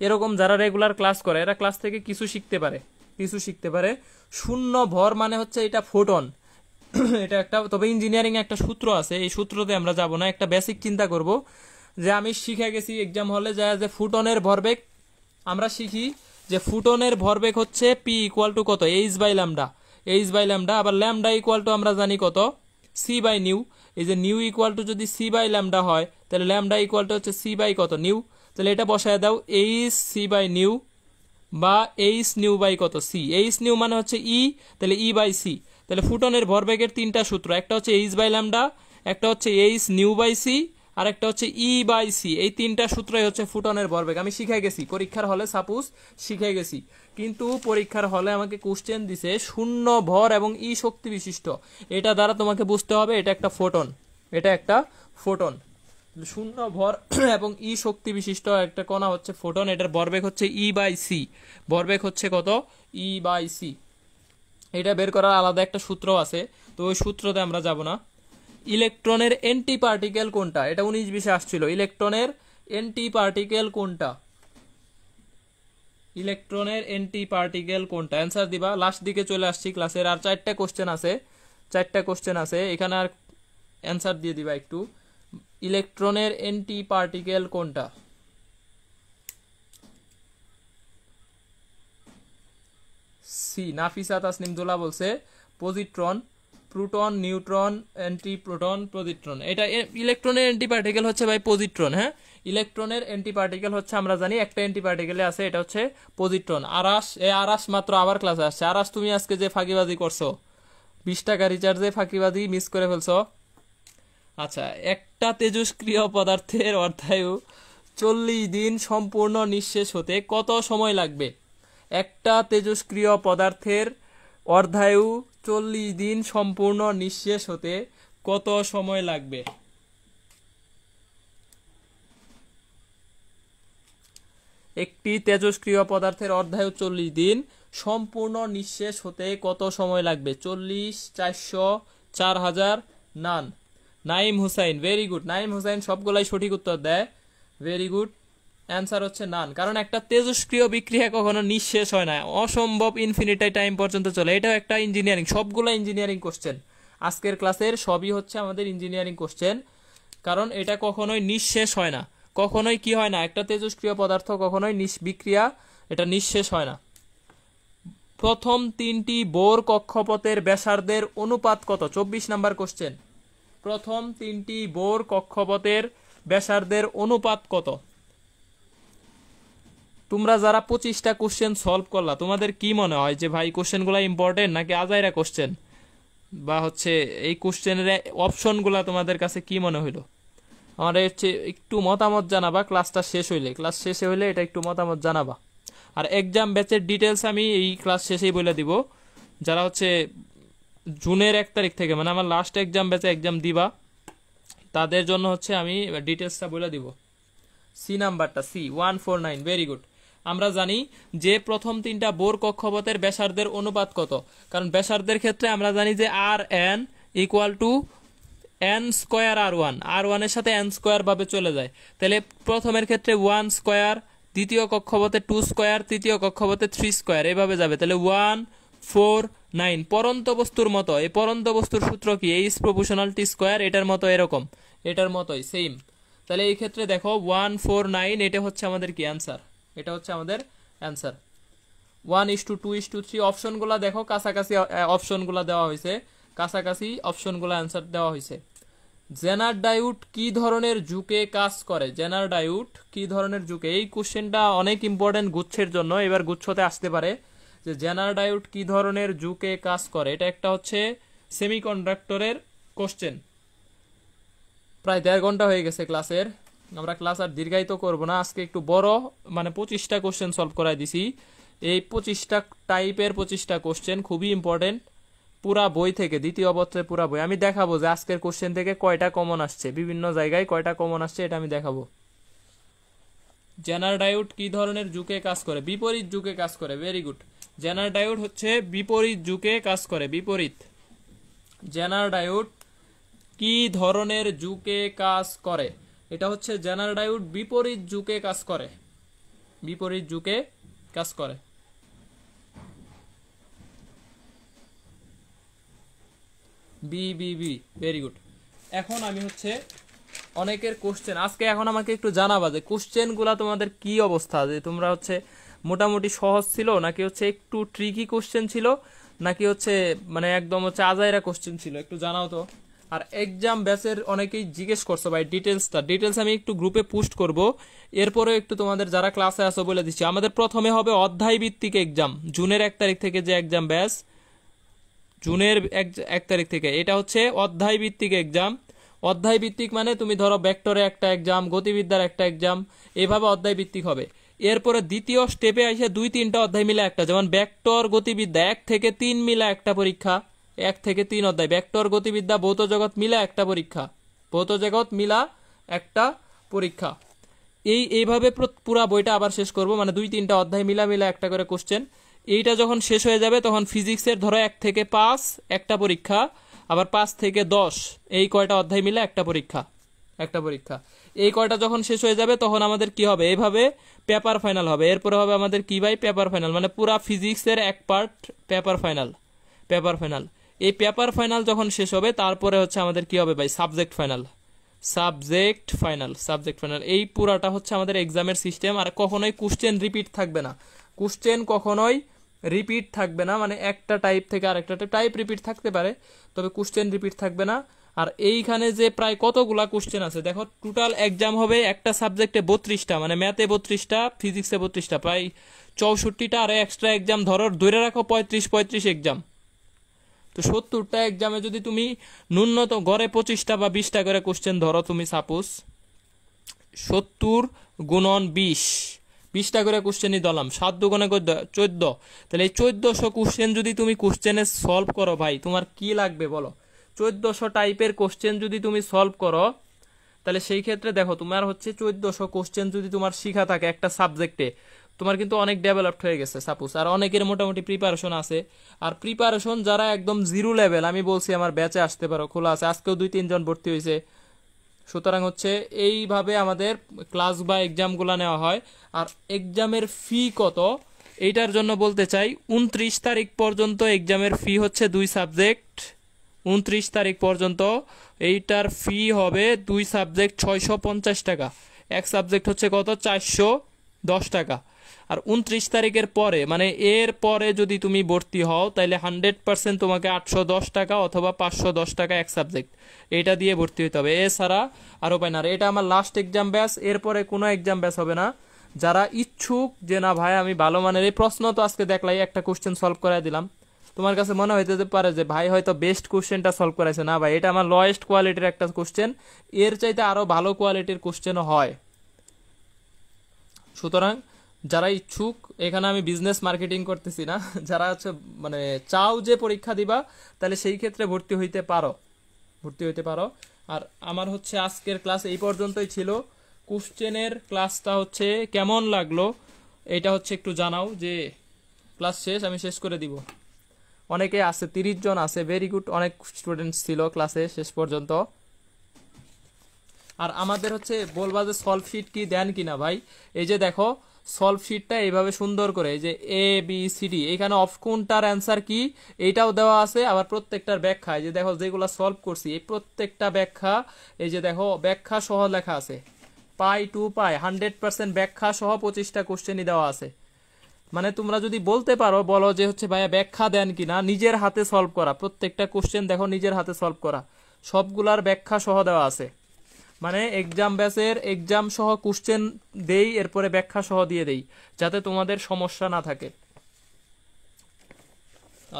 এরকম যারা রেগুলার ক্লাস করে এরা ক্লাস থেকে কিছু শিখতে পারে। শূন্য ভর মানে হচ্ছে এটা ফোটন, এটা একটা, তবে ইঞ্জিনিয়ারিং একটা সূত্র আছে, এই সূত্রতে আমরা যাব না, একটা বেসিক চিন্তা করব যে আমি শিখে গেছি এক্সাম হলে যায় যে ফুটনের ভরবেগ আমরা শিখি যে ফুটনের ভরবেগ হচ্ছে p ইকুয়াল টু কত? h/λ। আবার ল্যামডা ইকুয়াল টু আমরা জানি কত? c/নিউ। এই যে নিউ ইকুয়াল টু যদি c/λ হয় তাহলে ল্যামডা ইকুয়াল টু হচ্ছে c/ কত? নিউ। তাহলে এটা বসায় দাও, h c/নিউ বা h নিউ বাই কত? c। h নিউ মানে হচ্ছে e, তাহলে e/c। তাহলে ফুটনের ভরবেগের তিনটা সূত্র, একটা হচ্ছে h/λ, একটা হচ্ছে h নিউ বাই c, আর একটা হচ্ছে e/c। এই তিনটা সূত্রই হচ্ছে ফুটনের ভরবেগ। আমি শিখে গেছি পরীক্ষার হলে, সাপোজ শিখে গেছি, কিন্তু পরীক্ষার হলে আমাকে কোশ্চেন দিছে শূন্য ভর এবং ই শক্তি বিশিষ্ট, এটা দ্বারা তোমাকে বুঝতে হবে এটা একটা ফোটন। শূন্য ভর এবং ই শক্তি বিশিষ্ট একটা কণা হচ্ছে ফোটন, এটার ভরবেগ হচ্ছে e/c। ভরবেগ হচ্ছে কত? e/c। এটা বের করার আলাদা একটা সূত্র আছে, তো ওই সূত্রতে আমরা যাব না। ইলেকট্রনের এন্টি পার্টিকেল কোনটা? এটা 19-20 আসছিল। ইলেকট্রনের এন্টি পার্টিকেল কোনটা? অ্যান্সার দিবা। লাস্ট দিকে চলে আসছি ক্লাসের, আর 4টা কোশ্চেন আছে এখানে, আর অ্যান্সার দিয়ে দিবা একটু। ইলেকট্রনের এন্টি পার্টিকেল কোনটা? সি। নাফিসা তাসনিম দোলা বলছে positron. Proton, neutron, antiproton, positron. এটা ইলেকট্রনের অ্যান্টি পার্টিকেল হচ্ছে ভাই পজিট্রন। হ্যাঁ, ইলেকট্রনের অ্যান্টি পার্টিকেল হচ্ছে আমরা জানি একটা অ্যান্টি পার্টিকেলে আছে, এটা হচ্ছে পজিট্রন। আরাস মাত্র আবার ক্লাসে আসছে। আরাস তুমি আজকে যে ফাঁকিবাজি করছো, 20 টাকা রিচার্জে ফাঁকিবাজি মিস করে ফেলছো। আচ্ছা, একটা তেজস্ক্রিয় পদার্থের অর্ধায়ু 40 দিন সম্পূর্ণ নিঃশেষ হতে কত সময় লাগবে? একটা তেজস্ক্রিয় পদার্থের অর্ধায়ু 40 দিন সম্পূর্ণ নিঃশেষ হতে কত সময় লাগবে? একটি তেজস্ক্রিয় পদার্থের অর্ধায়ু 40 দিন সম্পূর্ণ নিঃশেষ হতে কত সময় লাগবে? 40, 400, 4000, none. Naim Hussain, very good. Naim Hussain সবগুলাই সঠিক উত্তর দেয়, ভেরি গুড। অ্যান্সার হচ্ছে নান, কারণ একটা তেজস্ক্রিয় বিক্রিয়া কখনো নিঃশেষ হয় না, অসম্ভব ইনফিনিটি টাইম পর্যন্ত চলে। এটাও একটা ইঞ্জিনিয়ারিং, সবগুলো ইঞ্জিনিয়ারিং কোশ্চেন আজকের ক্লাসের সবই হচ্ছে আমাদের ইঞ্জিনিয়ারিং কোশ্চেন, কারণ এটা কখনোই নিঃশেষ হয় না, কখনোই কি হয় না, একটা তেজস্ক্রিয় পদার্থ কখনোই বিক্রিয়া এটা নিঃশেষ হয় না। প্রথম 3টি বোর কক্ষপথের ব্যাসার্ধের অনুপাত কত? 24 নাম্বার কোশ্চেন। প্রথম 3টি বোর কক্ষপথের ব্যাসার্ধের অনুপাত কত? তোমরা যারা 25টা কোশ্চেন সলভ করলা, তোমাদের কি মনে হয় যে ভাই কোশ্চেনগুলো ইম্পর্টেন্ট নাকি আজাইরা কোশ্চেন, বা হচ্ছে এই কোশ্চেনের অপশনগুলো তোমাদের কাছে কি মনে হইলো? আমার হচ্ছে একটু মতামত জানাবা ক্লাসটা শেষ হইলে, ক্লাস শেষে হইলে এটা একটু মতামত জানাবা। আর এক্সাম ব্যাচের ডিটেলস আমি এই ক্লাস শেষেই বলে দিব। যারা হচ্ছে জুনের 1 তারিখ থেকে, মানে আমার লাস্ট এক্সাম ব্যাচে এক্সাম দিবা, তাদের জন্য হচ্ছে আমি ডিটেলসটা বলে দিব। সি নাম্বারটা, সি 149, ভেরি গুড। আমরা জানি যে প্রথম 3টা বোর কক্ষপথের ব্যাসার্ধের অনুপাত কত, কারণ ব্যাসার্ধের ক্ষেত্রে আমরা জানি যে R N equal to N square R one এর সাথে এন স্কোয়ার ভাবে চলে যায়, তাহলে প্রথমের ক্ষেত্রে 1 স্কোয়ার, দ্বিতীয় কক্ষপথে 2 স্কোয়ার, তৃতীয় কক্ষপথে 3 স্কোয়ার, এভাবে যাবে, তাহলে 1, 4, 9। পরন্ত বস্তুর মতো, এই পরন্ত বস্তুর সূত্র কি? এইচ প্রপোর্শনাল টি স্কোয়ার, এটার মতো এরকম, এটার মতোই সেম। তাহলে এই ক্ষেত্রে দেখো 1, 4, 9, এটা হচ্ছে আমাদের কি অ্যান্সার, এটা হচ্ছে আমাদের অ্যান্সার। 1:2:3 অপশনগুলো দেখো, কাছাকাছি অপশনগুলো দেওয়া হয়েছে, কাছাকাছি অপশনগুলো অ্যান্সার দেওয়া হয়েছে। জেনার ডায়োড কি ধরনের যুগে কাজ করে? জেনার ডায়োড কি ধরনের যুগে? এই কোশ্চেনটা অনেক ইম্পর্টেন্ট গুচ্ছের জন্য, এবার গুচ্ছতে আসতে পারে যে জেনার ডায়োড কি ধরনের যুগে কাজ করে। এটা একটা হচ্ছে সেমিকন্ডাক্টরের কোশ্চেন। প্রায় 1.5 ঘন্টা হয়ে গেছে ক্লাসের, আমরা ক্লাস আর দীর্ঘায়িত করব না। আজকে একটু বড়, মানে 25টা কোশ্চেন সলভ করাই দিছি। এই 25টা টাইপের 25টা কোশ্চেন খুবই ইম্পর্টেন্ট, পুরা বই থেকে, দ্বিতীয় পত্রের পুরা বই। আমি দেখাবো যে আজকের কোশ্চেন থেকে কয়টা কমন আসছে, বিভিন্ন জায়গায় কয়টা কমন আসছে এটা আমি দেখাবো। জেনার ডায়োড কি ধরনের যুগে কাজ করে? বিপরীত যুগে কাজ করে, ভেরি গুড। জেনার ডায়োড হচ্ছে বিপরীত যুগে কাজ করে, বিপরীত। জেনার ডায়োড কি ধরনের যুগে কাজ করে? এটা হচ্ছে জেনার ডায়োড বিপরীত যুগে কাজ করে, বিপরীত যুগে কাজ করে। B B B, very good. এখন আমি হচ্ছে অনেকের কোশ্চেন আজকে, এখন আমাকে একটু জানাবা যে কোশ্চেনগুলো তোমাদের কি অবস্থা, যে তোমরা হচ্ছে মোটামুটি সহজ ছিল নাকি হচ্ছে একটু ট্রিকি কোশ্চেন ছিল, নাকি হচ্ছে মানে একদম হচ্ছে আজাইরা কোশ্চেন ছিল, একটু জানাও তো। আর এক্সাম ব্যাচের অনেকেই জিজ্ঞেস করছো ভাই ডিটেলস আমি একটু গ্রুপে পোস্ট করব, এরপরে একটু তোমাদের যারা ক্লাসে আসো বলে দিচ্ছি। আমাদের প্রথমে হবে অধ্যায় ভিত্তিক এক্সাম, জুনের 1 তারিখ থেকে যে এক্সাম ব্যাচ, জুনের 1 তারিখ থেকে, এটা হচ্ছে অধ্যায় ভিত্তিক এক্সাম। অধ্যায় ভিত্তিক মানে তুমি ধরো ভেক্টরে একটা এক্সাম, গতিবিদ্যার একটা এক্সাম, এইভাবে অধ্যায় ভিত্তিক হবে। এরপরে দ্বিতীয় স্টেপে এসে 2-3টা অধ্যায় মিলে একটা, যেমন ভেক্টর গতিবিদ্যা 1 থেকে 3 মিলা একটা পরীক্ষা, 1 থেকে 3 অধ্যায়। ভেক্টর গতিবিদ্যা ভৌত জগৎ মিলা একটা পরীক্ষা, ভৌত জগৎ মিলা একটা পরীক্ষা। এইভাবে পুরা বইটা আবার শেষ করব, মানে 2-3টা অধ্যায় মিলা একটা করে কোশ্চেন। এইটা যখন শেষ হয়ে যাবে তখন ফিজিক্সের ধরো 1 থেকে 5 একটা পরীক্ষা, আবার 5 থেকে 10, এই কয়টা অধ্যায় মিলে একটা পরীক্ষা, একটা পরীক্ষা। এই কয়টা যখন শেষ হয়ে যাবে তখন আমাদের কি হবে, এইভাবে পেপার ফাইনাল হবে। এরপরে হবে আমাদের কি ভাই, পেপার ফাইনাল, মানে পুরা ফিজিক্সের এক part paper final, paper final. এই পেপার ফাইনাল যখন শেষ হবে তারপরে হচ্ছে আমাদের কি হবে ভাই, subject final, subject final, subject final. এই পুরাটা হচ্ছে আমাদের এক্সামের সিস্টেম। আর কখনোই কোশ্চেন রিপিট থাকবে না, কোশ্চেন কখনোই রিপিট থাকবে না, মানে একটা টাইপ থেকে আরেকটা টাইপ রিপিট থাকতে পারে, তবে কোশ্চেন রিপিট থাকবে না। আর এইখানে যে প্রায় কতগুলা কোশ্চেন আছে দেখো, টোটাল এক্সাম হবে একটা সাবজেক্টে 32টা, মানে ম্যাথে 32টা, ফিজিক্সে 32টা, প্রায় 64টা। আর এক্সট্রা এক্সাম ধরে রাখো 35 এক্সাম, তো 70টা এক্সামে যদি তুমি ন্যূনতম গড়ে 25টা বা 20টা করে কোশ্চেন ধরো, তুমি সাপোজ 70 গুণন 20টা করে কোশ্চেনই দিলাম, 7 দুগুণে 14, তাহলে এই 1400 কোশ্চেন যদি তুমি কোশ্চেনে সলভ করো ভাই, তোমার কি লাগবে বলো? 1400 টাইপের কোশ্চেন যদি তুমি সলভ করো, তাহলে সেই ক্ষেত্রে দেখো তোমার হচ্ছে 1400 কোশ্চেন যদি তোমার শিখা থাকে একটা সাবজেক্টে, তোমার কিন্তু অনেক ডেভেলপড হয়ে গেছে সাপোজ। আর অনেকের মোটামুটি প্রিপারেশন আছে। আর প্রিপারেশন যারা একদম জিরো লেভেল, আমি বলছি আমার ব্যাচে আসতে পারো, খোলা আছে, আজকেও 2-3 জন ভর্তি হয়েছে। সুতরাং হচ্ছে এইভাবে আমাদের ক্লাস বা এক্সামগুলো নেওয়া হয়। আর এক্সামের ফি কত এইটার জন্য বলতে চাই, 29 তারিখ পর্যন্ত এক্সামের ফি হচ্ছে 2 সাবজেক্ট, 29 তারিখ পর্যন্ত এইটার ফি হবে 2 সাবজেক্ট 650 টাকা, এক সাবজেক্ট হচ্ছে কত 410 টাকা। আর 29 তারিখের পরে মানে এর পরে যদি তুমি ভর্তি হও তাহলে 100% তোমাকে 810 টাকা অথবা 510 টাকা এক সাবজেক্ট এটা দিয়ে ভর্তি হতে হবে, এছাড়া আর উপায় না। এটা আমার লাস্ট এক্সাম ব্যাচ, এরপরে কোনো এক্সাম ব্যাচ হবে না। যারা ইচ্ছুক যে না ভাই আমি ভালো মানের, এই প্রশ্ন তো আজকে দেখলাই একটা কোশ্চেন সলভ করাই দিলাম, তোমার কাছে মনে হইতে পারে যে ভাই হয়তো বেস্ট কোশ্চেনটা সলভ করাইছে, না ভাই এটা আমার লোয়েস্ট কোয়ালিটির একটা কোশ্চেন, এর চাইতে আরো ভালো কোয়ালিটির কোশ্চেনও হয়। সুতরাং যারা ইচ্ছুক, এখানে আমি বিজনেস মার্কেটিং করতেছি না, যারা হচ্ছে মানে চাও যে পরীক্ষা দিবা তাহলে সেই ক্ষেত্রে ভর্তি হইতে পারো, ভর্তি হইতে পারো। আর আমার হচ্ছে আজকের ক্লাস এই পর্যন্তই ছিল। কোশ্চেনের ক্লাসটা হচ্ছে কেমন লাগলো এটা হচ্ছে একটু জানাও, যে ক্লাস শেষ আমি শেষ করে দিব। অনেকে আছে, 30 জন আছে, ভেরি গুড, অনেক স্টুডেন্টস ছিল ক্লাসে শেষ পর্যন্ত। আর আমাদের হচ্ছে বলবা যে সলভ শিট কি দেন কিনা ভাই, এই যে দেখো সলভ শিটটা এইভাবে সুন্দর করে, এই যে ABCD এখানে অফ কোনটার অ্যান্সার কি এইটাও দেওয়া আছে, আবার প্রত্যেকটার ব্যাখ্যা, এই যে দেখো যেগুলো সলভ করছি এই প্রত্যেকটা ব্যাখ্যা, এই যে দেখো ব্যাখ্যা সহ লেখা আছে, পাই টু পাই 100% ব্যাখ্যা সহ 25টা কোশ্চেনই দেওয়া আছে। মানে তোমরা যদি বলতে পারো, বলো যে হচ্ছে ভাইয়া ব্যাখ্যা দেন কিনা, নিজের হাতে সলভ করা প্রত্যেকটা কোশ্চেন দেখো নিজের হাতে সলভ করা, সবগুলার ব্যাখ্যা সহ দেওয়া আছে। মানে এক্সাম ব্যাচের এক্সাম সহ কোশ্চেন দেই, এরপরে ব্যাখ্যা সহ দিয়ে দেই, যাতে তোমাদের সমস্যা না থাকে।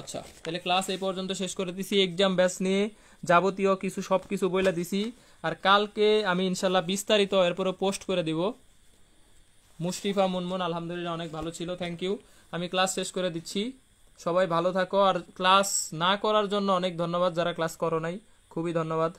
আচ্ছা তাহলে ক্লাস এই পর্যন্ত শেষ করে দিছি, এক্সাম ব্যাচ নিয়ে যাবতীয় কিছু সব কিছু বইলা দিছি। আর কালকে আমি ইনশাল্লাহ বিস্তারিত এরপরে পোস্ট করে দিব। মুশরিফা মুনমুন আলহামদুলিল্লাহ অনেক ভালো ছিল, থ্যাংক ইউ। আমি ক্লাস শেষ করে দিচ্ছি, সবাই ভালো থাকো। আর ক্লাস না করার জন্য অনেক ধন্যবাদ, যারা ক্লাস করো নাই খুবই ধন্যবাদ।